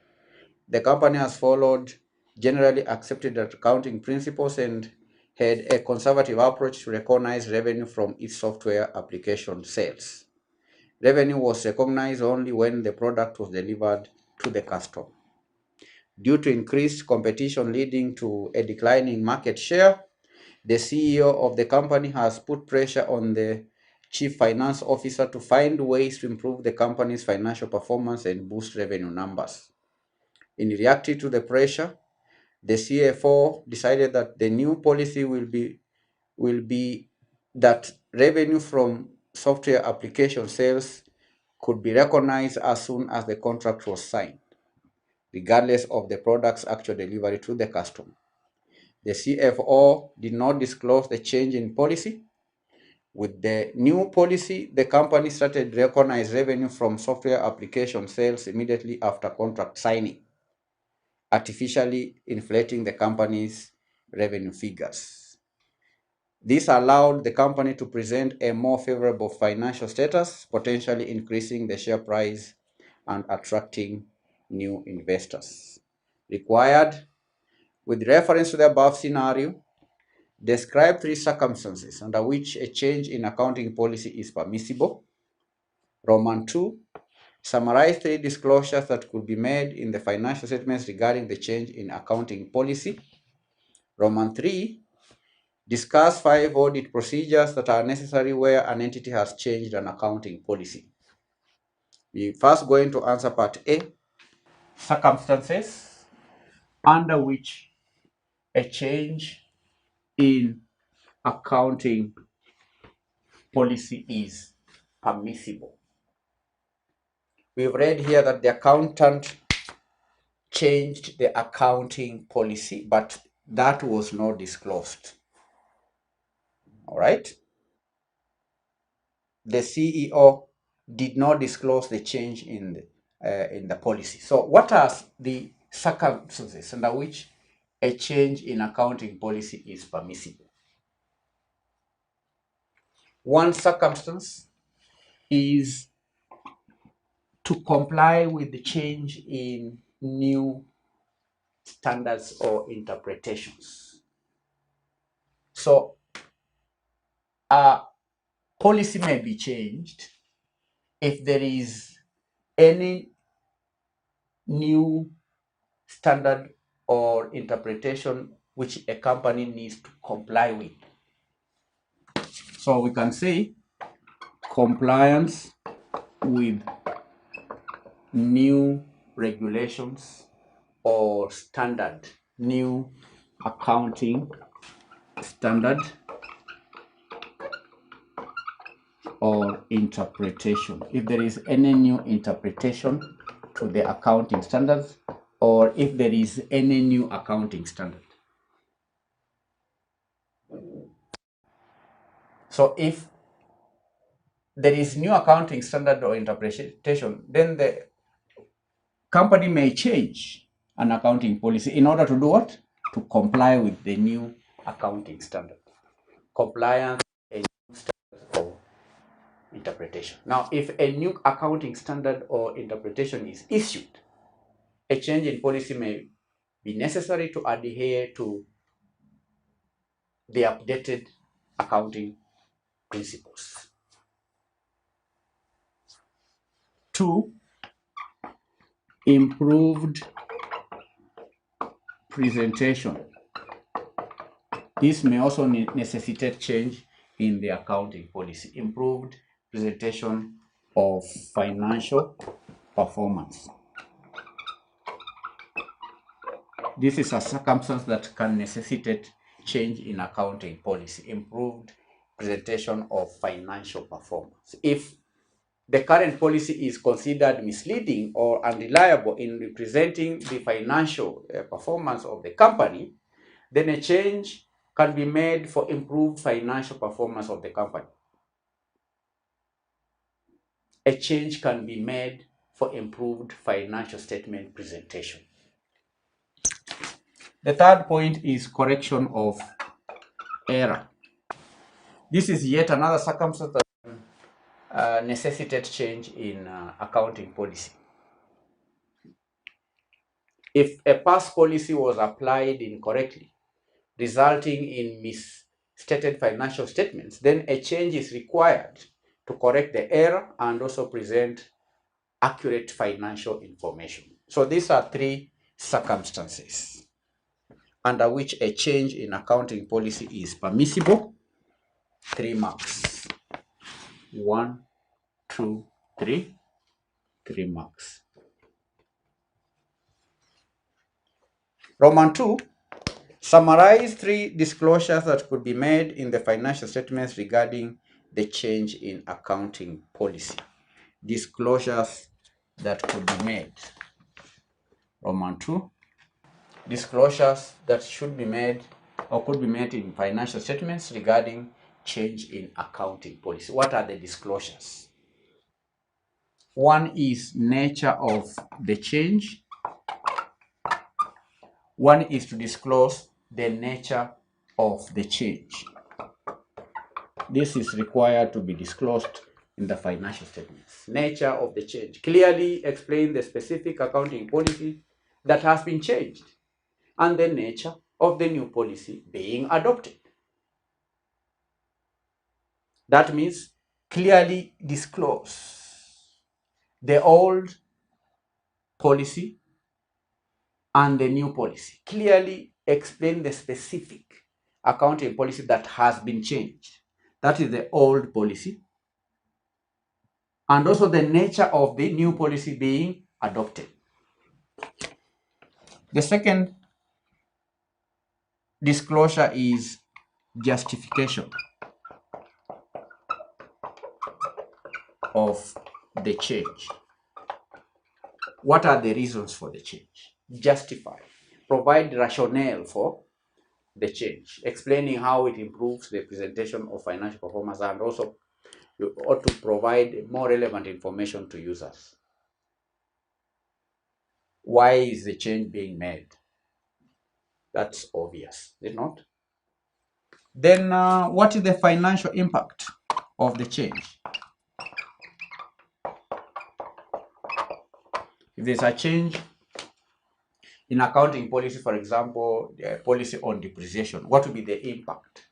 The company has followed generally accepted accounting principles and had a conservative approach to recognize revenue from its software application sales. Revenue was recognized only when the product was delivered to the customer. Due to increased competition leading to a decline in market share, the CEO of the company has put pressure on the Chief Finance Officer to find ways to improve the company's financial performance and boost revenue numbers. In reacting to the pressure, the CFO decided that the new policy will be that revenue from software application sales could be recognized as soon as the contract was signed, regardless of the product's actual delivery to the customer. The CFO did not disclose the change in policy. With the new policy, the company started to recognize revenue from software application sales immediately after contract signing, artificially inflating the company's revenue figures. This allowed the company to present a more favorable financial status, potentially increasing the share price and attracting new investors. Required, with reference to the above scenario, describe 3 circumstances under which a change in accounting policy is permissible. Roman 2, summarize 3 disclosures that could be made in the financial statements regarding the change in accounting policy. Roman 3, discuss 5 audit procedures that are necessary where an entity has changed an accounting policy. We're first going to answer part A, circumstances under which a change in accounting policy is permissible. We've read here that the accountant changed the accounting policy, but that was not disclosed. All right. The CEO did not disclose the change in the policy. So what are the circumstances under which a change in accounting policy is permissible? One circumstance is to comply with the change in new standards or interpretations. So a policy may be changed if there is any new standard or interpretation which a company needs to comply with. So we can say compliance with new regulations or standard, new accounting standard or interpretation. If there is any new interpretation to the accounting standards, or if there is any new accounting standard. So if there is new accounting standard or interpretation, then the company may change an accounting policy in order to do what? To comply with the new accounting standard. Compliance with a new standard or interpretation. Now, if a new accounting standard or interpretation is issued, a change in policy may be necessary to adhere to the updated accounting principles. 2, improved presentation. This may also necessitate change in the accounting policy. Improved presentation of financial performance. This is a circumstance that can necessitate change in accounting policy. Improved presentation of financial performance. If the current policy is considered misleading or unreliable in representing the financial performance of the company, then a change can be made for improved financial performance of the company. A change can be made for improved financial statement presentation. The third point is correction of error. This is yet another circumstance that necessitates change in accounting policy. If a past policy was applied incorrectly, resulting in misstated financial statements, then a change is required to correct the error and also present accurate financial information. So these are 3 circumstances under which a change in accounting policy is permissible. 3 marks. 1, 2, 3. 3 marks. Roman 2. Summarize 3 disclosures that could be made in the financial statements regarding the change in accounting policy. Disclosures that could be made. Roman 2. Disclosures that should be made or could be made in financial statements regarding change in accounting policy. What are the disclosures? One is nature of the change. One is to disclose the nature of the change. This is required to be disclosed in the financial statements. Nature of the change. Clearly explain the specific accounting policy that has been changed and the nature of the new policy being adopted. That means clearly disclose the old policy and the new policy. Clearly explain the specific accounting policy that has been changed. That is the old policy. And also the nature of the new policy being adopted. The second disclosure is justification of the change. What are the reasons for the change? Justify. Provide rationale for the change, explaining how it improves the presentation of financial performance, and also you ought to provide more relevant information to users. Why is the change being made? That's obvious, is it not? Then what is the financial impact of the change? If there's a change in accounting policy, for example, the policy on depreciation, what will be the impact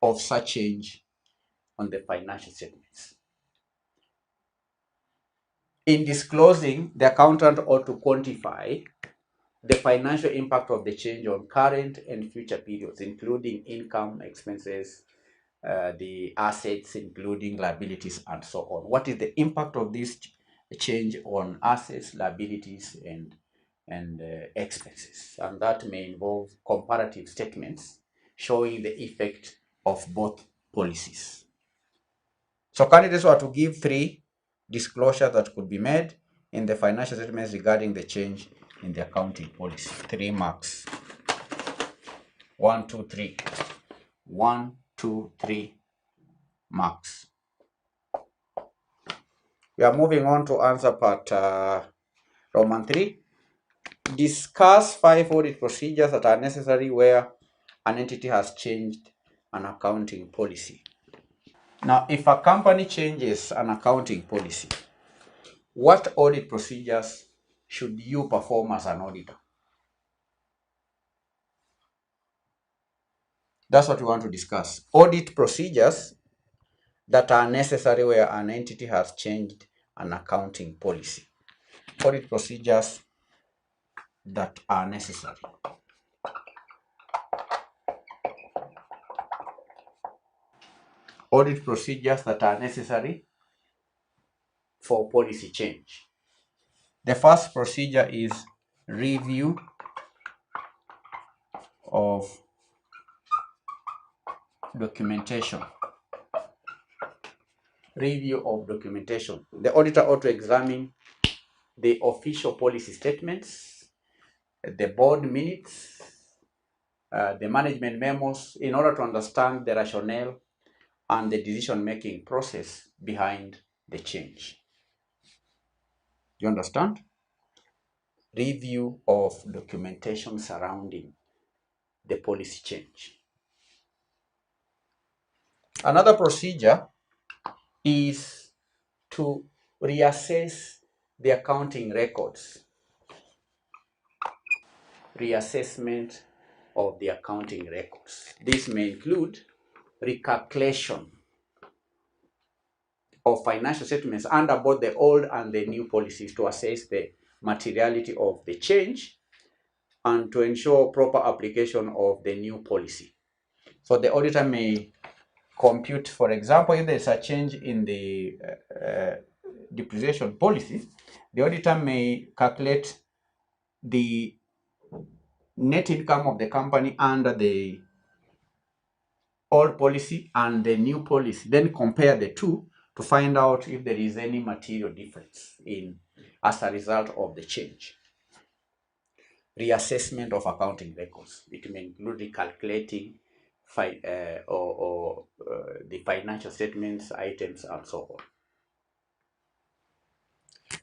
of such change on the financial statements? In disclosing, the accountant ought to quantify the financial impact of the change on current and future periods, including income, expenses, the assets, including liabilities, and so on. What is the impact of this change on assets, liabilities, and expenses? And that may involve comparative statements showing the effect of both policies. So candidates were to give 3 disclosures that could be made in the financial statements regarding the change in the accounting policy. 3 marks. 1, 2, 3. 1, 2, 3 marks. We are moving on to answer part Roman 3. Discuss 5 audit procedures that are necessary where an entity has changed an accounting policy. Now, if a company changes an accounting policy, what audit procedures should you perform as an auditor? That's what we want to discuss. Audit procedures that are necessary where an entity has changed an accounting policy. Audit procedures that are necessary. Audit procedures that are necessary for policy change. The first procedure is review of documentation. Review of documentation. The auditor ought to examine the official policy statements, the board minutes, the management memos, in order to understand the rationale and the decision-making process behind the change. You understand? Review of documentation surrounding the policy change. Another procedure is to reassess the accounting records. Reassessment of the accounting records. This may include recalculation of financial statements under both the old and the new policies to assess the materiality of the change and to ensure proper application of the new policy. So the auditor may compute, for example, if there's a change in the depreciation policy, the auditor may calculate the net income of the company under the old policy and the new policy, then compare the two to find out if there is any material difference as a result of the change. Reassessment of accounting records. It may include recalculating the financial statements, items, and so on.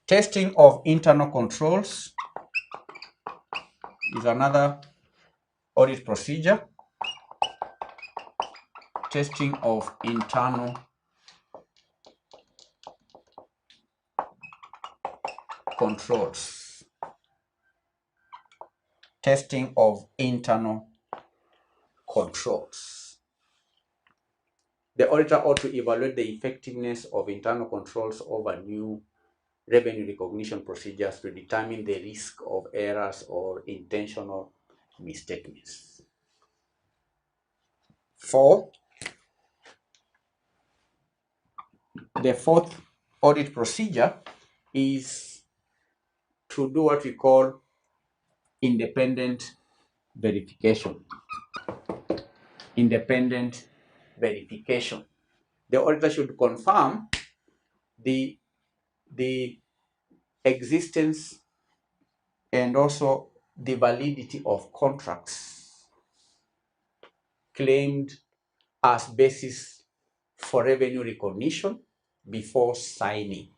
Testing of internal controls is another audit procedure. Testing of internal controls. Testing of internal controls. The auditor ought to evaluate the effectiveness of internal controls over new revenue recognition procedures to determine the risk of errors or intentional misstatements. 4. The fourth audit procedure is to do what we call independent verification. independent verification. The auditor should confirm the existence and also the validity of contracts claimed as basis for revenue recognition before signing.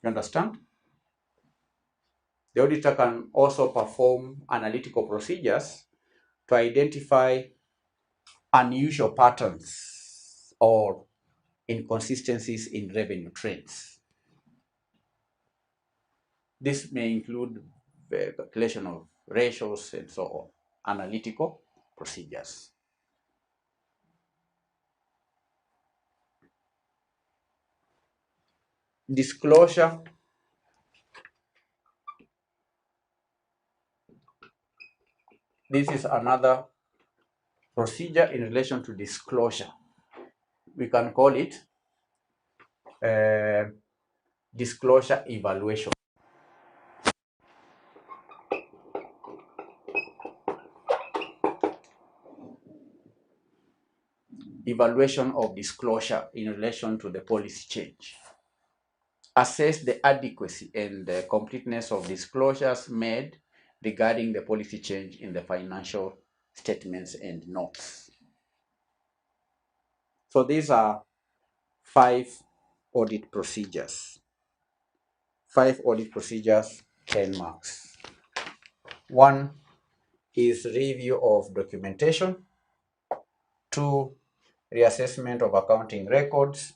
You understand? The auditor can also perform analytical procedures to identify unusual patterns or inconsistencies in revenue trends. This may include the calculation of ratios and so on, analytical procedures. Disclosure. This is another procedure in relation to disclosure. We can call it disclosure evaluation. Evaluation of disclosure in relation to the policy change. Assess the adequacy and the completeness of disclosures made regarding the policy change in the financial statements and notes. So these are 5 audit procedures. 5 audit procedures, 10 marks. 1 is review of documentation. 2, reassessment of accounting records.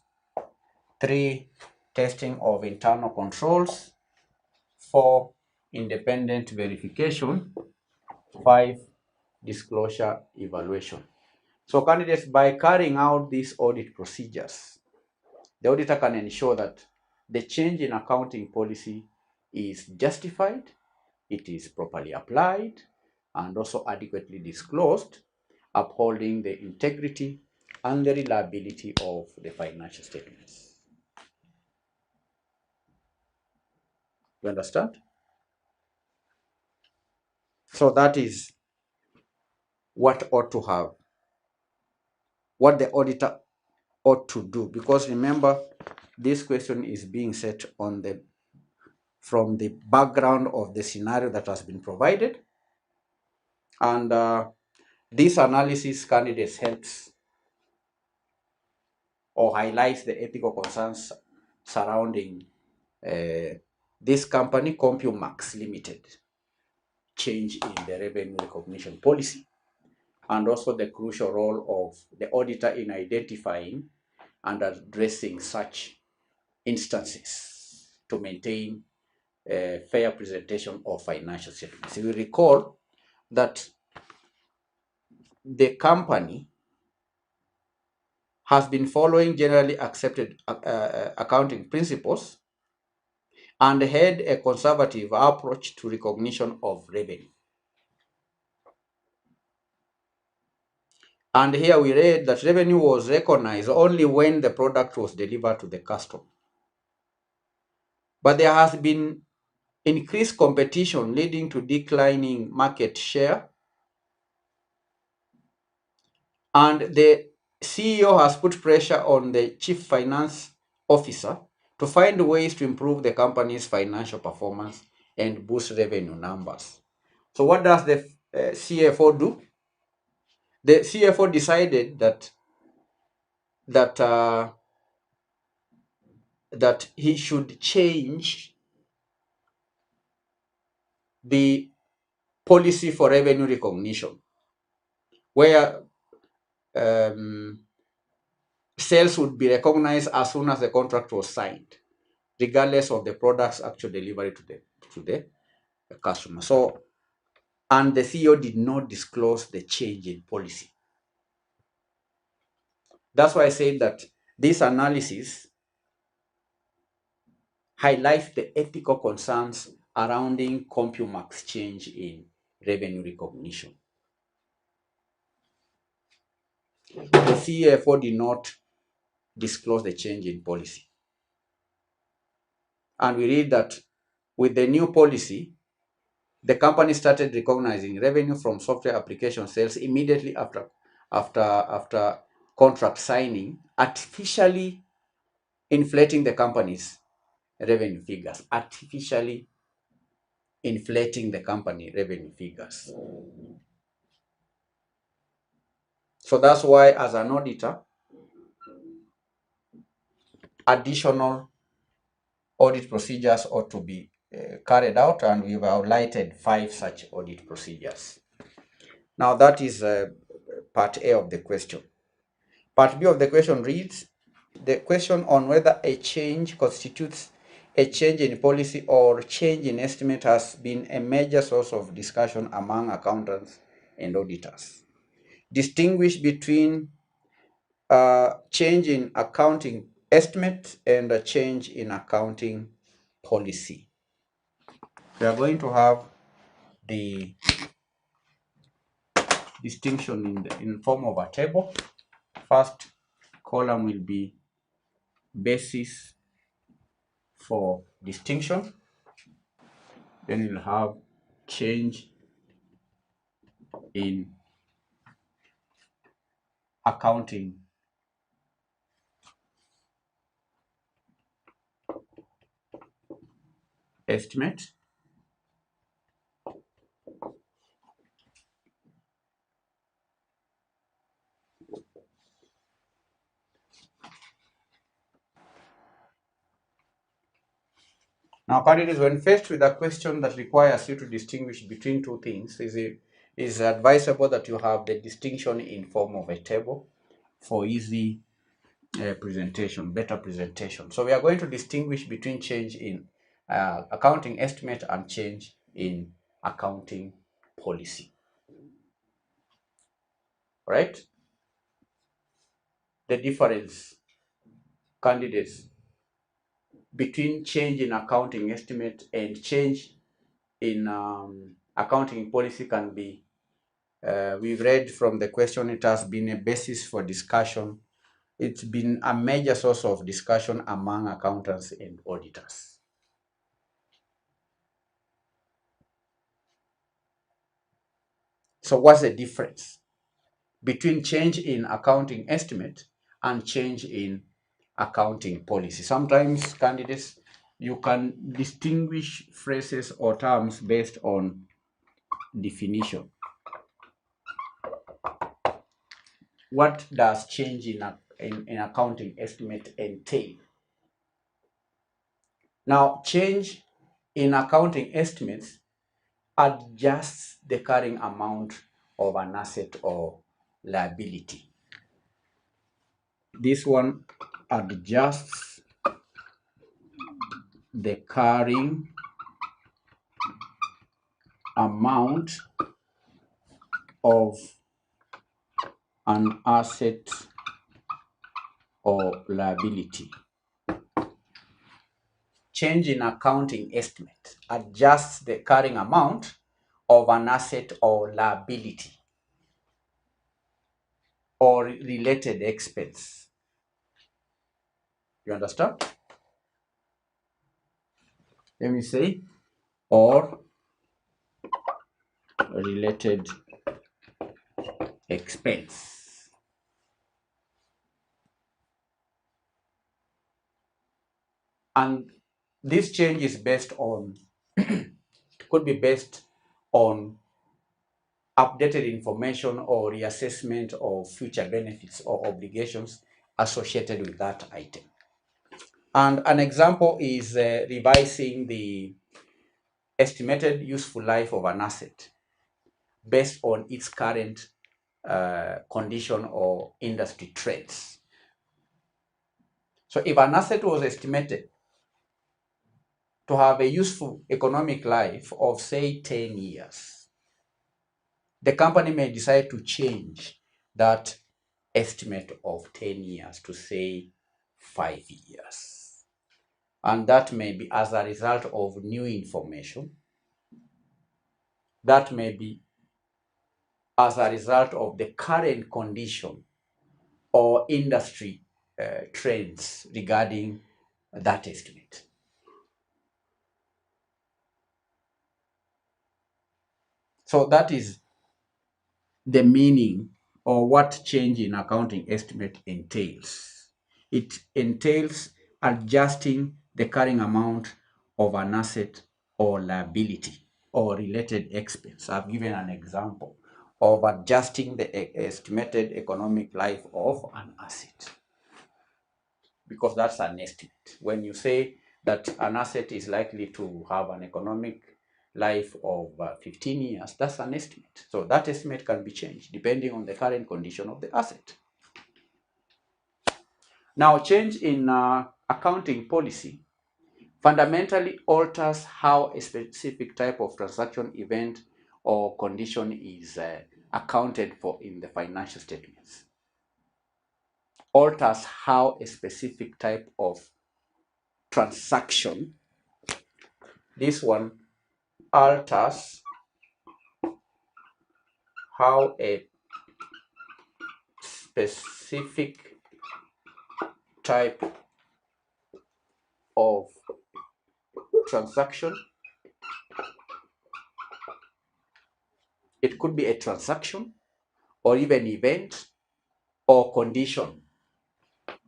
3, testing of internal controls. 4, independent verification. 5, disclosure evaluation. So candidates, by carrying out these audit procedures, the auditor can ensure that the change in accounting policy is justified, it is properly applied, and also adequately disclosed, upholding the integrity and the reliability of the financial statements. You understand? So that is what ought to have, what the auditor ought to do, because remember, this question is being set on from the background of the scenario that has been provided, and this analysis candidates helps or highlights the ethical concerns surrounding this company, CompuMax Limited, change in the revenue recognition policy, and also the crucial role of the auditor in identifying and addressing such instances to maintain a fair presentation of financial statements. You will recall that the company has been following generally accepted accounting principles and had a conservative approach to recognition of revenue. And here we read that revenue was recognized only when the product was delivered to the customer. But there has been increased competition leading to declining market share, and the CEO has put pressure on the chief finance officer to find ways to improve the company's financial performance and boost revenue numbers. So what does the CFO do? The CFO decided that he should change the policy for revenue recognition, where sales would be recognized as soon as the contract was signed, regardless of the product's actual delivery to the customer. So, and the CEO did not disclose the change in policy. That's why I say that this analysis highlights the ethical concerns surrounding CompuMax change in revenue recognition. The CFO did not disclose the change in policy. And we read that with the new policy, the company started recognizing revenue from software application sales immediately after contract signing, artificially inflating the company's revenue figures. Artificially inflating the company revenue figures. So that's why, as an auditor, additional audit procedures ought to be carried out, and we've highlighted 5 such audit procedures. Now that is part A of the question. Part B of the question reads, the question on whether a change constitutes a change in policy or change in estimate has been a major source of discussion among accountants and auditors. Distinguish between a change in accounting estimate and a change in accounting policy. We are going to have the distinction in form of a table. First column will be basis for distinction. Then you'll have change in accounting estimate. Now, candidates, when faced with a question that requires you to distinguish between two things, is advisable that you have the distinction in form of a table for easy presentation, better presentation. So we are going to distinguish between change in accounting estimate and change in accounting policy. Right? The difference, candidates, between change in accounting estimate and change in accounting policy can be, we've read from the question, it has been a basis for discussion. It's been a major source of discussion among accountants and auditors. So what's the difference between change in accounting estimate and change in accounting policy? Sometimes, candidates, you can distinguish phrases or terms based on definition. What does change in accounting estimate entail? Now, change in accounting estimates adjusts the carrying amount of an asset or liability. This one adjusts the carrying amount of an asset or liability. Change in accounting estimate adjusts the carrying amount of an asset or liability or related expense. You understand? Let me say, or related expense. And this change is based on, could be based on updated information or reassessment of future benefits or obligations associated with that item. And an example is revising the estimated useful life of an asset based on its current condition or industry trends. So if an asset was estimated to have a useful economic life of, say, 10 years, the company may decide to change that estimate of 10 years to, say, 5 years. And that may be as a result of new information. That may be as a result of the current condition or industry trends regarding that estimate. So that is the meaning or what change in accounting estimate entails. It entails adjusting the carrying amount of an asset or liability or related expense. I've given an example of adjusting the estimated economic life of an asset, because that's an estimate. When you say that an asset is likely to have an economic life of 15 years, that's an estimate. So that estimate can be changed depending on the current condition of the asset. Now, change in accounting policy fundamentally alters how a specific type of transaction, event, or condition is accounted for in the financial statements. Alters how a specific type of transaction, this one alters how a specific type of transaction, it could be a transaction or even event or condition,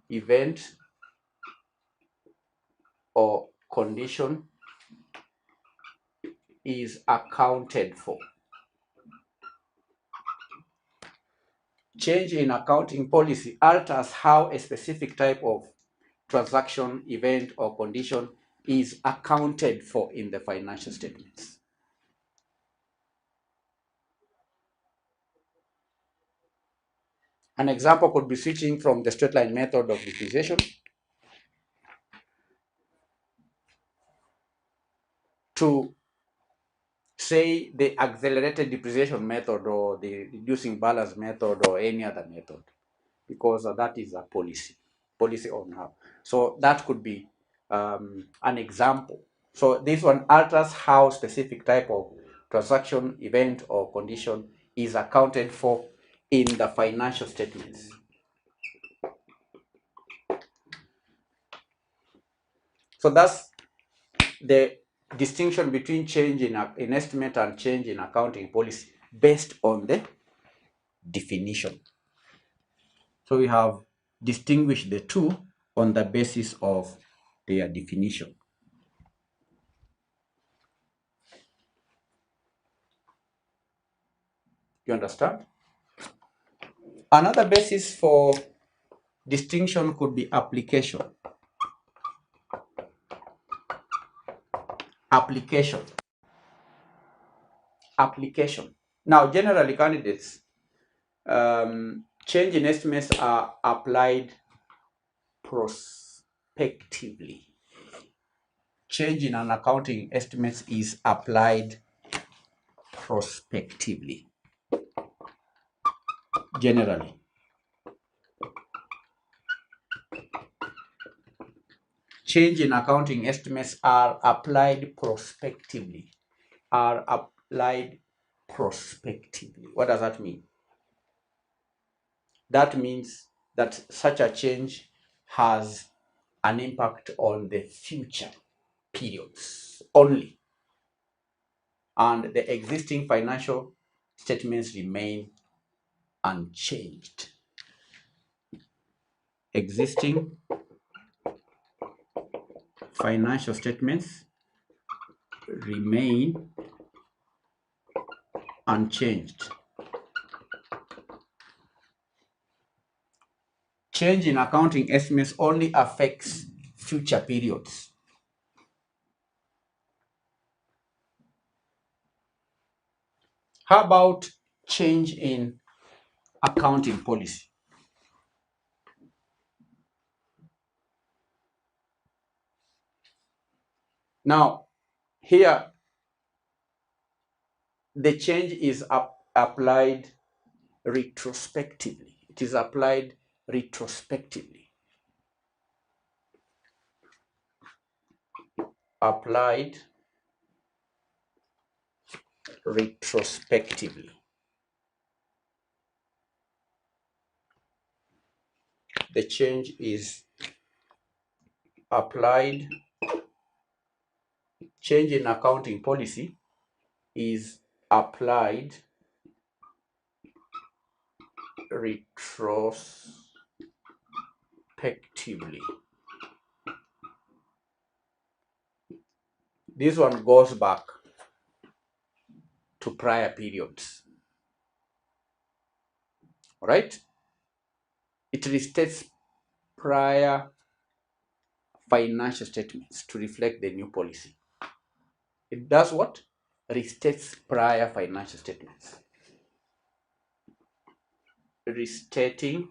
event or condition is accounted for. Change in accounting policy alters how a specific type of transaction, event, or condition is accounted for in the financial statements. An example could be switching from the straight line method of depreciation to, say, the accelerated depreciation method or the reducing balance method or any other method, because that is a policy on how. So that could be an example. So this one alters how specific type of transaction, event, or condition is accounted for in the financial statements. So that's the distinction between change in estimate and change in accounting policy based on the definition. So we have distinguished the two on the basis of their definition. You understand? Another basis for distinction could be application. Application. Application. Now, generally, candidates, change in estimates are applied prospectively. Change in an accounting estimates is applied prospectively, generally. Change in accounting estimates are applied prospectively. Are applied prospectively. What does that mean? That means that such a change has an impact on the future periods only, and the existing financial statements remain unchanged. Existing financial statements remain unchanged. Change in accounting estimates only affects future periods. How about change in accounting policy? Now, here the change is applied retrospectively. It is applied retrospectively. Applied retrospectively. The change is applied, change in accounting policy is applied retrospectively. This one goes back to prior periods. All right? It restates prior financial statements to reflect the new policy. It does what? Restates prior financial statements. Restating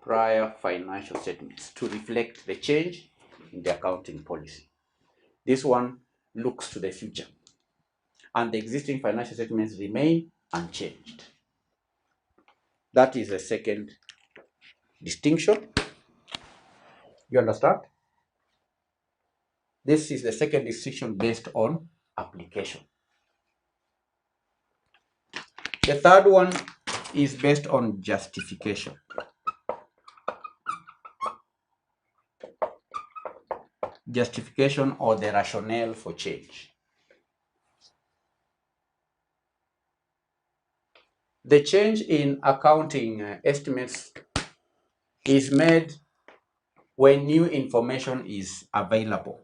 prior financial statements to reflect the change in the accounting policy. This one looks to the future, and the existing financial statements remain unchanged. That is the second distinction. You understand? This is the second distinction based on application. The third one is based on justification. Justification or the rationale for change. The change in accounting estimates is made when new information is available.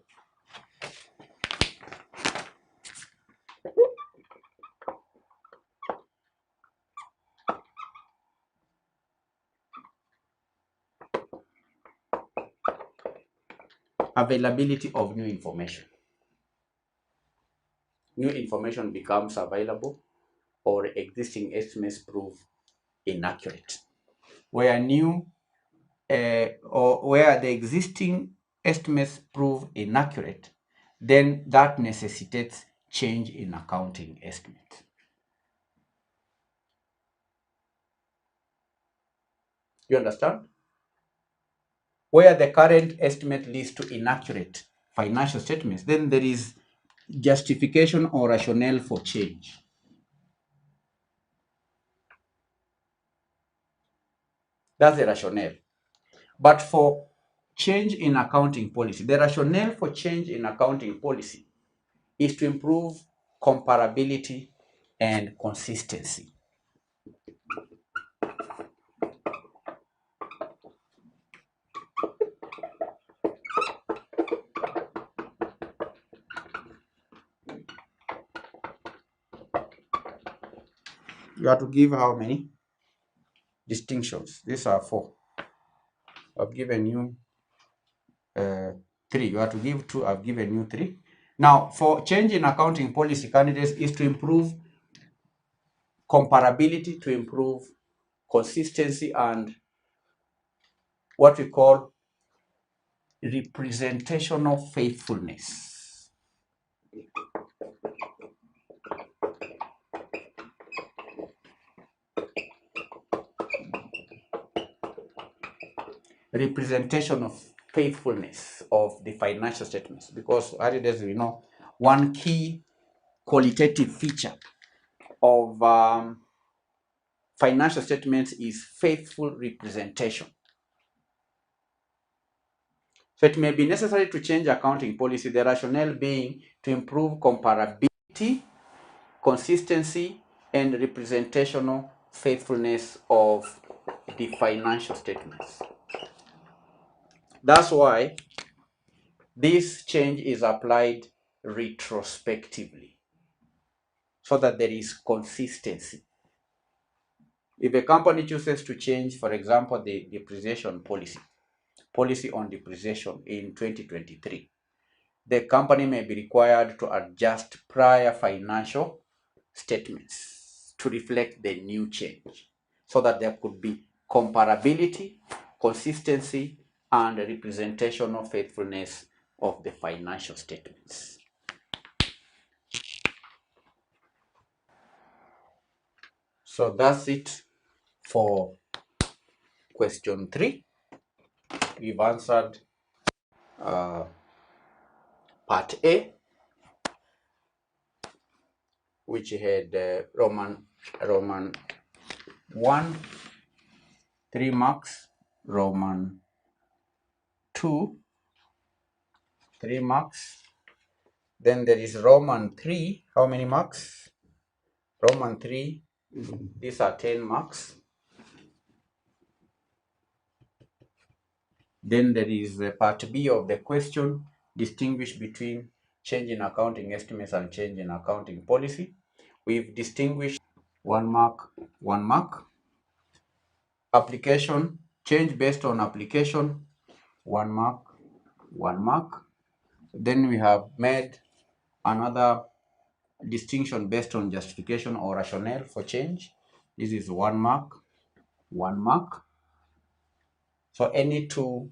Availability of new information. New information becomes available or existing estimates prove inaccurate. Where where the existing estimates prove inaccurate, then that necessitates change in accounting estimate. You understand? Where the current estimate leads to inaccurate financial statements, then there is justification or rationale for change. That's the rationale. But for change in accounting policy, the rationale for change in accounting policy is to improve comparability and consistency. You have to give how many distinctions? These are 4. I've given you 3. You have to give 2. I've given you 3. Now, for change in accounting policy candidates is to improve comparability, to improve consistency, and what we call representational faithfulness. Representation of faithfulness of the financial statements, because as we know, one key qualitative feature of financial statements is faithful representation. So it may be necessary to change accounting policy, the rationale being to improve comparability, consistency, and representational faithfulness of the financial statements. That's why this change is applied retrospectively, so that there is consistency. If a company chooses to change, for example, the depreciation policy on depreciation in 2023, the company may be required to adjust prior financial statements to reflect the new change, so that there could be comparability, consistency, and representational faithfulness of the financial statements. So that's it for question 3. We've answered part A, which had Roman 1, 3 marks, Roman 2, 3 marks, Then there is Roman 3. How many marks? Roman 3. These are 10 marks. Then there is part B of the question. Distinguish between change in accounting estimates and change in accounting policy. We've distinguished 1 mark, 1 mark. Application, change based on application, 1 mark, 1 mark. Then we have made another distinction based on justification or rationale for change. This is 1 mark, 1 mark. So any two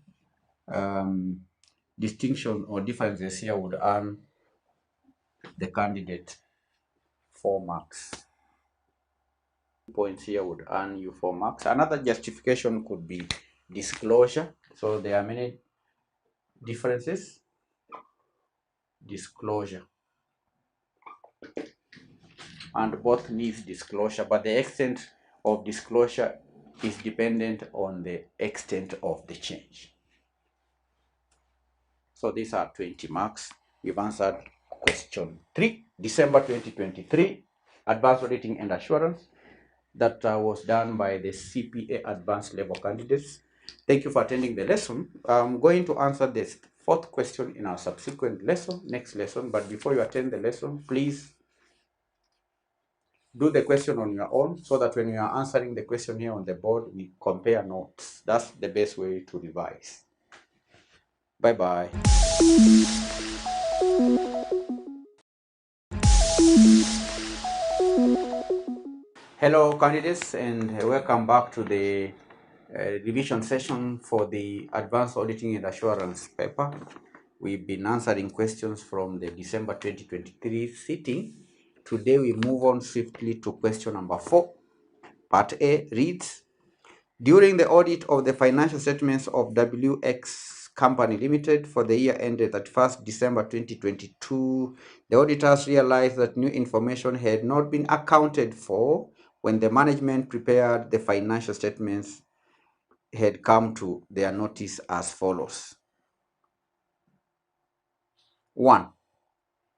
distinction or differences here would earn the candidate 4 marks. Points here would earn you 4 marks. Another justification could be disclosure. So there are many differences. Disclosure. And both needs disclosure, but the extent of disclosure is dependent on the extent of the change. So these are 20 marks. We've answered question 3, December 2023, Advanced Auditing and Assurance, that was done by the CPA Advanced Level candidates. Thank you for attending the lesson. I'm going to answer this 4th question in our subsequent lesson, next lesson. But before you attend the lesson, please do the question on your own, so that when you are answering the question here on the board, we compare notes. That's the best way to revise. Bye-bye. Hello, candidates, and welcome back to the revision session for the Advanced Auditing and Assurance paper. We've been answering questions from the December 2023 sitting. Today we move on swiftly to question number 4. Part A reads, during the audit of the financial statements of WX Company Limited for the year ended 31st December 2022, the auditors realized that new information had not been accounted for when the management prepared the financial statements had come to their notice as follows. 1.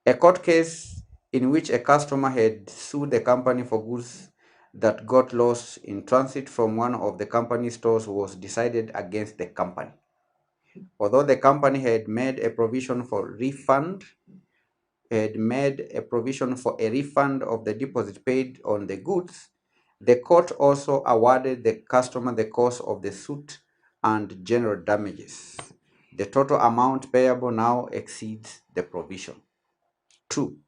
A court case in which a customer had sued the company for goods that got lost in transit from one of the company's stores was decided against the company. Although the company had made a provision for a refund of the deposit paid on the goods, the court also awarded the customer the cost of the suit and general damages. The total amount payable now exceeds the provision. 2.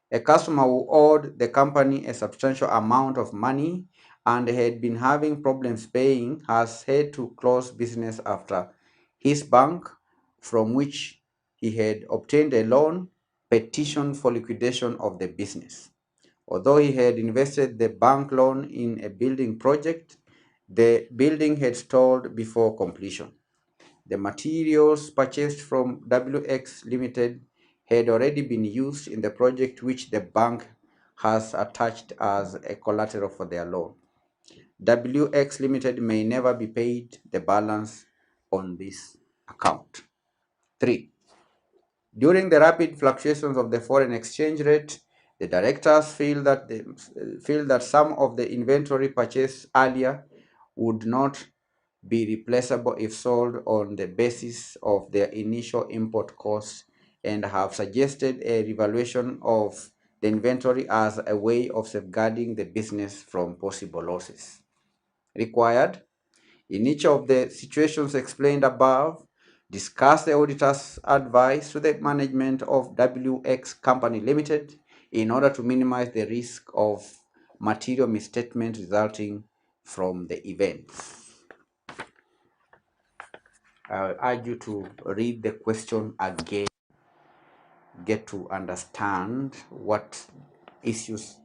A customer who owed the company a substantial amount of money and had been having problems paying has had to close business after his bank, from which he had obtained a loan, petitioned for liquidation of the business. Although he had invested the bank loan in a building project, the building had stalled before completion. The materials purchased from WX Limited had already been used in the project which the bank has attached as a collateral for their loan. WX Limited may never be paid the balance on this account. 3. During the rapid fluctuations of the foreign exchange rate, the directors feel that some of the inventory purchased earlier would not be replaceable if sold on the basis of their initial import costs, and have suggested a revaluation of the inventory as a way of safeguarding the business from possible losses. Required, in each of the situations explained above, discuss the auditor's advice to the management of WX Company Limited in order to minimize the risk of material misstatement resulting from the events. I urge you to read the question again, get to understand what issues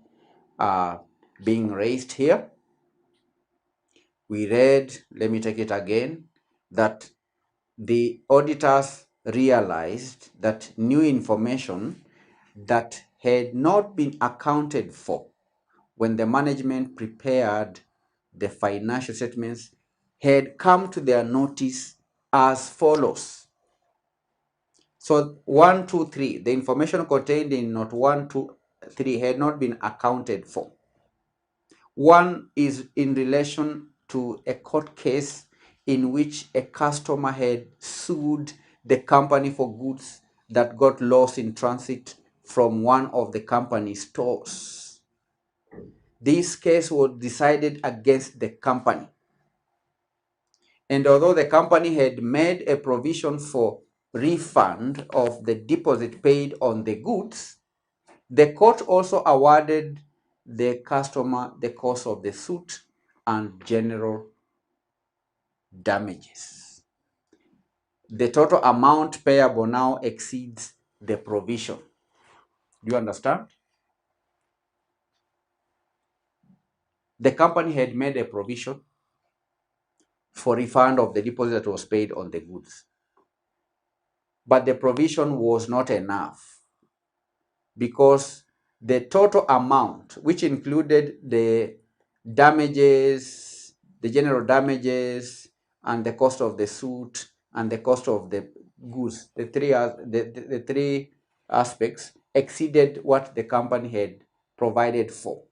are being raised here. We read, let me take it again, that the auditors realized that new information that had not been accounted for when the management prepared the financial statements had come to their notice as follows. So 1, 2, 3, the information contained in note 1, 2, 3 had not been accounted for. One is in relation to a court case in which a customer had sued the company for goods that got lost in transit from one of the company's stores. This case was decided against the company. And although the company had made a provision for refund of the deposit paid on the goods, the court also awarded the customer the cost of the suit and general damages. The total amount payable now exceeds the provision. Do you understand? The company had made a provision for refund of the deposit that was paid on the goods. But the provision was not enough because the total amount, which included the damages, the general damages, and the cost of the suit and the cost of the goods, the three aspects exceeded what the company had provided for.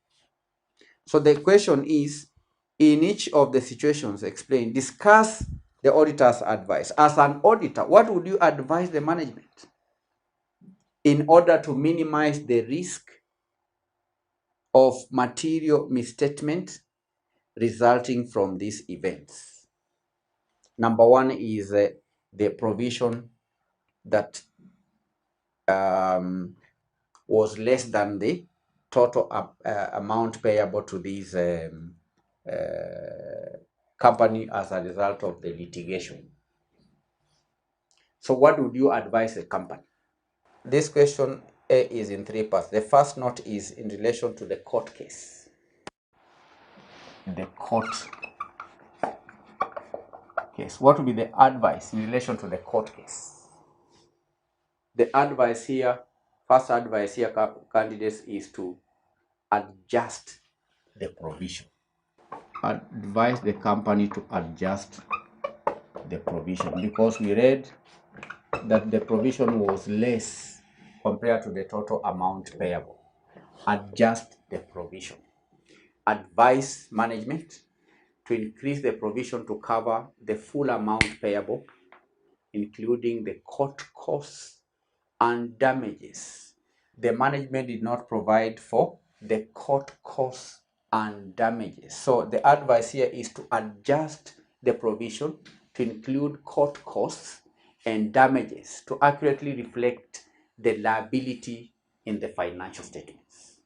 So the question is, in each of the situations explained, discuss the auditor's advice. As an auditor, what would you advise the management in order to minimize the risk of material misstatement resulting from these events? Number one is the provision that was less than the total amount payable to this company as a result of the litigation. So what would you advise the company? This question is in three parts. The first note is in relation to the court case. The court case. What would be the advice in relation to the court case? The advice here, first advice here, candidates, is to adjust the provision. Advise the company to adjust the provision because we read that the provision was less compared to the total amount payable. Adjust the provision. Advise management to increase the provision to cover the full amount payable, including the court costs and damages. The management did not provide for the court costs and damages. So the advice here is to adjust the provision to include court costs and damages to accurately reflect the liability in the financial statements.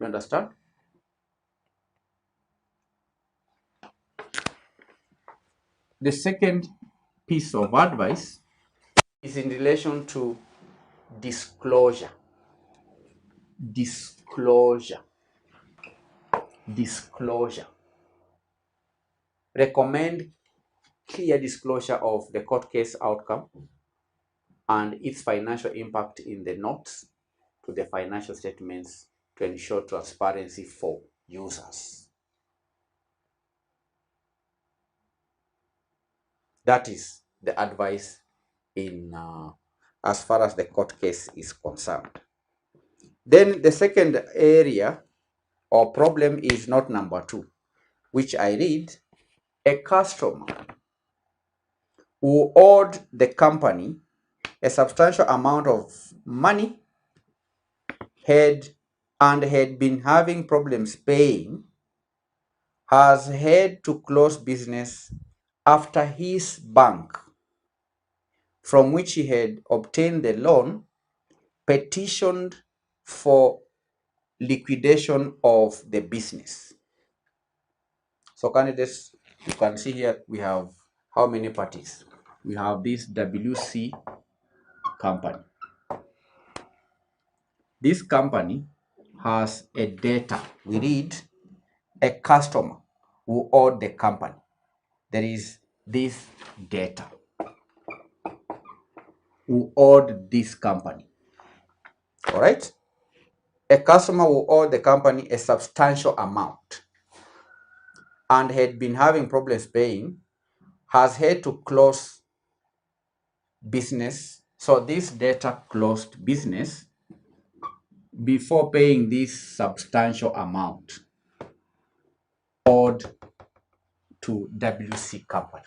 You understand? The second piece of advice is in relation to disclosure. Disclosure. Disclosure. Recommend clear disclosure of the court case outcome and its financial impact in the notes to the financial statements to ensure transparency for users. That is the advice in as far as the court case is concerned. Then the second area or problem is note number 2, which I read: a customer who owed the company a substantial amount of money had been having problems paying has had to close business after his bank from which he had obtained the loan petitioned for liquidation of the business. So candidates, you can see here we have how many parties? We have this WC company. This company has a debtor. We read a customer who owed the company. There is this debtor who owed this company. All right? A customer who owed the company a substantial amount and had been having problems paying has had to close business. So this debtor closed business before paying this substantial amount owed to WC company.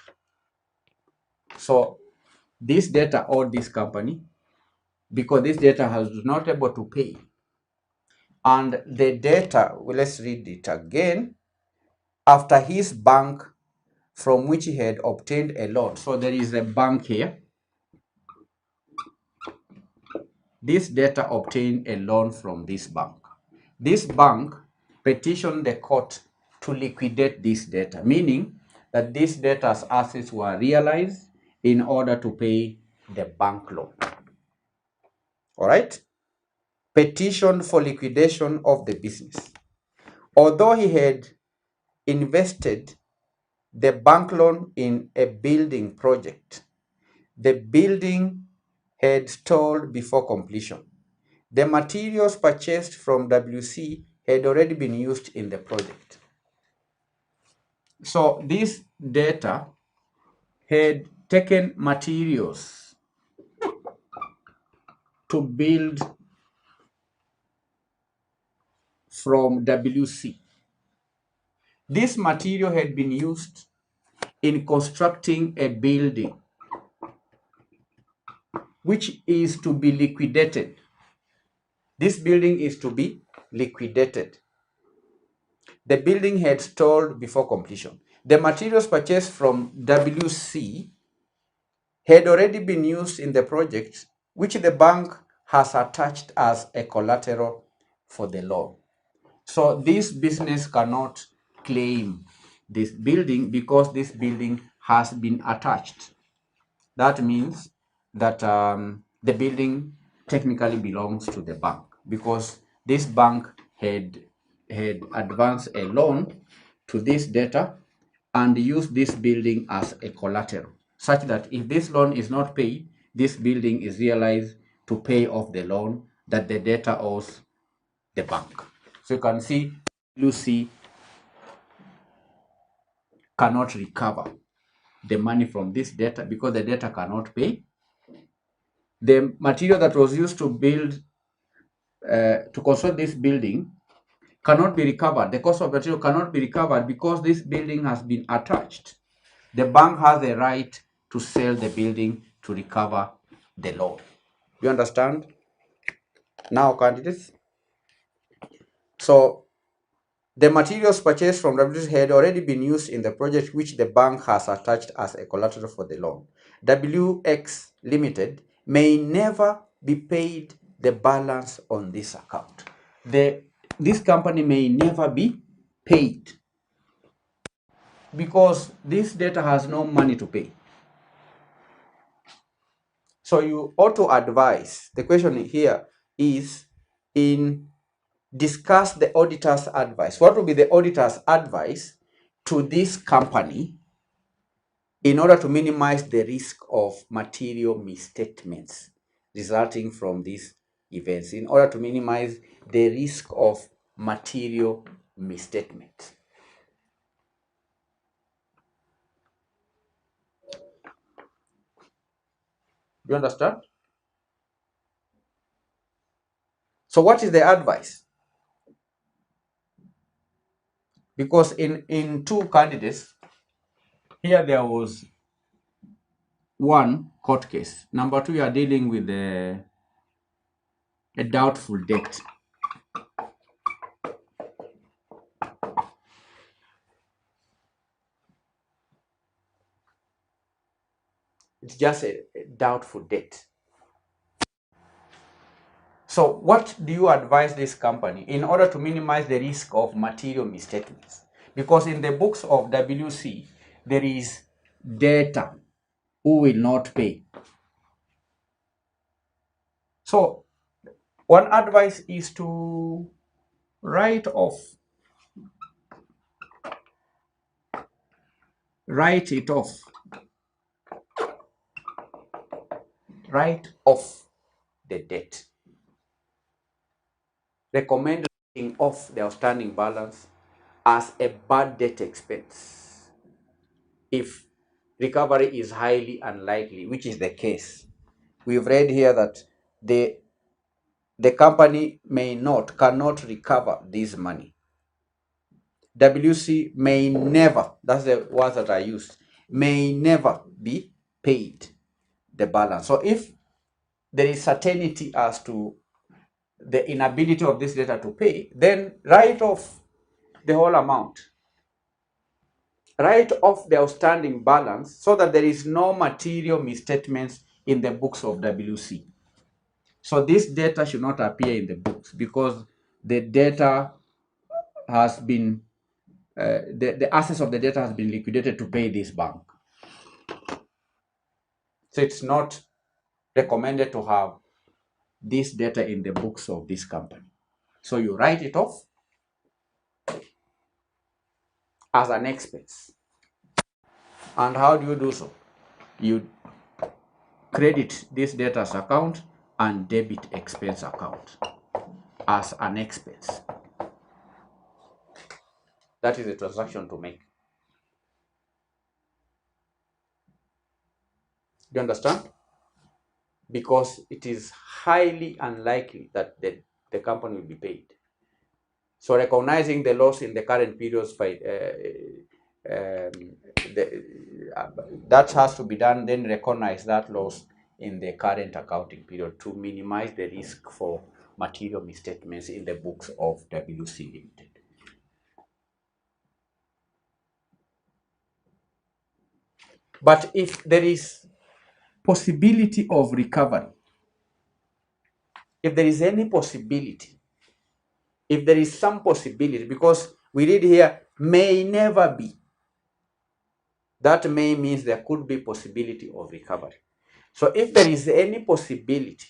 So this debtor owed this company because this debtor was not able to pay. And the debtor, well, let's read it again, after his bank from which he had obtained a loan. So there is a bank here. This debtor obtained a loan from this bank. This bank petitioned the court to liquidate this debtor, meaning that this debtor's assets were realized in order to pay the bank loan. All right? Petitioned for liquidation of the business. Although he had invested the bank loan in a building project, the building had stalled before completion. The materials purchased from WC had already been used in the project. So this data had taken materials to build from WC. This material had been used in constructing a building which is to be liquidated. This building is to be liquidated. The building had stalled before completion. The materials purchased from WC had already been used in the project, which the bank has attached as a collateral for the loan. So this business cannot claim this building because this building has been attached. That means that the building technically belongs to the bank because this bank had advanced a loan to this debtor and used this building as a collateral, such that if this loan is not paid, this building is realized to pay off the loan that the debtor owes the bank. So you can see Lucy cannot recover the money from this debtor because the debtor cannot pay. The material that was used to build, to construct this building cannot be recovered. The cost of material cannot be recovered because this building has been attached. The bank has the right to sell the building to recover the loan. You understand? Now, candidates. So the materials purchased from WC had already been used in the project which the bank has attached as a collateral for the loan. WX Limited may never be paid the balance on this account. This company may never be paid because this debtor has no money to pay. So you ought to advise. The question here is discuss the auditor's advice. What will be the auditor's advice to this company in order to minimize the risk of material misstatements resulting from these events, in order to minimize the risk of material misstatements? You understand? So what is the advice? Because in two candidates, here there was one court case. Number two, you are dealing with a doubtful debt. It's just a doubtful debt. So what do you advise this company in order to minimize the risk of material misstatements? Because in the books of WC, there is debtor who will not pay. So one advice is to write it off the debt. Recommend writing off the outstanding balance as a bad debt expense if recovery is highly unlikely, which is the case. We've read here that the company cannot recover this money. WC may never, that's the words that I used, may never be paid the balance. So if there is certainty as to the inability of this debtor to pay, then write off the whole amount. Write off the outstanding balance so that there is no material misstatements in the books of WC. So this data should not appear in the books because the data has been, the assets of the data has been liquidated to pay this bank. So it's not recommended to have this data in the books of this company. So you write it off as an expense. And how do you do so? You credit this debtors account and debit expense account as an expense. That is a transaction to make. Do you understand? Because it is highly unlikely that the company will be paid. So recognizing the loss in the current periods by that has to be done, then recognize that loss in the current accounting period to minimize the risk for material misstatements in the books of WC Limited. But if there is possibility of recovery, if there is any possibility, if there is some possibility, because we read here, may never be. That may means there could be possibility of recovery. So if there is any possibility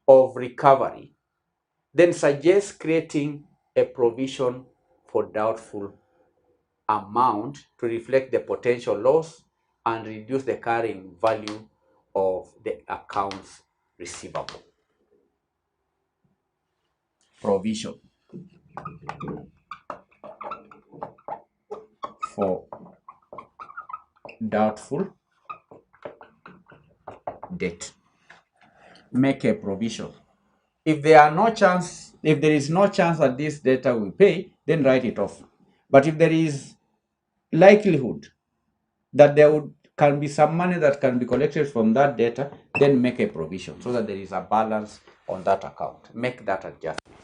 of recovery, then suggest creating a provision for doubtful amount to reflect the potential loss and reduce the carrying value of the accounts receivable. Provision for doubtful debt. Make a provision. If there is no chance that this debtor will pay, then write it off. But if there is likelihood that can be some money that can be collected from that debtor, then make a provision so that there is a balance on that account. Make that adjustment.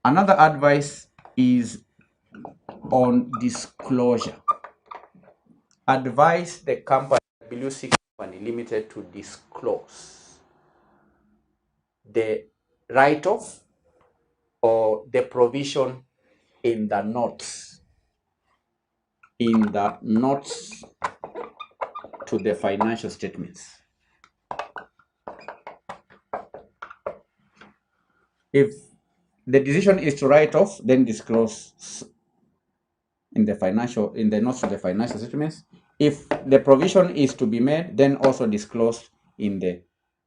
Another advice is on disclosure. Advise the company, WC Company Limited, to disclose the write-off or the provision in the notes to the financial statements. If the decision is to write off, then disclose in the notes to the financial statements. If the provision is to be made, then also disclose in the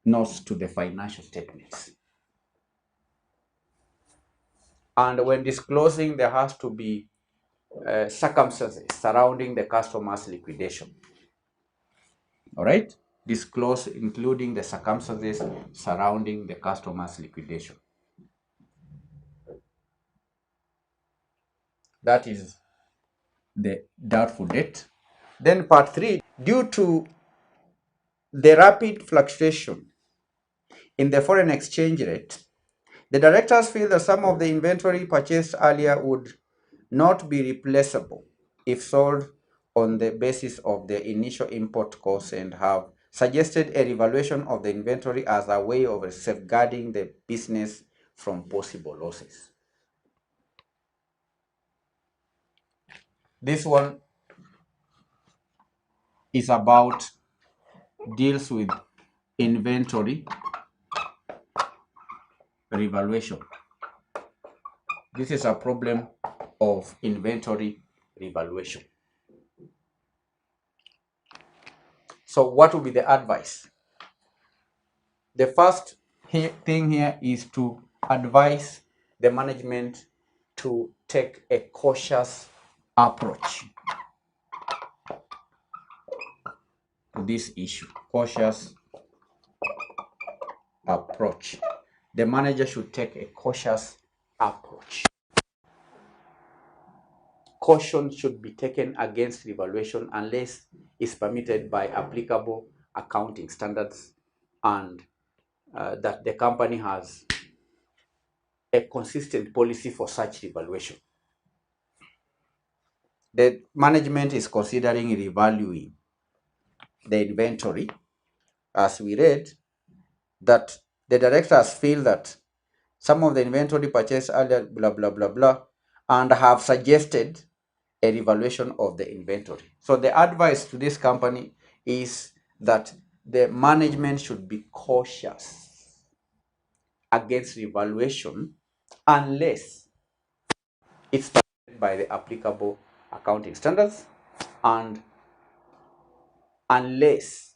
notes to the financial statements. And when disclosing, there has to be circumstances surrounding the customer's liquidation. All right? Disclose including the circumstances surrounding the customer's liquidation. That is the doubtful debt. Then part 3, due to the rapid fluctuation in the foreign exchange rate, the directors feel that some of the inventory purchased earlier would not be replaceable if sold on the basis of the initial import costs and have suggested a revaluation of the inventory as a way of safeguarding the business from possible losses. This one is about deals with inventory revaluation. This is a problem of inventory revaluation. So what will be the advice? The first thing here is to advise the management to take a cautious approach to this issue. Cautious approach. The manager should take a cautious approach. Caution should be taken against revaluation unless it's permitted by applicable accounting standards and that the company has a consistent policy for such revaluation. The management is considering revaluing the inventory. As we read, that the directors feel that some of the inventory purchased earlier, blah, blah, blah, blah, and have suggested a revaluation of the inventory. So the advice to this company is that the management should be cautious against revaluation unless it's permitted by the applicable accounting standards and unless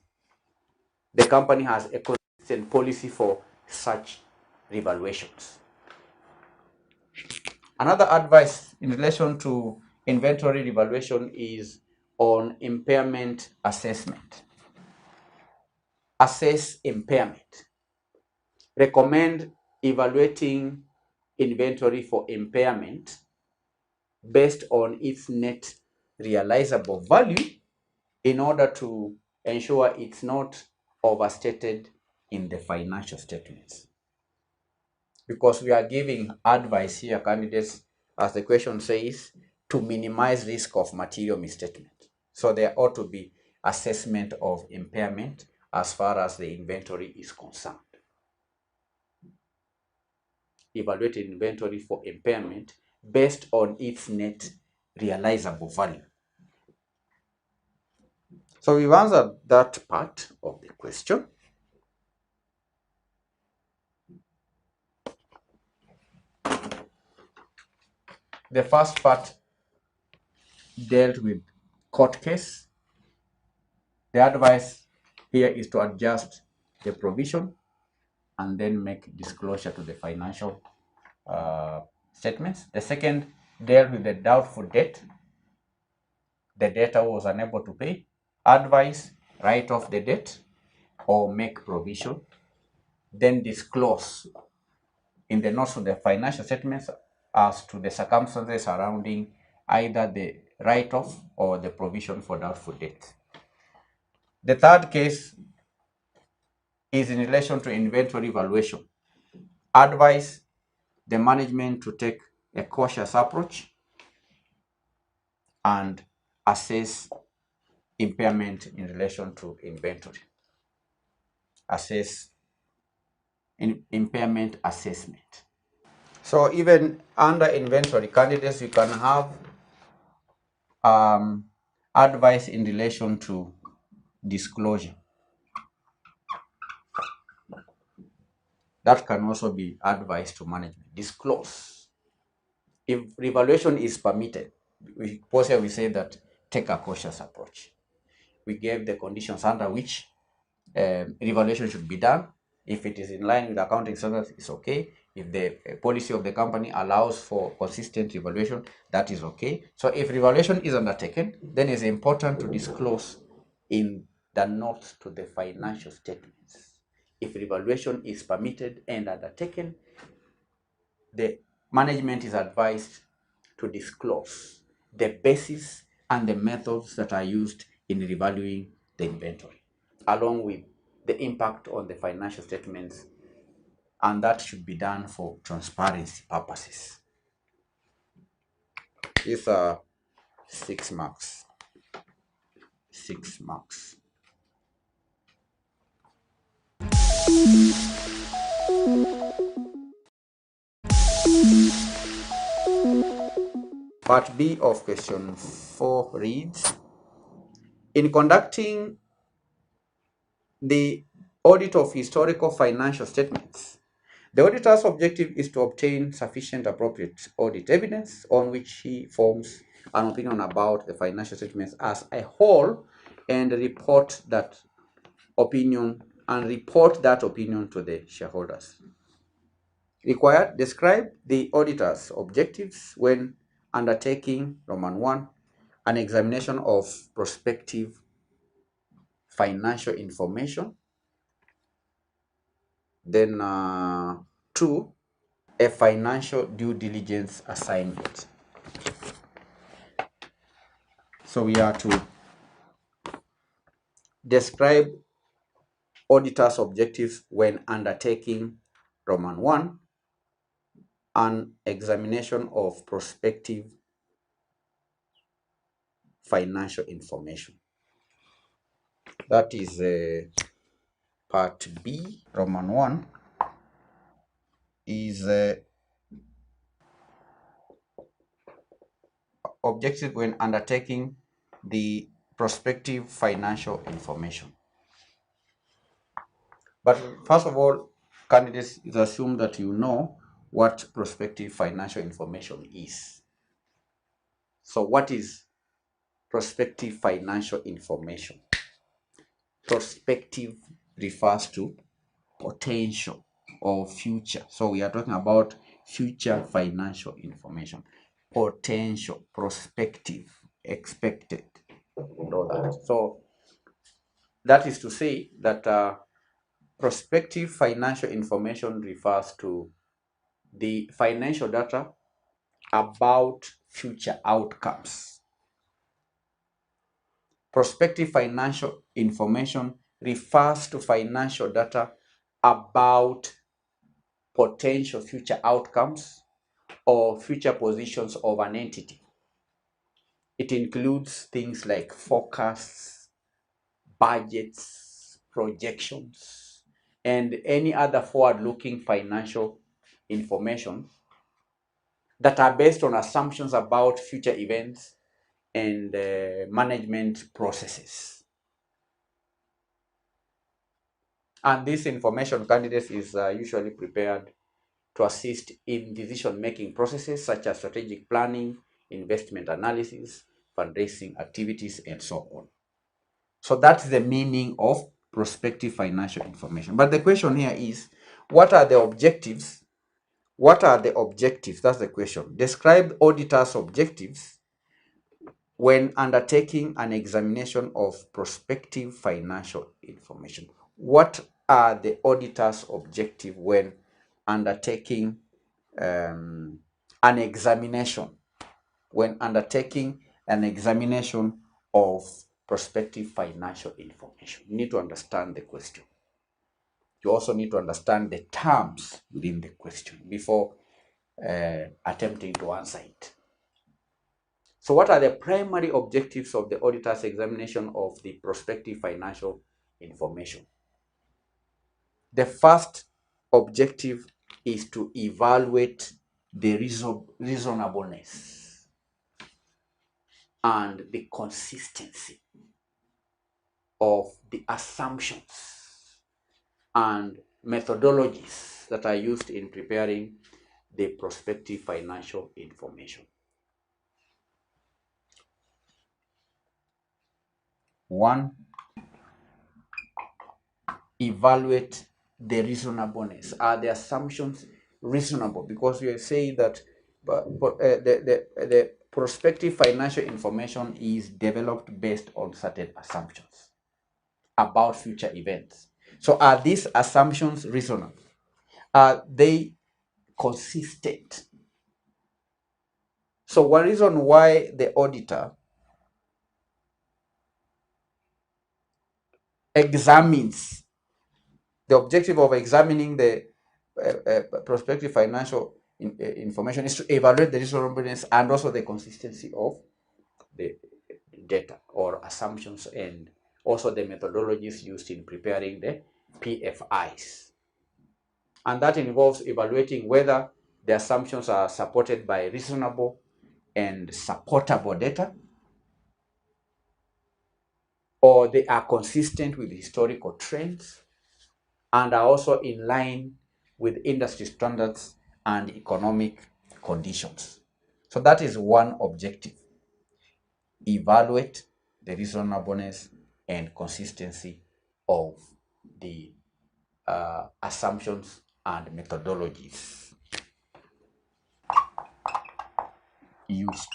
the company has a consistent policy for such revaluations. Another advice in relation to inventory revaluation is on impairment assessment. Assess impairment. Recommend evaluating inventory for impairment based on its net realizable value in order to ensure it's not overstated in the financial statements. Because we are giving advice here, candidates, as the question says, to minimize risk of material misstatement. So there ought to be assessment of impairment as far as the inventory is concerned. Evaluate inventory for impairment based on its net realizable value. So we've answered that part of the question. The first part dealt with court case. The advice here is to adjust the provision and then make disclosure to the financial statements. The second dealt with the doubtful debt. The debtor was unable to pay. Advise, write off the debt or make provision. Then disclose in the notes of the financial statements as to the circumstances surrounding either the write-off or the provision for doubtful debt. The third case is in relation to inventory valuation. Advise the management to take a cautious approach and assess impairment in relation to inventory. Assess impairment assessment. So even under inventory, candidates, you can have advice in relation to disclosure. That can also be advice to management. Disclose. If revaluation is permitted, we say that take a cautious approach. We gave the conditions under which revaluation should be done. If it is in line with accounting standards, it's okay. If the policy of the company allows for consistent revaluation, that is okay. So if revaluation is undertaken, then it's important to disclose in the notes to the financial statements. If revaluation is permitted and undertaken, the management is advised to disclose the basis and the methods that are used in revaluing the inventory, along with the impact on the financial statements, and that should be done for transparency purposes. These are 6 marks. 6 marks. Part B of question 4 reads, in conducting the audit of historical financial statements, the auditor's objective is to obtain sufficient appropriate audit evidence on which he forms an opinion about the financial statements as a whole and report that opinion to the shareholders. Required, describe the auditor's objectives when undertaking, Roman 1, an examination of prospective financial information. Then 2, a financial due diligence assignment. So we are to describe auditor's objectives when undertaking, Roman 1, an examination of prospective financial information. That is part B. Roman 1 is objective when undertaking the prospective financial information. But first of all, candidates, it assume that you know what prospective financial information is. So what is prospective financial information? Prospective refers to potential or future. So we are talking about future financial information. Potential, prospective, expected, and all that. So that is to say that prospective financial information refers to the financial data about future outcomes. Prospective financial information refers to financial data about potential future outcomes or future positions of an entity. It includes things like forecasts, budgets, projections, and any other forward-looking financial information that are based on assumptions about future events and management processes. And this information, candidates, is usually prepared to assist in decision-making processes such as strategic planning, investment analysis, fundraising activities, and so on. So that's the meaning of prospective financial information. But the question here is, what are the objectives? What are the objectives? That's the question. Describe auditor's objectives when undertaking an examination of prospective financial information. What are the auditor's objectives when undertaking an examination? When undertaking an examination of prospective financial information, you need to understand the question. You also need to understand the terms within the question before attempting to answer it. So what are the primary objectives of the auditor's examination of the prospective financial information? The first objective is to evaluate the reasonableness and the consistency of the assumptions and methodologies that are used in preparing the prospective financial information. 1, evaluate the reasonableness. Are the assumptions reasonable? Because we are saying that the prospective financial information is developed based on certain assumptions about future events. So are these assumptions reasonable? Are they consistent? So one reason why the auditor examines, the objective of examining the prospective financial information is to evaluate the reasonableness and also the consistency of the data or assumptions, and also the methodologies used in preparing the PFIs. And that involves evaluating whether the assumptions are supported by reasonable and supportable data, or they are consistent with historical trends and are also in line with industry standards and economic conditions. So that is one objective. Evaluate the reasonableness and consistency of the assumptions and methodologies. used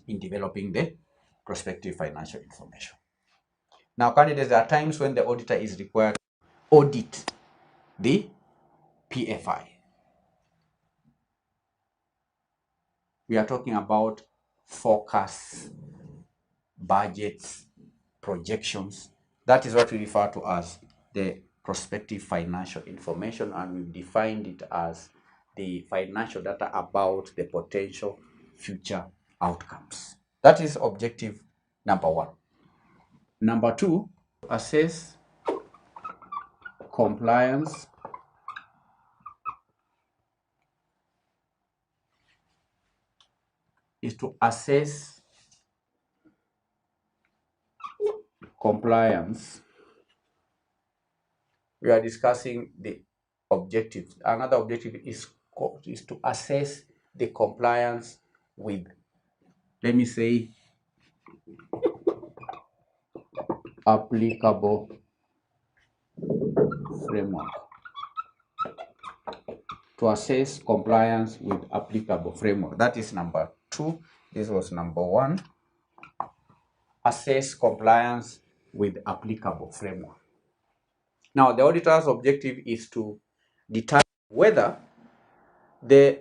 in developing the prospective financial information. Now, candidates, there are times when the auditor is required to audit the PFI. We are talking about forecasts, budgets, projections. That is what we refer to as the prospective financial information, and we've defined it as the financial data about the potential future outcomes. That is objective number one. Number two, assess compliance is to assess compliance. We are discussing the objectives. Another objective is to assess the compliance with, let me say, applicable framework. To assess compliance with applicable framework. That is number two. This was number one. Assess compliance with applicable framework. Now, the auditor's objective is to determine whether the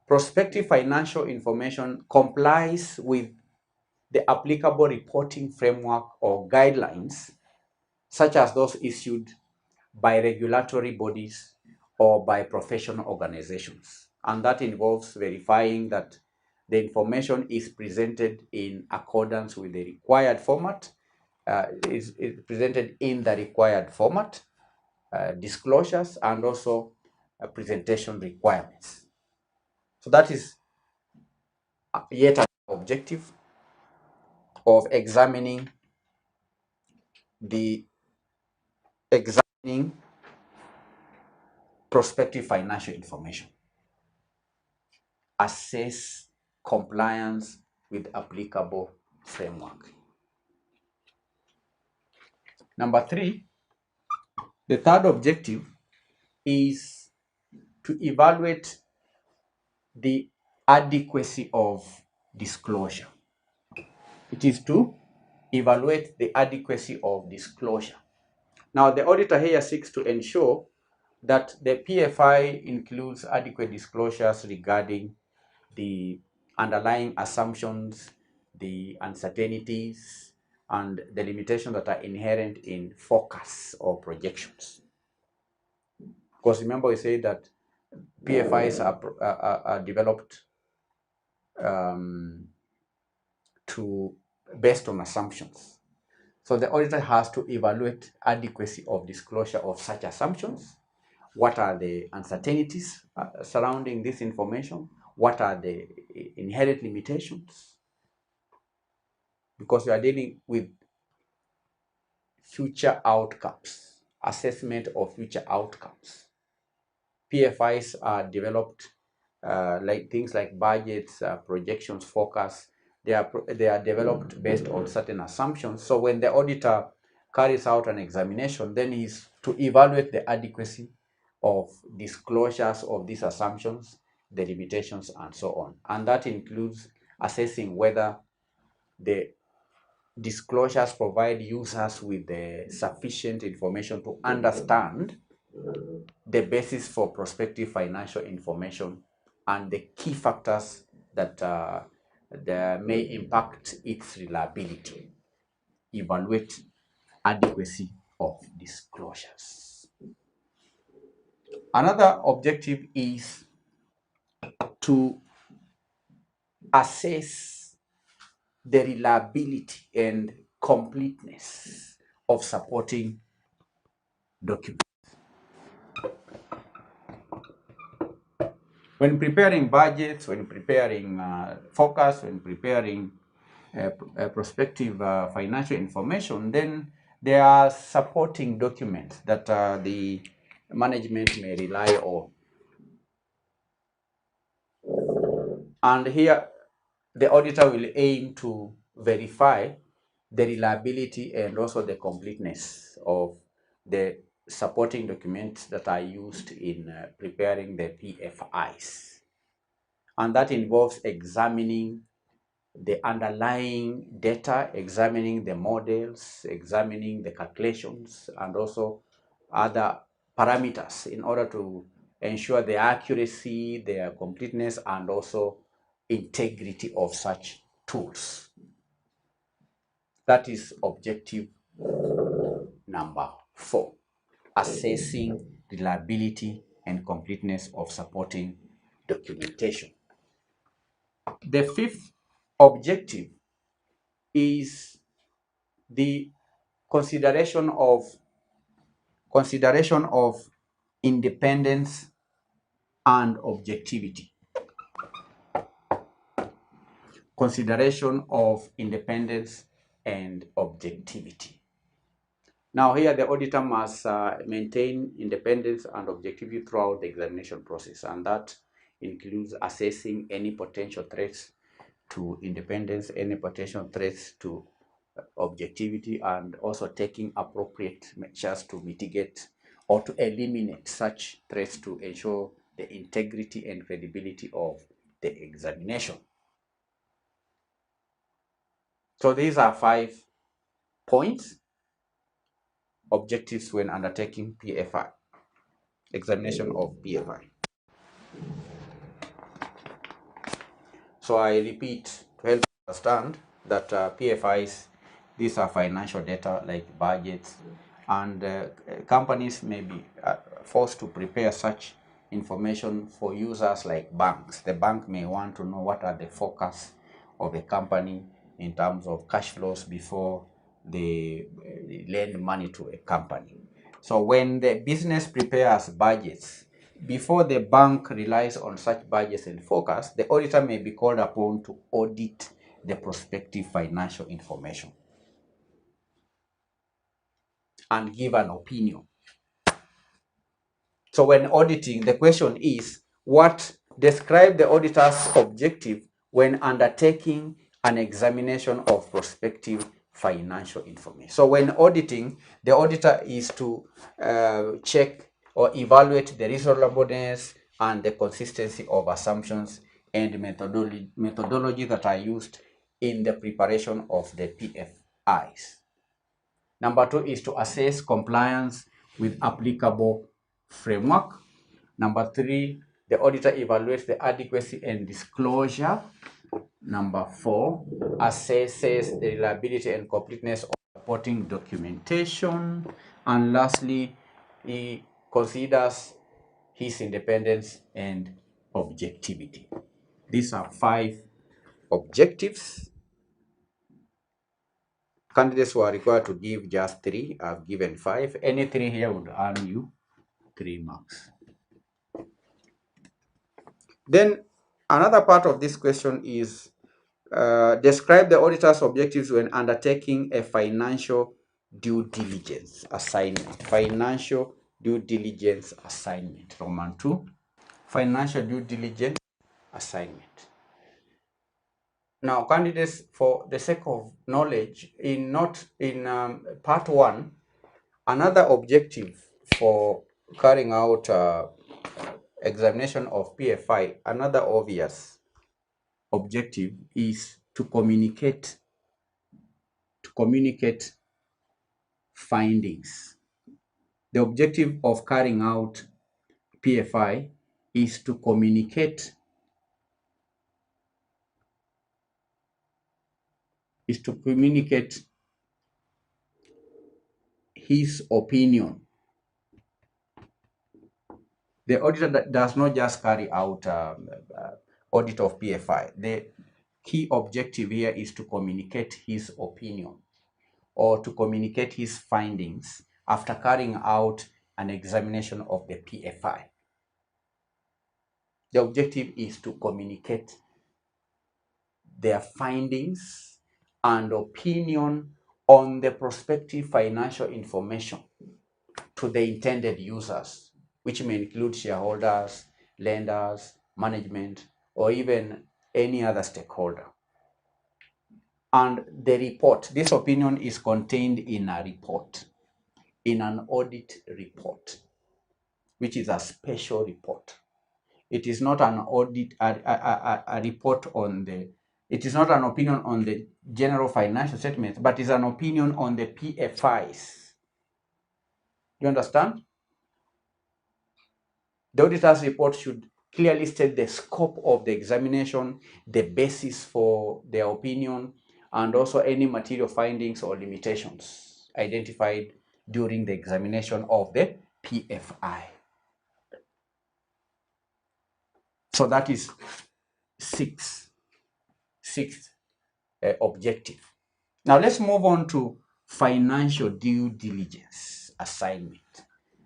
prospective financial information complies with the applicable reporting framework or guidelines, such as those issued by regulatory bodies or by professional organizations. And that involves verifying that the information is presented in accordance with the required format, is presented in the required format, disclosures, and also presentation requirements. So that is yet an objective of examining prospective financial information. Assess compliance with applicable framework. Number three, the third objective is to evaluate the adequacy of disclosure. It is to evaluate the adequacy of disclosure. Now, the auditor here seeks to ensure that the PFI includes adequate disclosures regarding the underlying assumptions, the uncertainties, and the limitations that are inherent in forecasts or projections. Because remember, we say that PFIs are developed based on assumptions. So the auditor has to evaluate adequacy of disclosure of such assumptions. What are the uncertainties surrounding this information? What are the inherent limitations? Because we are dealing with future outcomes, assessment of future outcomes. PFIs are developed like things like budgets, projections, forecasts. They are developed based on certain assumptions. So when the auditor carries out an examination, then he's to evaluate the adequacy of disclosures of these assumptions, the limitations, and so on. And that includes assessing whether the disclosures provide users with the sufficient information to understand the basis for prospective financial information and the key factors that may impact its reliability. Evaluate adequacy of disclosures. Another objective is to assess the reliability and completeness of supporting documents. When preparing budgets, when preparing forecasts, when preparing prospective financial information, then there are supporting documents that the management may rely on. And here, the auditor will aim to verify the reliability and also the completeness of the supporting documents that are used in preparing the PFIs. and that involves examining the underlying data, examining the models, examining the calculations, and also other parameters in order to ensure the accuracy, their completeness, and also integrity of such tools. That is objective number 4, assessing reliability and completeness of supporting documentation. The 5th objective is the consideration of independence and objectivity. Consideration of independence and objectivity. Now here the auditor must maintain independence and objectivity throughout the examination process, and that includes assessing any potential threats to independence, any potential threats to objectivity, and also taking appropriate measures to mitigate or to eliminate such threats to ensure the integrity and credibility of the examination. So these are 5 points, objectives when undertaking PFI, examination of PFI. So I repeat to help you understand that PFIs, these are financial data like budgets, and companies may be forced to prepare such information for users like banks. The bank may want to know what are the forecasts of a company in terms of cash flows before they lend money to a company. So when the business prepares budgets, before the bank relies on such budgets and forecasts, the auditor may be called upon to audit the prospective financial information and give an opinion. So when auditing, the question is, what describe the auditor's objective when undertaking an examination of prospective financial information. So when auditing, the auditor is to check or evaluate the reasonableness and the consistency of assumptions and methodology that are used in the preparation of the PFIs. Number 2 is to assess compliance with applicable framework. Number 3, the auditor evaluates the adequacy and disclosure. Number 4, assesses the reliability and completeness of supporting documentation. And lastly, he considers his independence and objectivity. These are 5 objectives. Candidates were required to give just 3. I've given 5. Any 3 here would earn you 3 marks. Then another part of this question is describe the auditor's objectives when undertaking a financial due diligence assignment. Financial due diligence assignment. Roman 2. Financial due diligence assignment. Now, candidates, for the sake of knowledge, in part 1, another objective for carrying out examination of PFI, another obvious objective is to communicate findings. The objective of carrying out PFI is to communicate his opinion. The auditor does not just carry out audit of PFI. The key objective here is to communicate his opinion or to communicate his findings after carrying out an examination of the PFI. The objective is to communicate their findings and opinion on the prospective financial information to the intended users, which may include shareholders, lenders, management, or even any other stakeholder. And the report, this opinion is contained in a report, in an audit report, which is a special report. It is not an audit, a report on the, it is not an opinion on the general financial statements, but is an opinion on the PFIs. You understand? The auditor's report should clearly state the scope of the examination, the basis for their opinion, and also any material findings or limitations identified during the examination of the PFI. So that is sixth objective. Now let's move on to financial due diligence assignment.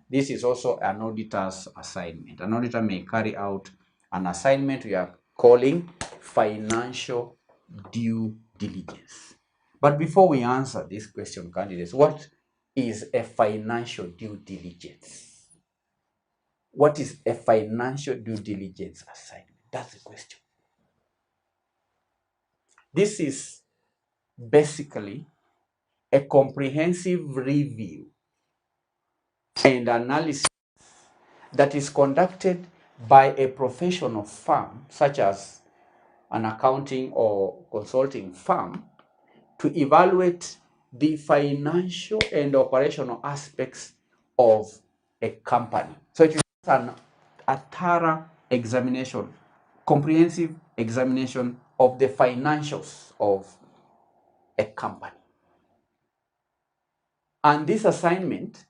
This is also an auditor's assignment. An auditor may carry out an assignment we are calling financial due diligence. But before we answer this question, candidates, what is a financial due diligence? What is a financial due diligence assignment? That's the question. This is basically a comprehensive review and analysis that is conducted by a professional firm, such as an accounting or consulting firm, to evaluate the financial and operational aspects of a company. So it is a thorough examination, comprehensive examination of the financials of a company. And this assignment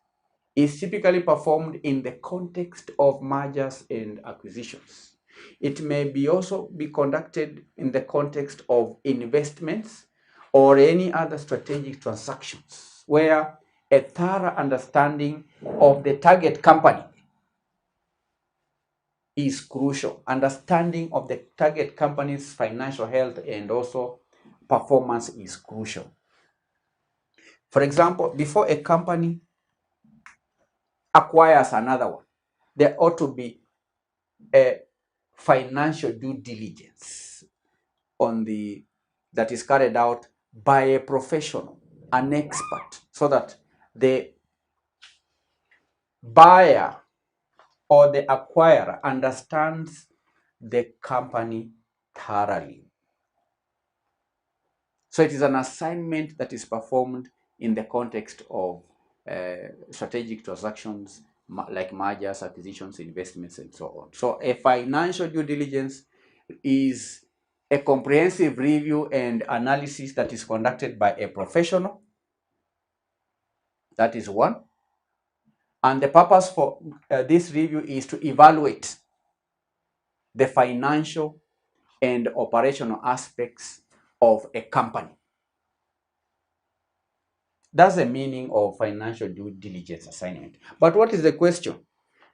is typically performed in the context of mergers and acquisitions. It may also be conducted in the context of investments or any other strategic transactions where a thorough understanding of the target company is crucial. Understanding of the target company's financial health and also performance is crucial. For example, before a company acquires another one, there ought to be a financial due diligence that is carried out by a professional, an expert, so that the buyer or the acquirer understands the company thoroughly. So it is an assignment that is performed in the context of strategic transactions like mergers, acquisitions, investments, and so on. So a financial due diligence is a comprehensive review and analysis that is conducted by a professional. That is one. And the purpose for this review is to evaluate the financial and operational aspects of a company. That's the meaning of financial due diligence assignment. But what is the question?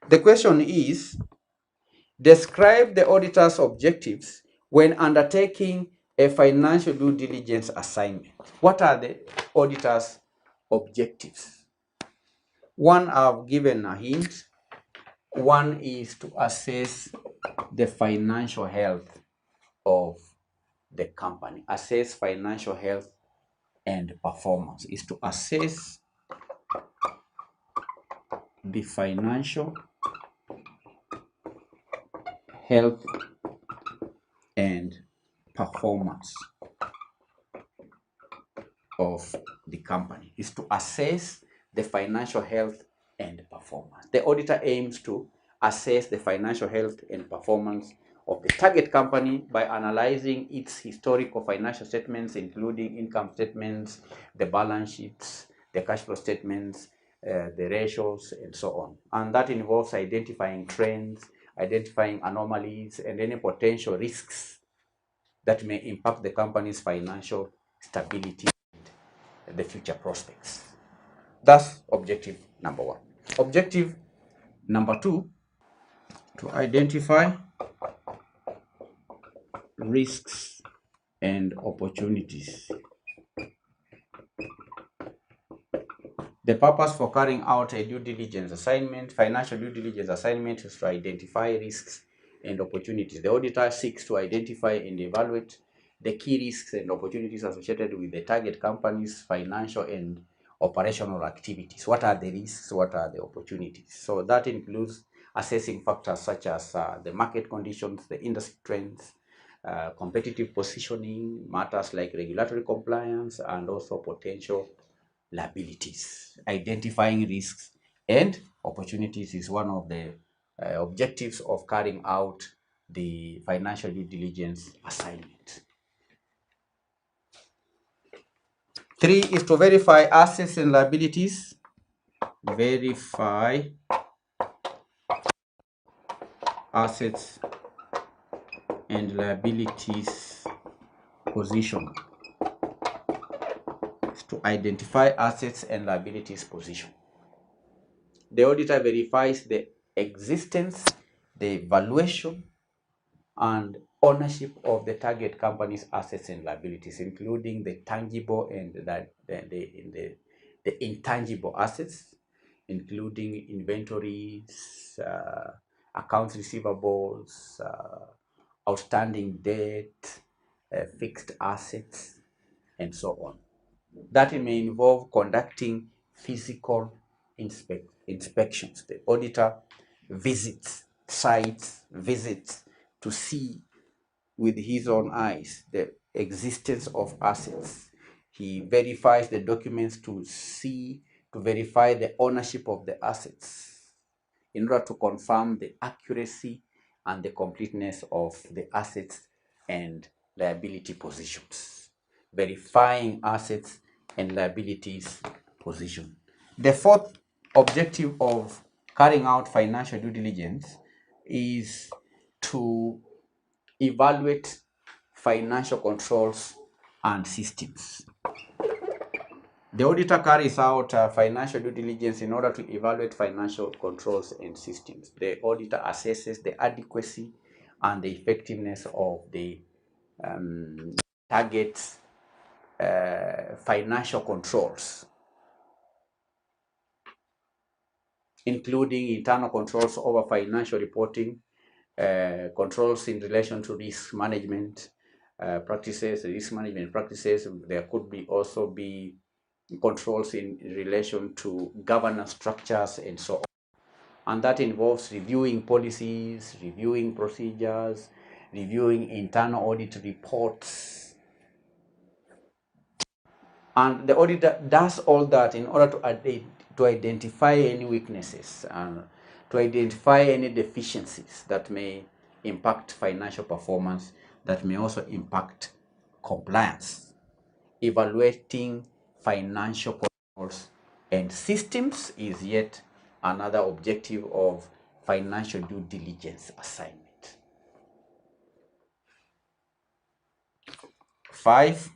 The question is, describe the auditor's objectives when undertaking a financial due diligence assignment. What are the auditor's objectives? One, I've given a hint. One is to assess the financial health of the company. Assess financial health and performance is to assess the financial health and performance of the company. Is to assess the financial health and performance. The auditor aims to assess the financial health and performance of the target company by analyzing its historical financial statements, including income statements, the balance sheets, the cash flow statements, the ratios, and so on. And that involves identifying trends, identifying anomalies, and any potential risks that may impact the company's financial stability and the future prospects. That's objective number one. Objective number two, to identify risks and opportunities. The purpose for carrying out a due diligence assignment, financial due diligence assignment, is to identify risks and opportunities. The auditor seeks to identify and evaluate the key risks and opportunities associated with the target company's financial and operational activities. What are the risks? What are the opportunities? So that includes assessing factors such as the market conditions, the industry trends, competitive positioning, matters like regulatory compliance, and also potential liabilities. Identifying risks and opportunities is one of the objectives of carrying out the financial due diligence assignment. 3 is to verify assets and liabilities. Verify assets and liabilities position. It's to identify assets and liabilities position. The auditor verifies the existence, the valuation, and ownership of the target company's assets and liabilities, including the tangible and the intangible assets, including inventories, accounts receivables, outstanding debt, fixed assets, and so on. That may involve conducting physical inspections. The auditor visits sites, visits to see with his own eyes the existence of assets. He verifies the documents to verify the ownership of the assets in order to confirm the accuracy and the completeness of the assets and liability positions. Verifying assets and liabilities position. The fourth objective of carrying out financial due diligence is to evaluate financial controls and systems. The auditor carries out financial due diligence in order to evaluate financial controls and systems. The auditor assesses the adequacy and the effectiveness of the target financial controls, including internal controls over financial reporting, controls in relation to risk management practices, risk management practices. There could also be controls in relation to governance structures and so on. And that involves reviewing policies, reviewing procedures, reviewing internal audit reports. And the auditor does all that in order to identify any weaknesses and to identify any deficiencies that may impact financial performance, that may also impact compliance. Evaluating financial controls and systems is yet another objective of financial due diligence assignment. 5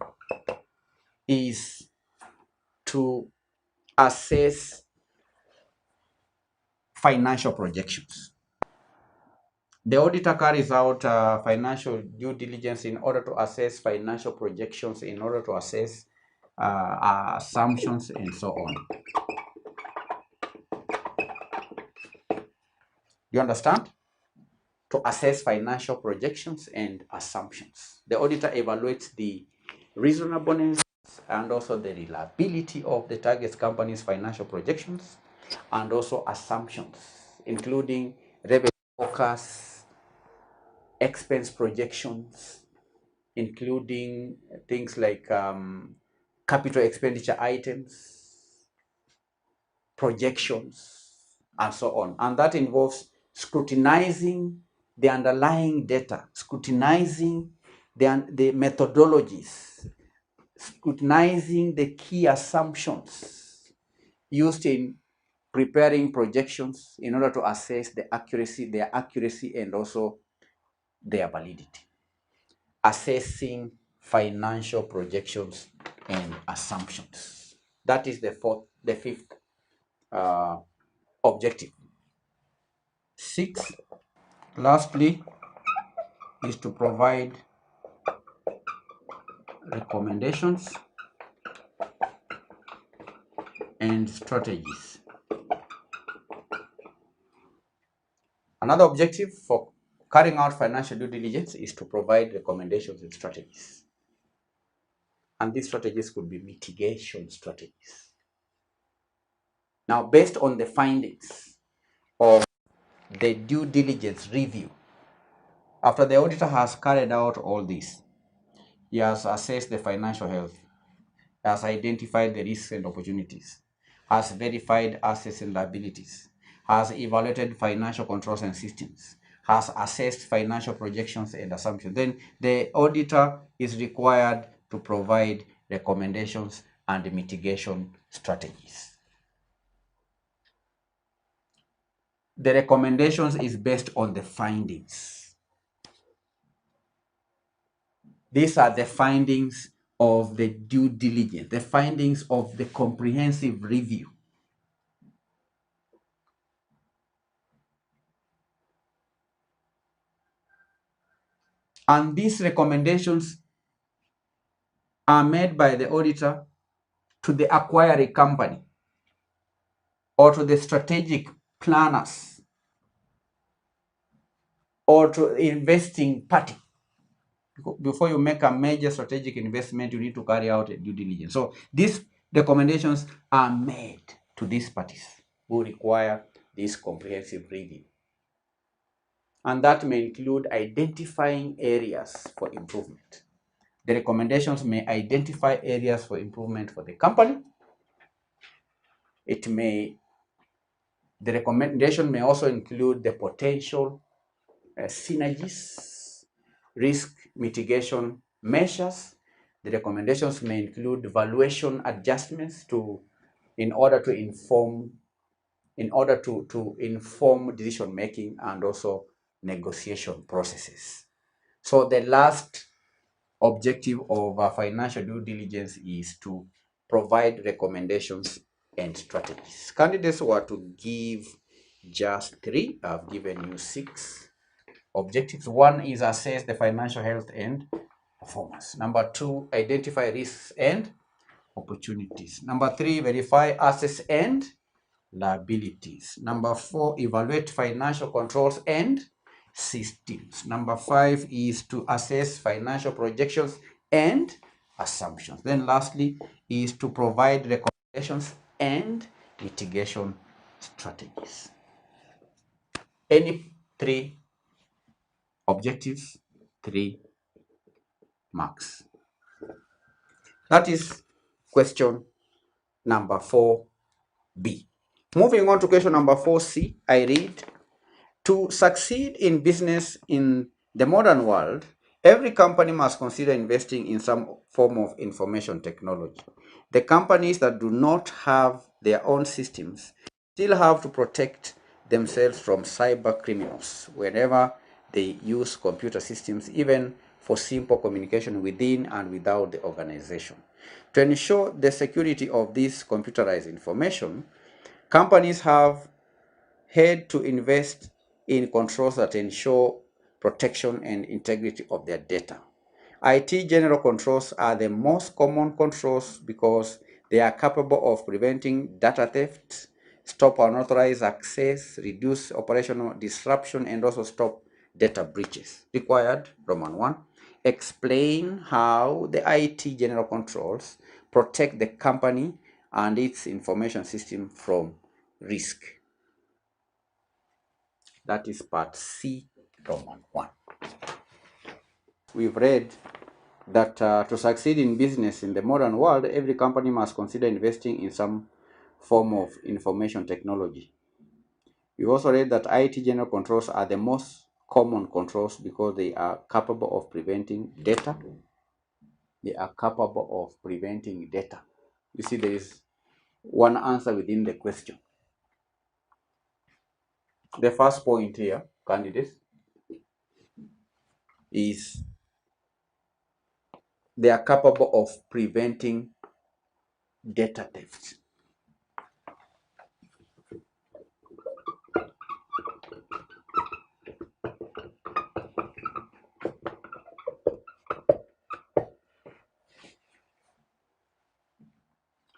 is to assess financial projections. The auditor carries out financial due diligence in order to assess financial projections, in order to assess assumptions, and so on. You understand? To assess financial projections and assumptions. The auditor evaluates the reasonableness and also the reliability of the target company's financial projections and also assumptions, including revenue forecasts, expense projections, including things like capital expenditure items, projections, and so on. And that involves scrutinizing the underlying data, scrutinizing the methodologies, scrutinizing the key assumptions used in preparing projections in order to assess their accuracy and also their validity. Assessing financial projections and assumptions. That is the fifth objective. 6, lastly, is to provide recommendations and strategies. Another objective for carrying out financial due diligence is to provide recommendations and strategies. And these strategies could be mitigation strategies. Now, based on the findings of the due diligence review. After the auditor has carried out all this, he has assessed the financial health, has identified the risks and opportunities, has verified assets and liabilities, has evaluated financial controls and systems, has assessed financial projections and assumptions. Then the auditor is required to provide recommendations and mitigation strategies. The recommendations is based on the findings. These are the findings of the due diligence, the findings of the comprehensive review. And these recommendations are made by the auditor to the acquiring company or to the strategic planners or to the investing party. Before you make a major strategic investment, you need to carry out a due diligence. So these recommendations are made to these parties who require this comprehensive review. And that may include identifying areas for improvement. The recommendations may identify areas for improvement for the company. The recommendation may also include the potential synergies, risk mitigation measures. The recommendations may include valuation adjustments in order to inform decision making and also negotiation processes. So the last objective of financial due diligence is to provide recommendations and strategies. Candidates were to give just 3. I've given you 6 objectives. 1 is assess the financial health and performance. Number 2, identify risks and opportunities. Number 3, verify assets and liabilities. Number 4, evaluate financial controls and systems. Number 5 is to assess financial projections and assumptions. Then lastly is to provide recommendations and mitigation strategies. Any 3 objectives, 3 marks. That is question number 4B. Moving on to question number 4C, I read, to succeed in business in the modern world, every company must consider investing in some form of information technology. The companies that do not have their own systems still have to protect themselves from cyber criminals whenever they use computer systems, even for simple communication within and without the organization. To ensure the security of this computerized information, companies have had to invest in controls that ensure protection and integrity of their data. IT general controls are the most common controls because they are capable of preventing data theft, stop unauthorized access, reduce operational disruption, and also stop data breaches. Required, Roman 1. Explain how the IT general controls protect the company and its information system from risk. That is part C, Roman 1. We've read that to succeed in business in the modern world, every company must consider investing in some form of information technology. We've also read that IT general controls are the most common controls because they are capable of preventing data. They are capable of preventing data. You see, there is one answer within the question. The first point here, candidates, is they are capable of preventing data theft.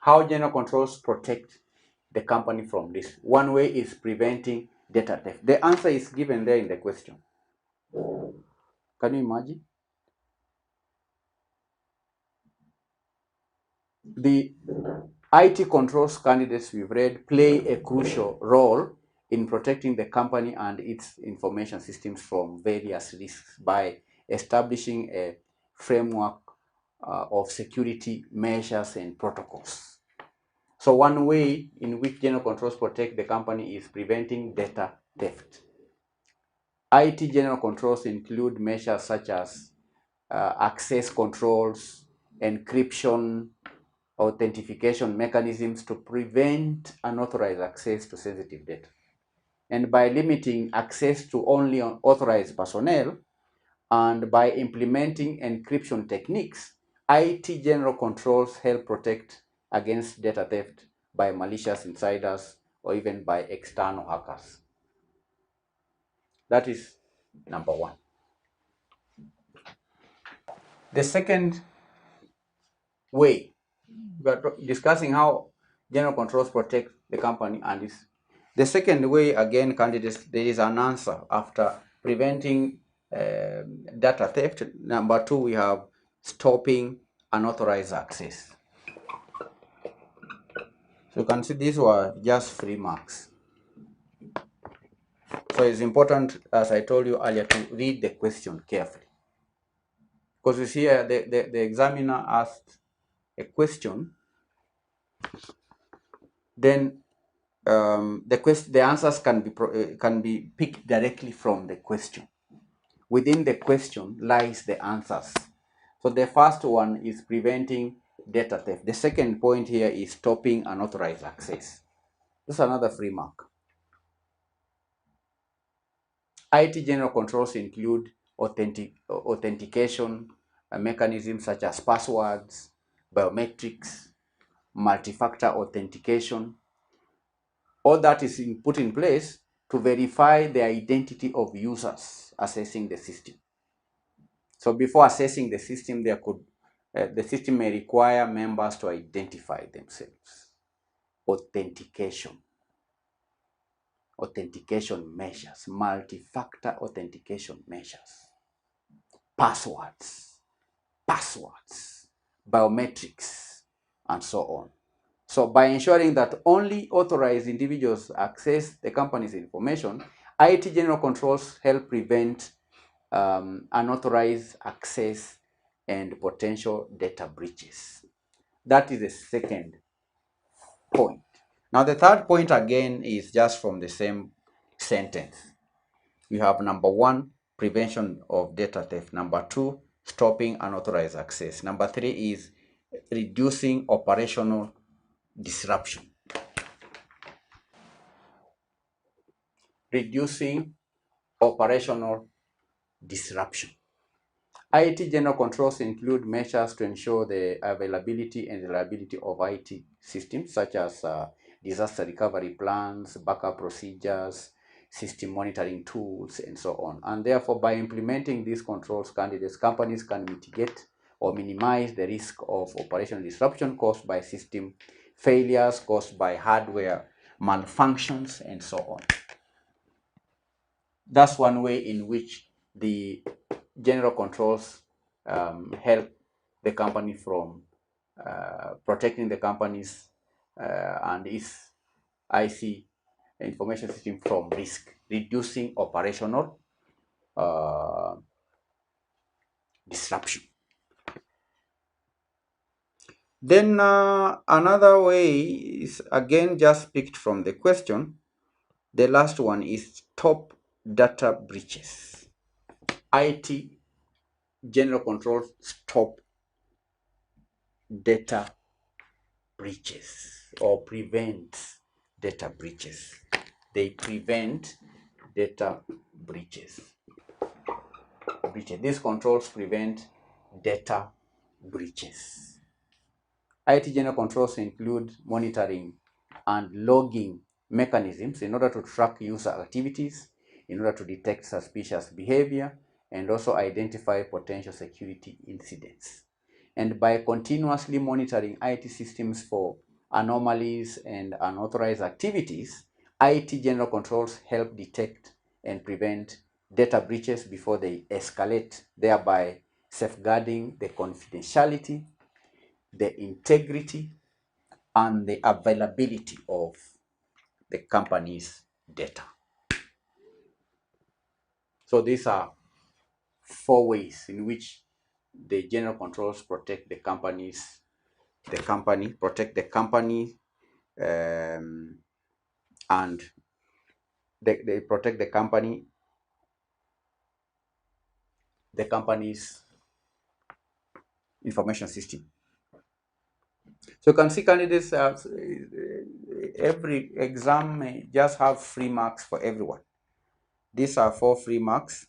How general controls protect the company from this? One way is preventing data theft. The answer is given there in the question. Can you imagine? The IT controls candidates we've read play a crucial role in protecting the company and its information systems from various risks by establishing a framework of security measures and protocols. So one way in which general controls protect the company is preventing data theft. IT general controls include measures such as access controls, encryption, authentication mechanisms to prevent unauthorized access to sensitive data. And by limiting access to only authorized personnel and by implementing encryption techniques, IT general controls help protect against data theft by malicious insiders or even by external hackers. That is number one. The second way, we are discussing how general controls protect the company, and the second way, again, candidates, there is an answer after preventing data theft. Number two, we have stopping unauthorized access. So you can see these were just free marks. So it's important, as I told you earlier, to read the question carefully. Because you see here, the examiner asked a question, then the answers can be picked directly from the question. Within the question lies the answers. So the first one is preventing data theft. The second point here is stopping unauthorized access. This is another free mark. IT general controls include authentication mechanisms such as passwords, biometrics, multi-factor authentication. All that is put in place to verify the identity of users accessing the system. So before accessing the system, the system may require members to identify themselves. Authentication measures, multi-factor authentication measures, passwords, biometrics, and so on. So by ensuring that only authorized individuals access the company's information, IT general controls help prevent unauthorized access and potential data breaches. That is the second point. Now the third point again is just from the same sentence. You have number one, prevention of data theft. Number two, stopping unauthorized access. Number three is reducing operational disruption. Reducing operational disruption. IT general controls include measures to ensure the availability and reliability of IT systems such as disaster recovery plans, backup procedures, system monitoring tools, and so on. And therefore, by implementing these controls, companies can mitigate or minimize the risk of operational disruption caused by system failures, caused by hardware malfunctions, and so on. That's one way in which the general controls help the company from protecting the company's and its IC information system from risk, reducing operational disruption. Then another way is again just picked from the question. The last one is stop data breaches. IT general controls stop data breaches or prevent data breaches. They prevent data breaches. These controls prevent data breaches. IT general controls include monitoring and logging mechanisms in order to track user activities, in order to detect suspicious behavior, and also identify potential security incidents. And by continuously monitoring IT systems for anomalies and unauthorized activities, IT general controls help detect and prevent data breaches before they escalate, thereby safeguarding the confidentiality, the integrity, and the availability of the company's data. So these are 4 ways in which the general controls protect the company, and they protect the company's information system. So you can see candidates, every exam may just have free marks for everyone. These are 4 free marks.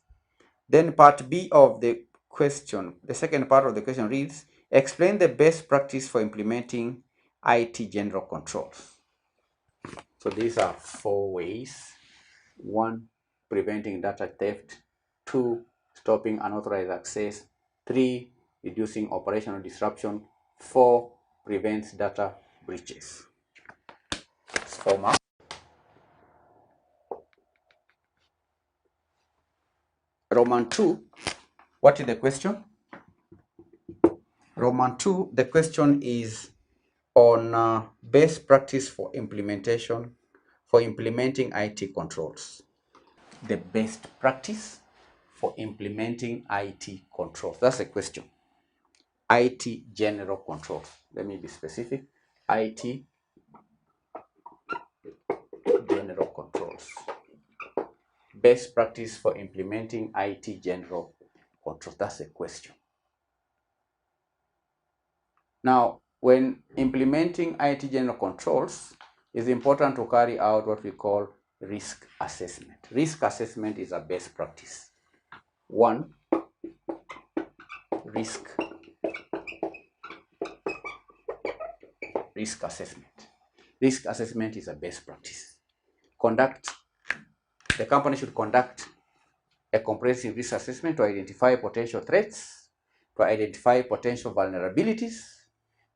Then part B of the question, the second part of the question reads, explain the best practice for implementing IT general controls. So these are 4 ways. 1, preventing data theft. 2, stopping unauthorized access. 3, reducing operational disruption. 4, prevents data breaches. It's 4 marks. Roman 2, what is the question? Roman 2, the question is on best practice for implementing IT controls. The best practice for implementing IT controls. That's the question. IT general controls. Let me be specific. IT general controls. Best practice for implementing IT general controls. That's the question. Now, when implementing IT general controls, it's important to carry out what we call risk assessment. Risk assessment is a best practice. 1, risk assessment. Risk assessment is a best practice. The company should conduct a comprehensive risk assessment to identify potential threats, to identify potential vulnerabilities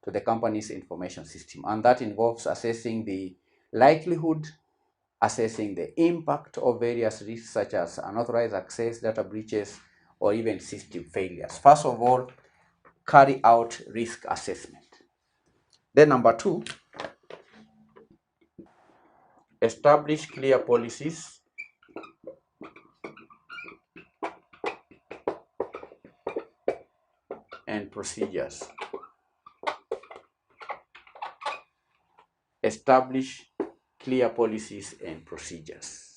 to the company's information system. And that involves assessing the likelihood, assessing the impact of various risks such as unauthorized access, data breaches, or even system failures. First of all, carry out risk assessment. Then number 2, establish clear policies and procedures. Establish clear policies and procedures.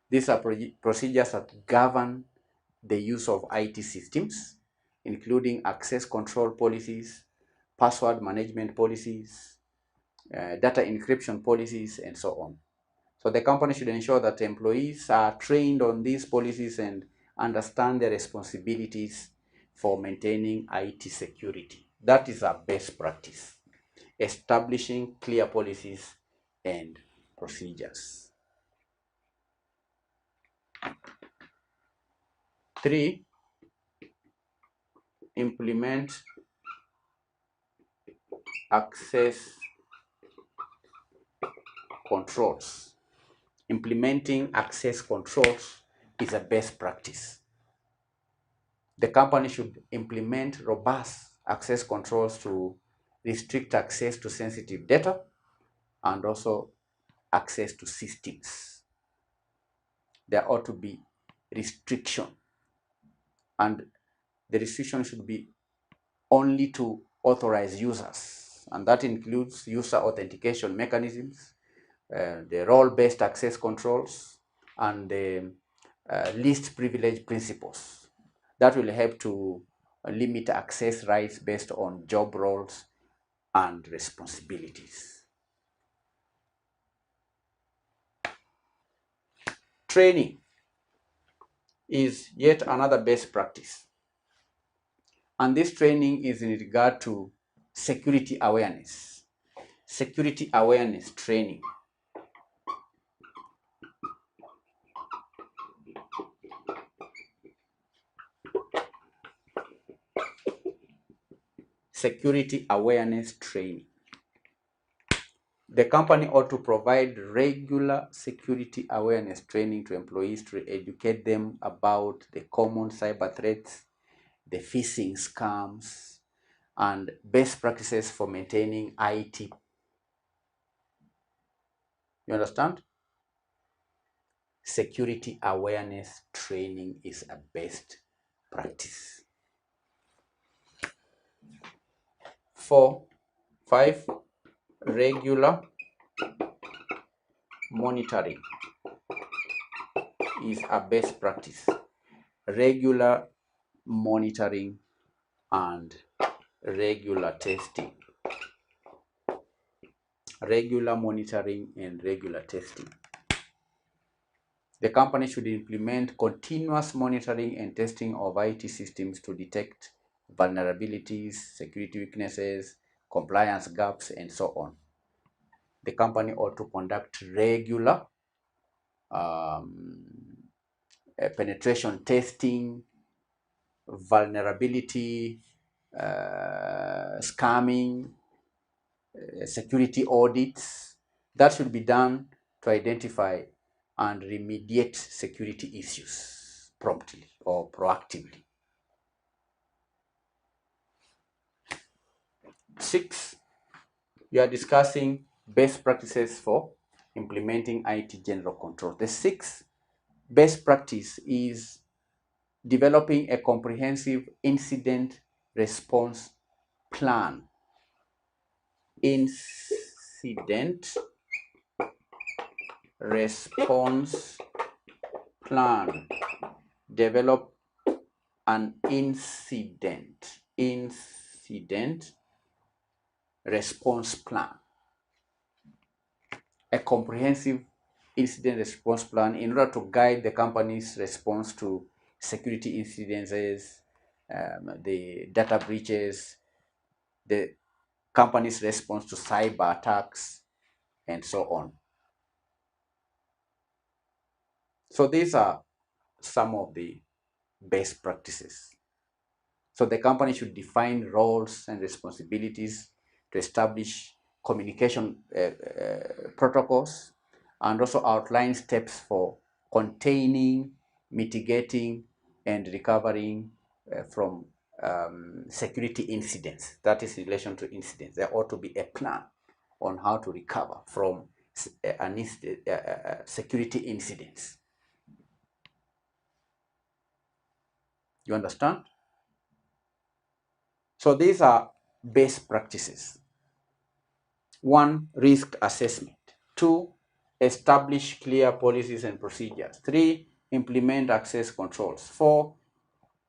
These are procedures that govern the use of IT systems, including access control policies, password management policies, data encryption policies, and so on. So the company should ensure that employees are trained on these policies and understand their responsibilities for maintaining IT security. That is our best practice. Establishing clear policies and procedures. 3, implement access controls. Implementing access controls is a best practice. The company should implement robust access controls to restrict access to sensitive data and also access to systems. There ought to be restriction, and the restriction should be only to authorized users, and that includes user authentication mechanisms, the role-based access controls, and the least privilege principles. That will help to limit access rights based on job roles and responsibilities. Training is yet another best practice, and this training is in regard to security awareness. Security awareness training. Security awareness training. The company ought to provide regular security awareness training to employees to educate them about the common cyber threats, the phishing scams, and best practices for maintaining IT You understand? Security awareness training is a best practice. 5, regular monitoring is a best practice. Regular monitoring and regular testing. Regular monitoring and regular testing. The company should implement continuous monitoring and testing of IT systems to detect vulnerabilities, security weaknesses, compliance gaps, and so on. The company ought to conduct regular penetration testing, vulnerability, scamming, security audits. That should be done to identify and remediate security issues promptly or proactively. 6, we are discussing best practices for implementing IT general control. The 6th best practice is developing a comprehensive incident response plan. Incident response plan. Develop an incident response plan. A comprehensive incident response plan in order to guide the company's response to security incidences, the data breaches, the company's response to cyber attacks, and so on. So these are some of the best practices. So the company should define roles and responsibilities to establish communication protocols, and also outline steps for containing, mitigating, and recovering from security incidents. That is in relation to incidents. There ought to be a plan on how to recover from security incidents. You understand? So these are best practices. 1, risk assessment. 2, establish clear policies and procedures. 3, implement access controls. 4,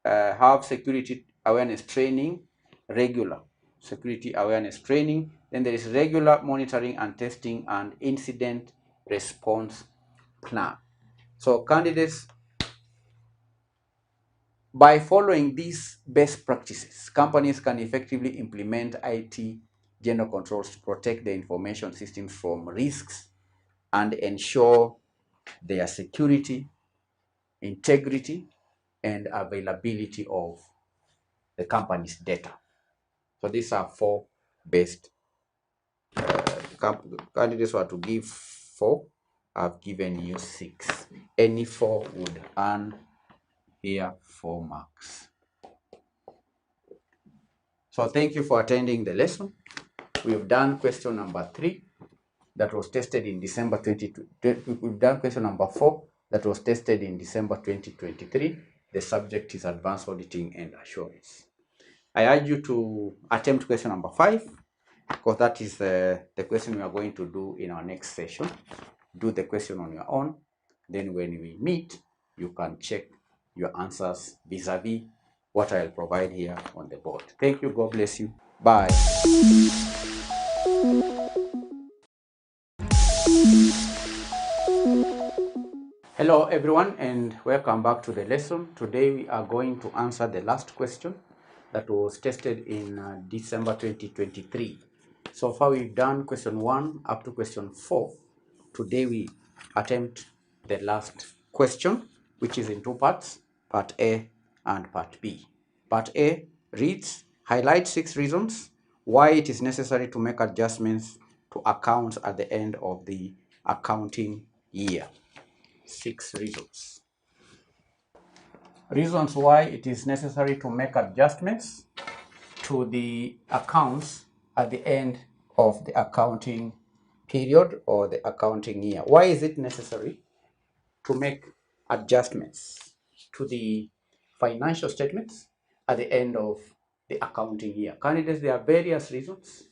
have security awareness training, regular security awareness training. Then there is regular monitoring and testing and incident response plan. So candidates, by following these best practices, companies can effectively implement IT general controls to protect the information systems from risks and ensure their security, integrity, and availability of the company's data. So these are 4 best candidates were to give 4. I've given you 6. Any 4 would earn here 4 marks. So thank you for attending the lesson. We've done question number 3 that was tested in December 2020. We've done question number 4 that was tested in December 2023. The subject is advanced auditing and assurance. I urge you to attempt question number 5, because that is the question we are going to do in our next session. Do the question on your own. Then when we meet, you can check your answers vis-a-vis what I'll provide here on the board. Thank you. God bless you. Bye. Hello everyone, and welcome back to the lesson. Today we are going to answer the last question that was tested in December 2023. So far we've done question 1 up to question 4. Today we attempt the last question, which is in 2 parts, part A and part B. Part A reads, highlight 6 reasons why it is necessary to make adjustments to accounts at the end of the accounting year. 6 reasons. Reasons why it is necessary to make adjustments to the accounts at the end of the accounting period or the accounting year. Why is it necessary to make adjustments to the financial statements at the end of the accounting year? Candidates, there are various reasons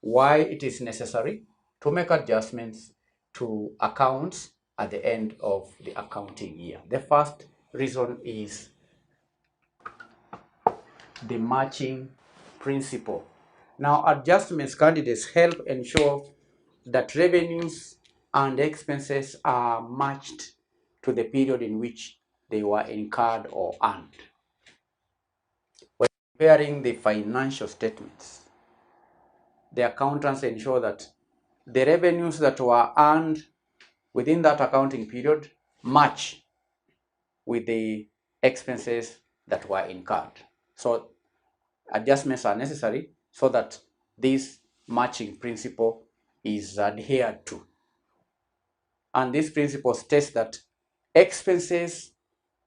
why it is necessary to make adjustments to accounts at the end of the accounting year. The first reason is the matching principle. Now, adjustments, candidates, help ensure that revenues and expenses are matched to the period in which they were incurred or earned. When preparing the financial statements, the accountants ensure that the revenues that were earned within that accounting period match with the expenses that were incurred. So adjustments are necessary so that this matching principle is adhered to. And this principle states that expenses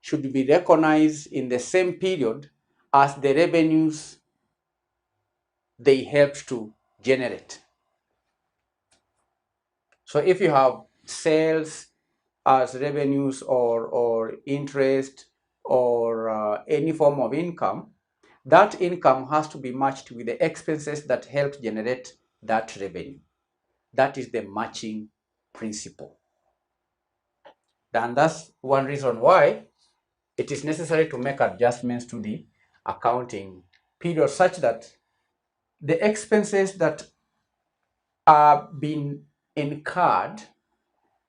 should be recognized in the same period as the revenues they helped to generate. So if you have sales as revenues or interest or any form of income, that income has to be matched with the expenses that help generate that revenue. That is the matching principle. And that's one reason why it is necessary to make adjustments to the accounting period such that the expenses that are being incurred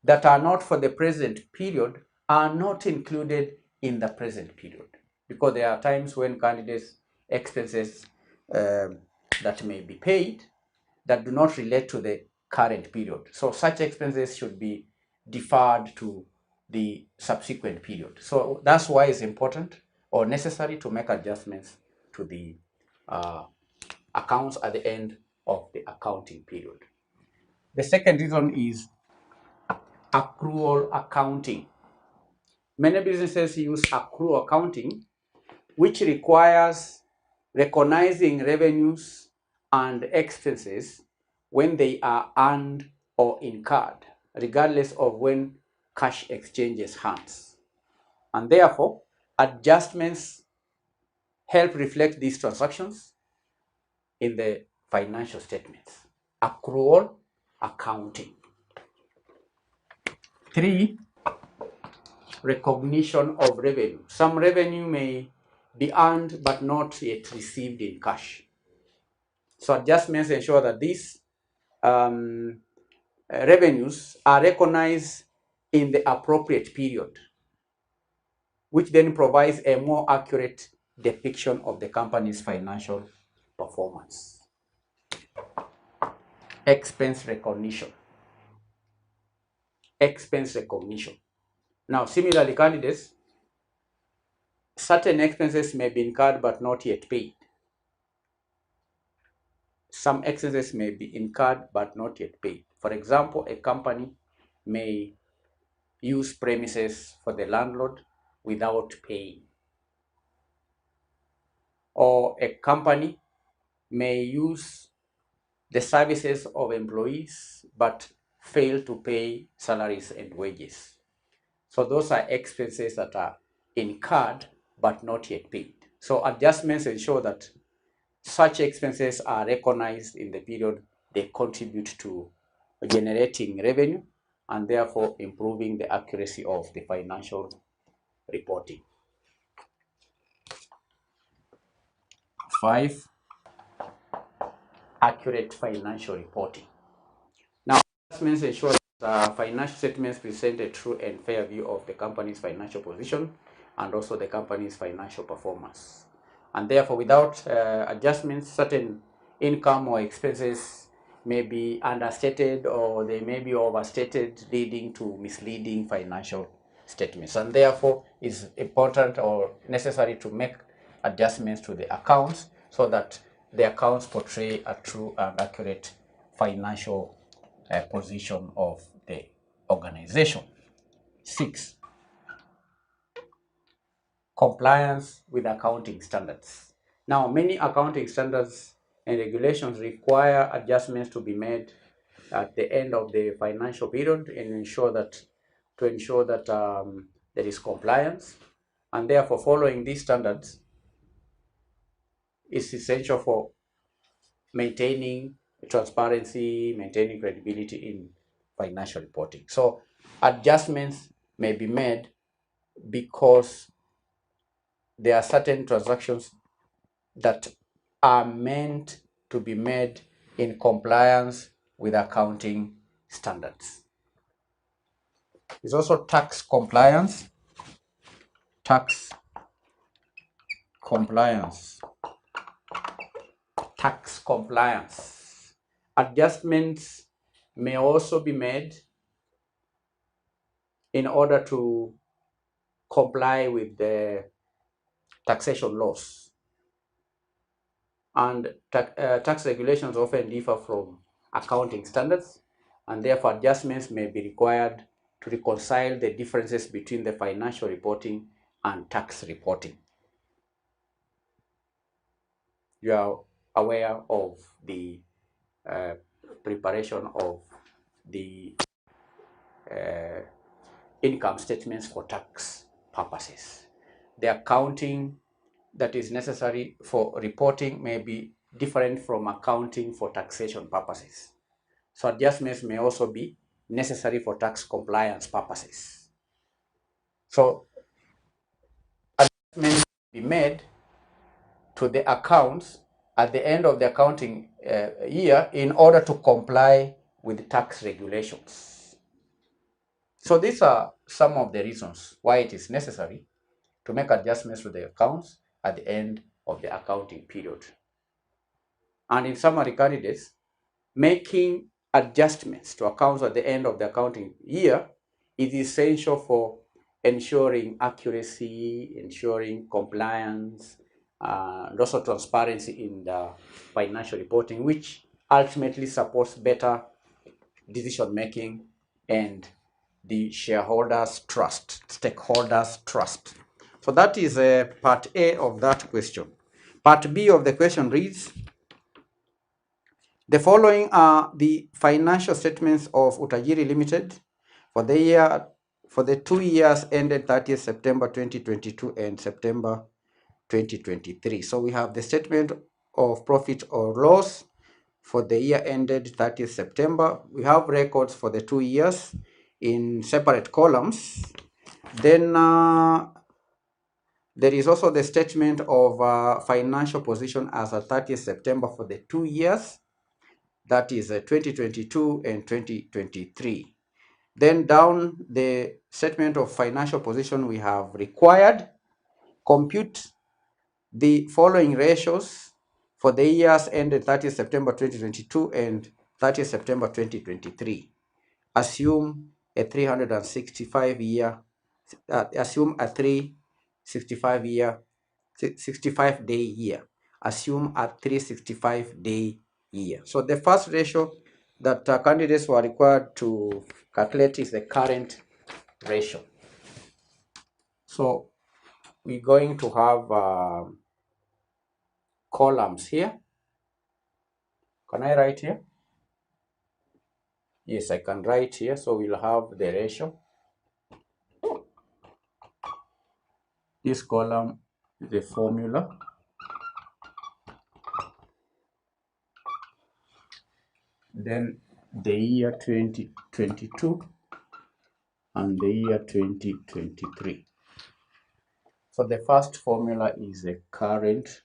that are not for the present period are not included in the present period, because there are times when candidates expenses that may be paid that do not relate to the current period. So such expenses should be deferred to the subsequent period. So that's why it's important or necessary to make adjustments to the accounts at the end of the accounting period. The second reason is accrual accounting. Many businesses use accrual accounting, which requires recognizing revenues and expenses when they are earned or incurred, regardless of when cash exchanges hands. And therefore, adjustments help reflect these transactions in the financial statements. Accrual accounting. 3, recognition of revenue. Some revenue may be earned but not yet received in cash. So adjustments ensure that these revenues are recognized in the appropriate period, which then provides a more accurate depiction of the company's financial performance. Expense recognition. Expense recognition. Now, similarly, candidates, certain expenses may be incurred but not yet paid. Some expenses may be incurred but not yet paid. For example, a company may use premises for the landlord without paying. Or a company may use the services of employees but fail to pay salaries and wages. So those are expenses that are incurred but not yet paid. So adjustments ensure that such expenses are recognized in the period they contribute to generating revenue and therefore improving the accuracy of the financial reporting. 5, accurate financial reporting. Now, adjustments ensure that financial statements present a true and fair view of the company's financial position and also the company's financial performance. And therefore, without adjustments, certain income or expenses may be understated or they may be overstated, leading to misleading financial statements. And therefore, it's important or necessary to make adjustments to the accounts so that the accounts portray a true and accurate financial position of the organization. 6, compliance with accounting standards. Now, many accounting standards and regulations require adjustments to be made at the end of the financial period and ensure that there is compliance, and therefore following these standards is essential for maintaining transparency, maintaining credibility in financial reporting. So adjustments may be made because there are certain transactions that are meant to be made in compliance with accounting standards. There's also tax compliance. Tax compliance. Tax compliance. Adjustments may also be made in order to comply with the taxation laws. And tax regulations often differ from accounting standards, and therefore adjustments may be required to reconcile the differences between the financial reporting and tax reporting. You are aware of the preparation of the income statements for tax purposes. The accounting that is necessary for reporting may be different from accounting for taxation purposes. So adjustments may also be necessary for tax compliance purposes. So adjustments may be made to the accounts at the end of the accounting year in order to comply with tax regulations. So these are some of the reasons why it is necessary to make adjustments to the accounts at the end of the accounting period. And in summary candidates, making adjustments to accounts at the end of the accounting year is essential for ensuring accuracy, ensuring compliance, and also transparency in the financial reporting, which ultimately supports better decision making and the shareholders' trust, stakeholders' trust. So that is part A of that question. Part B of the question reads, the following are the financial statements of Utajiri Limited for the 2 years ended 30th September 2022 and September 2023. So we have the statement of profit or loss for the year ended 30th September. We have records for the 2 years in separate columns. Then there is also the statement of financial position as at 30th September for the 2 years. That is 2022 and 2023. Then down the statement of financial position, we have required, compute the following ratios for the years ended 30th September 2022 and 30th September 2023. Assume a 365 year, assume a 65 day year. Assume a 365 day year. So the first ratio that candidates were required to calculate is the current ratio. So we're going to have columns here. Can I write here? Yes, I can write here. So we'll have the ratio. This column is the formula. Then the year 2022 and the year 2023. So the first formula is the current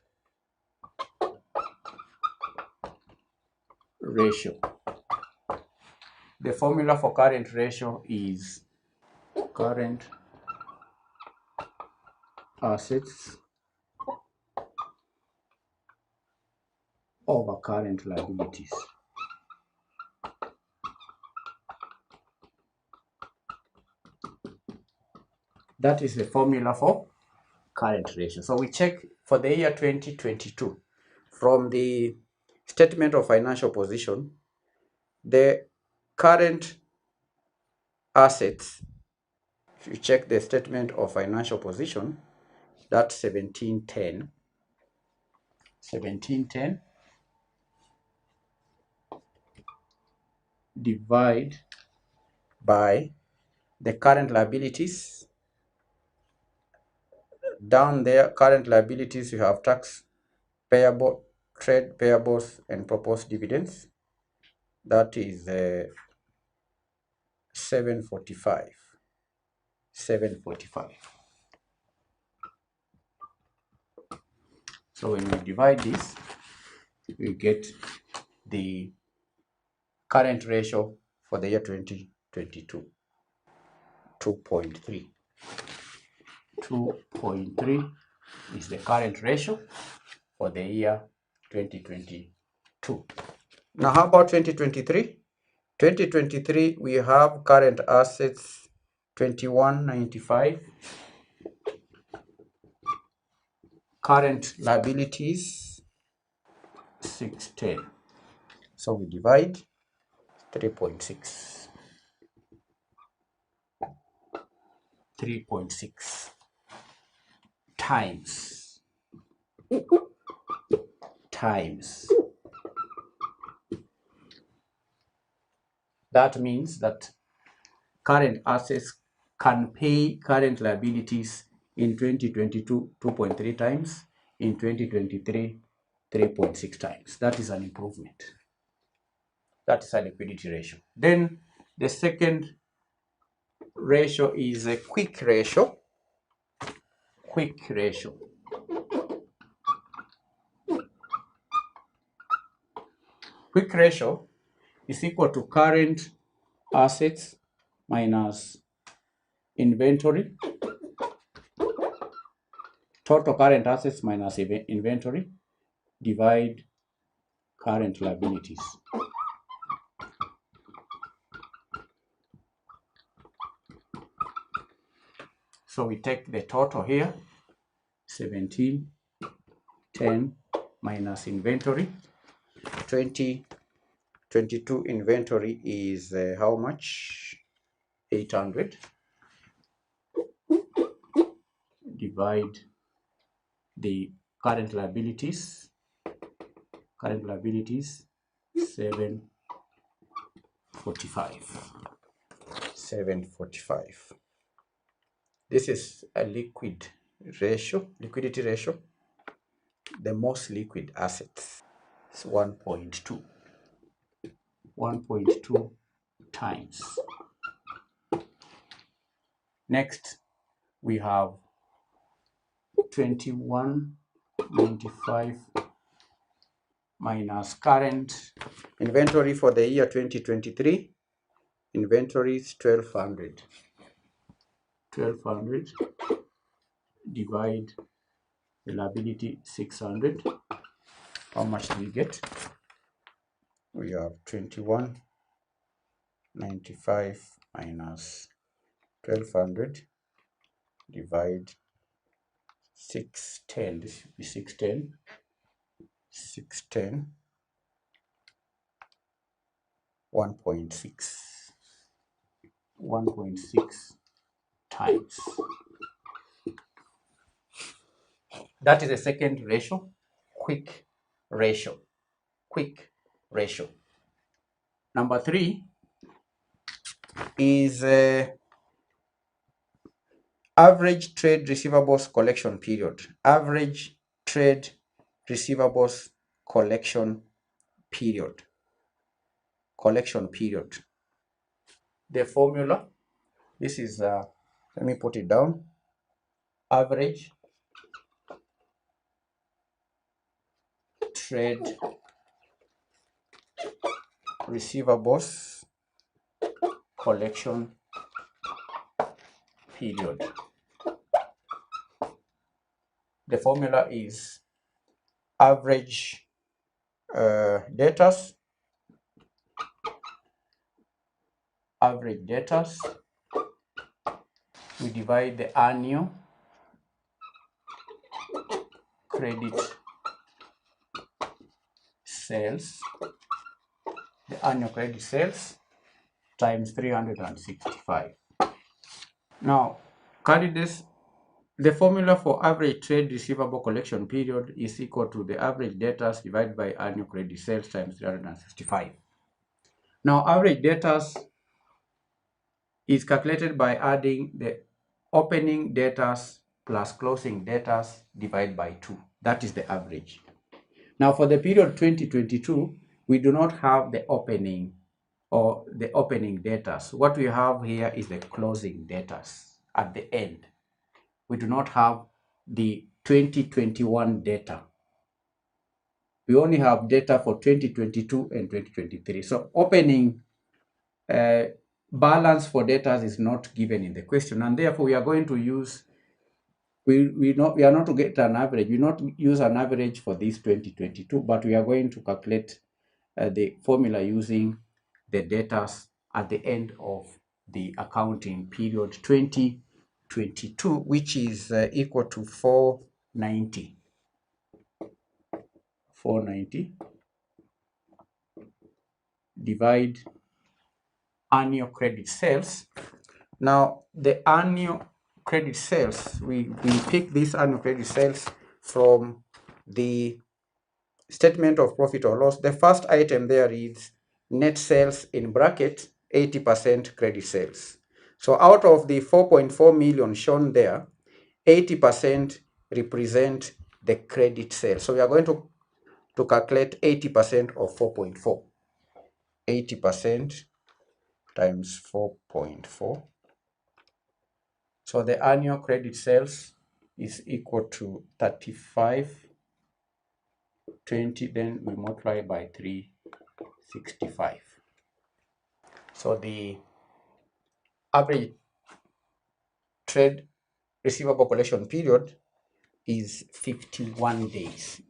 ratio. The formula for current ratio is current assets over current liabilities. That is the formula for current ratio. So we check for the year 2022 from the statement of financial position, the current assets, if you check the statement of financial position, that's 1710. divide by the current liabilities. Down there, current liabilities, you have tax payable, trade payables, and proposed dividends. That is 745. 745. So when we divide this, we get the current ratio for the year 2022, 2.3. 2.3 is the current ratio for the year 2022. Now, how about 2023? 2023, we have current assets 2195, current liabilities 610. So we divide 3.6. 3.6 times that means that current assets can pay current liabilities in 2022 2.3 times, in 2023 3.6 times. That is an improvement. That is a liquidity ratio. Then the second ratio is a quick ratio. Quick ratio. Quick ratio is equal to current assets minus inventory, total current assets minus inventory, divide current liabilities. So we take the total here, 17, 10 minus inventory. 2022 inventory is how much? 800. Divide the current liabilities. Current liabilities 745. 745. This is a liquidity ratio. The most liquid assets is 1.2. 1.2 times. Next, we have 2195 minus current inventory for the year 2023. Inventory is 1200. 1200 divide the liability 600. How much do we get? We have 2195 minus 1200 divide 610. This should be 610. 610. 1.6. 1.6 times. That is the second ratio, quick ratio. Quick ratio. Number 3 is average trade receivables collection period. Average trade receivables collection period. Collection period. The formula, this is, let me put it down. Average trade receivables collection period. The formula is average debtors. Average debtors. We divide the annual credit sales. The annual credit sales times 365. Now, carry this. The formula for average trade receivable collection period is equal to the average debtors divided by annual credit sales times 365. Now, average debtors is calculated by adding the opening debtors plus closing debtors divided by 2. That is the average. Now, for the period 2022, we do not have the opening or the opening debtors. What we have here is the closing debtors at the end. We do not have the 2021 data. We only have data for 2022 and 2023. So opening balance for debtors is not given in the question, and therefore we are going to use, we are not to get an average. We not use an average for this 2022, but we are going to calculate the formula using the debtors at the end of the accounting period 2022, which is equal to 490. 490 divide annual credit sales. Now, the annual credit sales, we pick this annual credit sales from the statement of profit or loss. The first item there is net sales in bracket 80% credit sales. So out of the 4.4 million shown there, 80% represent the credit sales. So we are going to calculate 80% of 4.4. 80% times 4.4. So the annual credit sales is equal to 3520, then we multiply by 365. So the average trade receivable collection period is 51 days.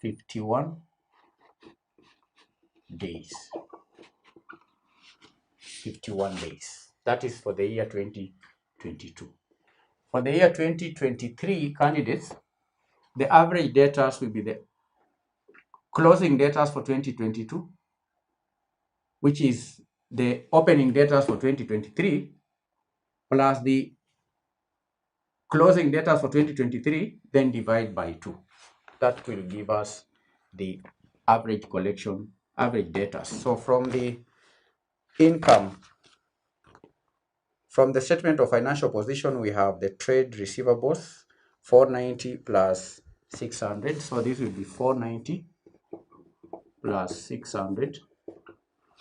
51 days. 51 days. That is for the year 2022. For the year 2023 candidates, the average debtors will be the closing debtors for 2022, which is the opening debtors for 2023, plus the closing debtors for 2023, then divide by 2. That will give us the average collection, average debtors. So from the income, from the statement of financial position, we have the trade receivables, 490 plus 600. So this will be 490 plus 600.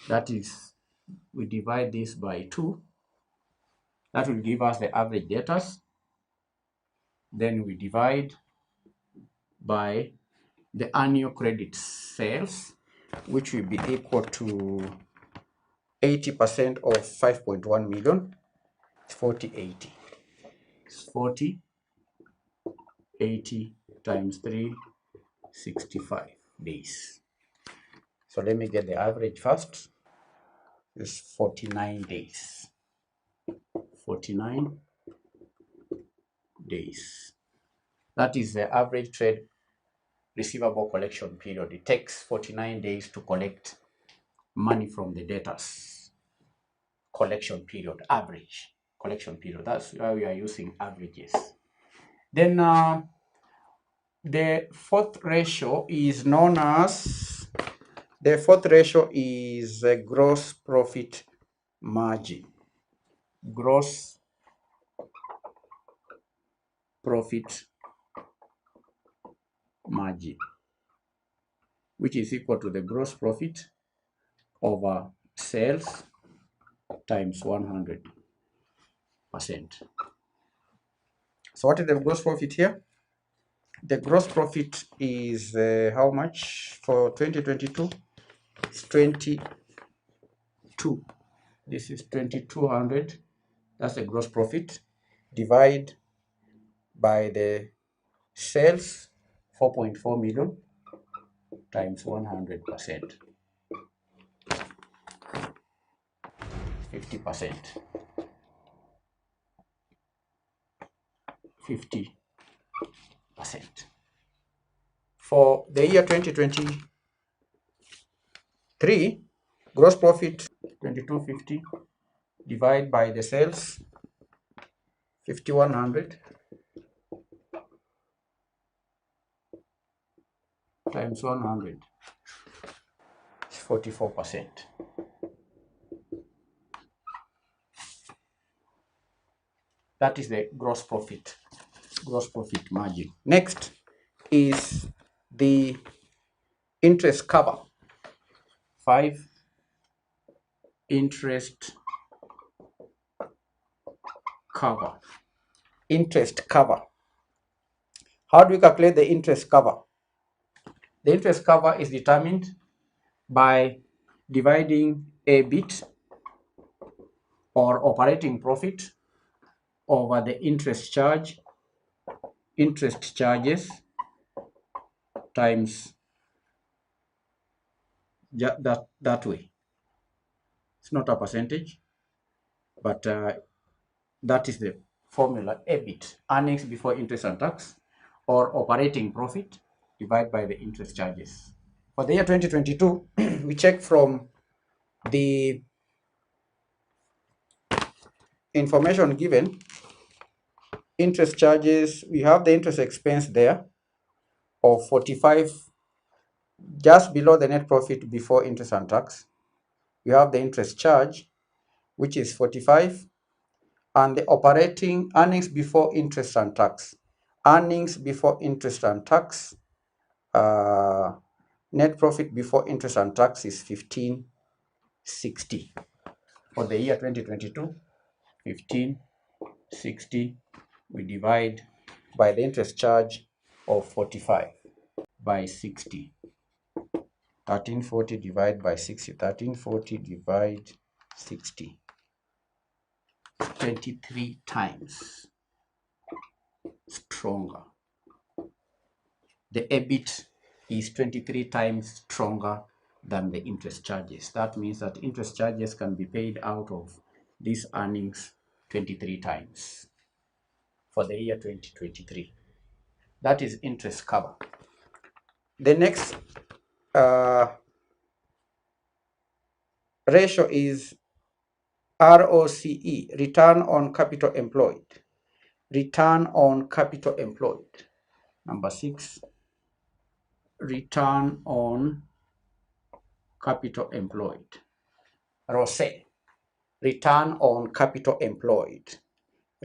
That is, we divide this by 2. That will give us the average debtors. Then we divide by the annual credit sales, which will be equal to 80% of 5.1 million. It's 4080. It's 4080 times 365 days. So let me get the average first. It's 49 days. 49 days. That is the average trade receivable collection period. It takes 49 days to collect money from the debtors. Collection period, average collection period. That's why we are using averages. Then the fourth ratio is known as, the fourth ratio is a gross profit margin. Gross profit margin, which is equal to the gross profit over sales times 100%. So what is the gross profit here? The gross profit is how much for 2022? It's 22. This is 2200. That's the gross profit. Divide by the sales, 4.4 million, times 100%. 50%. 50%. For the year 2023, gross profit 2250 divide by the sales 5100 times 100, 44%. That is the gross profit margin. Next is the interest cover. 5, interest cover. Interest cover. How do we calculate the interest cover? The interest cover is determined by dividing EBIT or operating profit over the interest charges times that way. It's not a percentage, but that is the formula. EBIT, earnings before interest and tax, or operating profit divided by the interest charges. For the year 2022, we check from the information given. Interest charges, we have the interest expense there of 45, just below the net profit before interest and tax. We have the interest charge, which is 45, and the operating earnings before interest and tax. Earnings before interest and tax, net profit before interest and tax is 1560. For the year 2022, 1560, we divide by the interest charge of 45 by 60. 1340 divided by 60. 1340 divide 60. 23 times stronger. The EBIT is 23 times stronger than the interest charges. That means that interest charges can be paid out of these earnings 23 times for the year 2023. That is interest cover. The next ratio is ROCE, return on capital employed. Return on capital employed. Number 6, return on capital employed. ROCE, return on capital employed.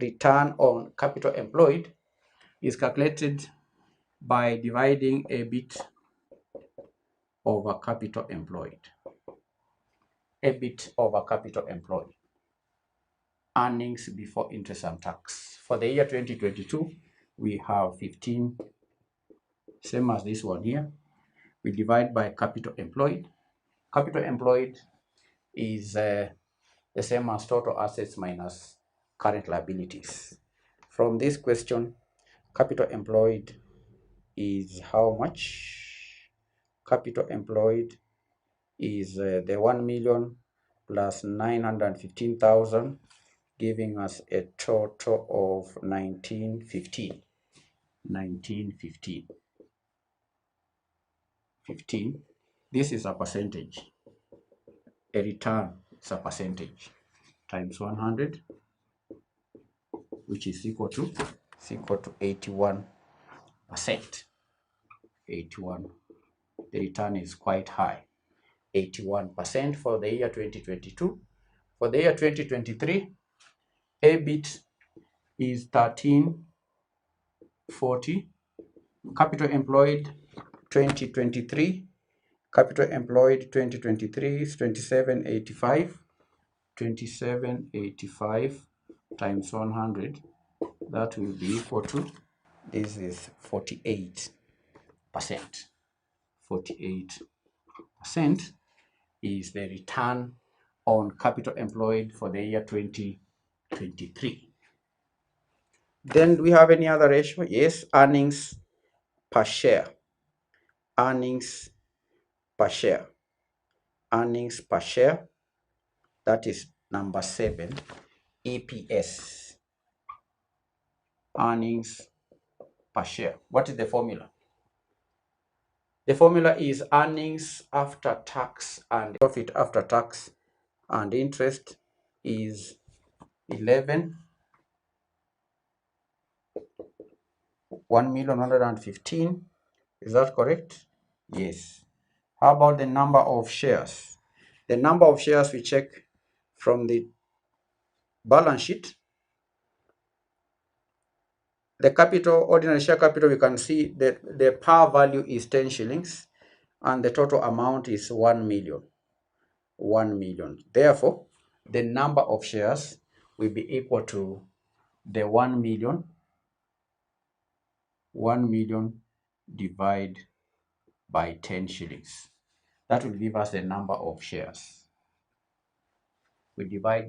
Return on capital employed is calculated by dividing EBIT over capital employed. EBIT over capital employed. Earnings before interest and tax. For the year 2022, we have 15, same as this one here. We divide by capital employed. Capital employed is the same as total assets minus current liabilities. From this question, capital employed is how much? Capital employed is the 1 million plus 915,000, giving us a total of 1915. 15. This is a percentage. A return is a percentage times 100, which is equal to 81%. 81. The return is quite high. 81% for the year 2022. For the year 2023, EBIT is 1340. Capital employed 2023. Capital employed 2023 is 2785. 2785 times 100. That will be equal to, this is 48%. 48% is the return on capital employed for the year 2023. Then do we have any other ratio? Yes, earnings per share. Earnings per share. Earnings per share. That is number 7. EPS. Earnings per share. What is the formula? The formula is earnings after tax and profit after tax and interest is 11, 1,115,000. Is that correct? Yes. How about the number of shares? The number of shares we check from the balance sheet. The capital, ordinary share capital, we can see that the par value is 10 shillings and the total amount is 1 million. 1 million. Therefore, the number of shares will be equal to the 1 million divided by 10 shillings. That will give us the number of shares. We divide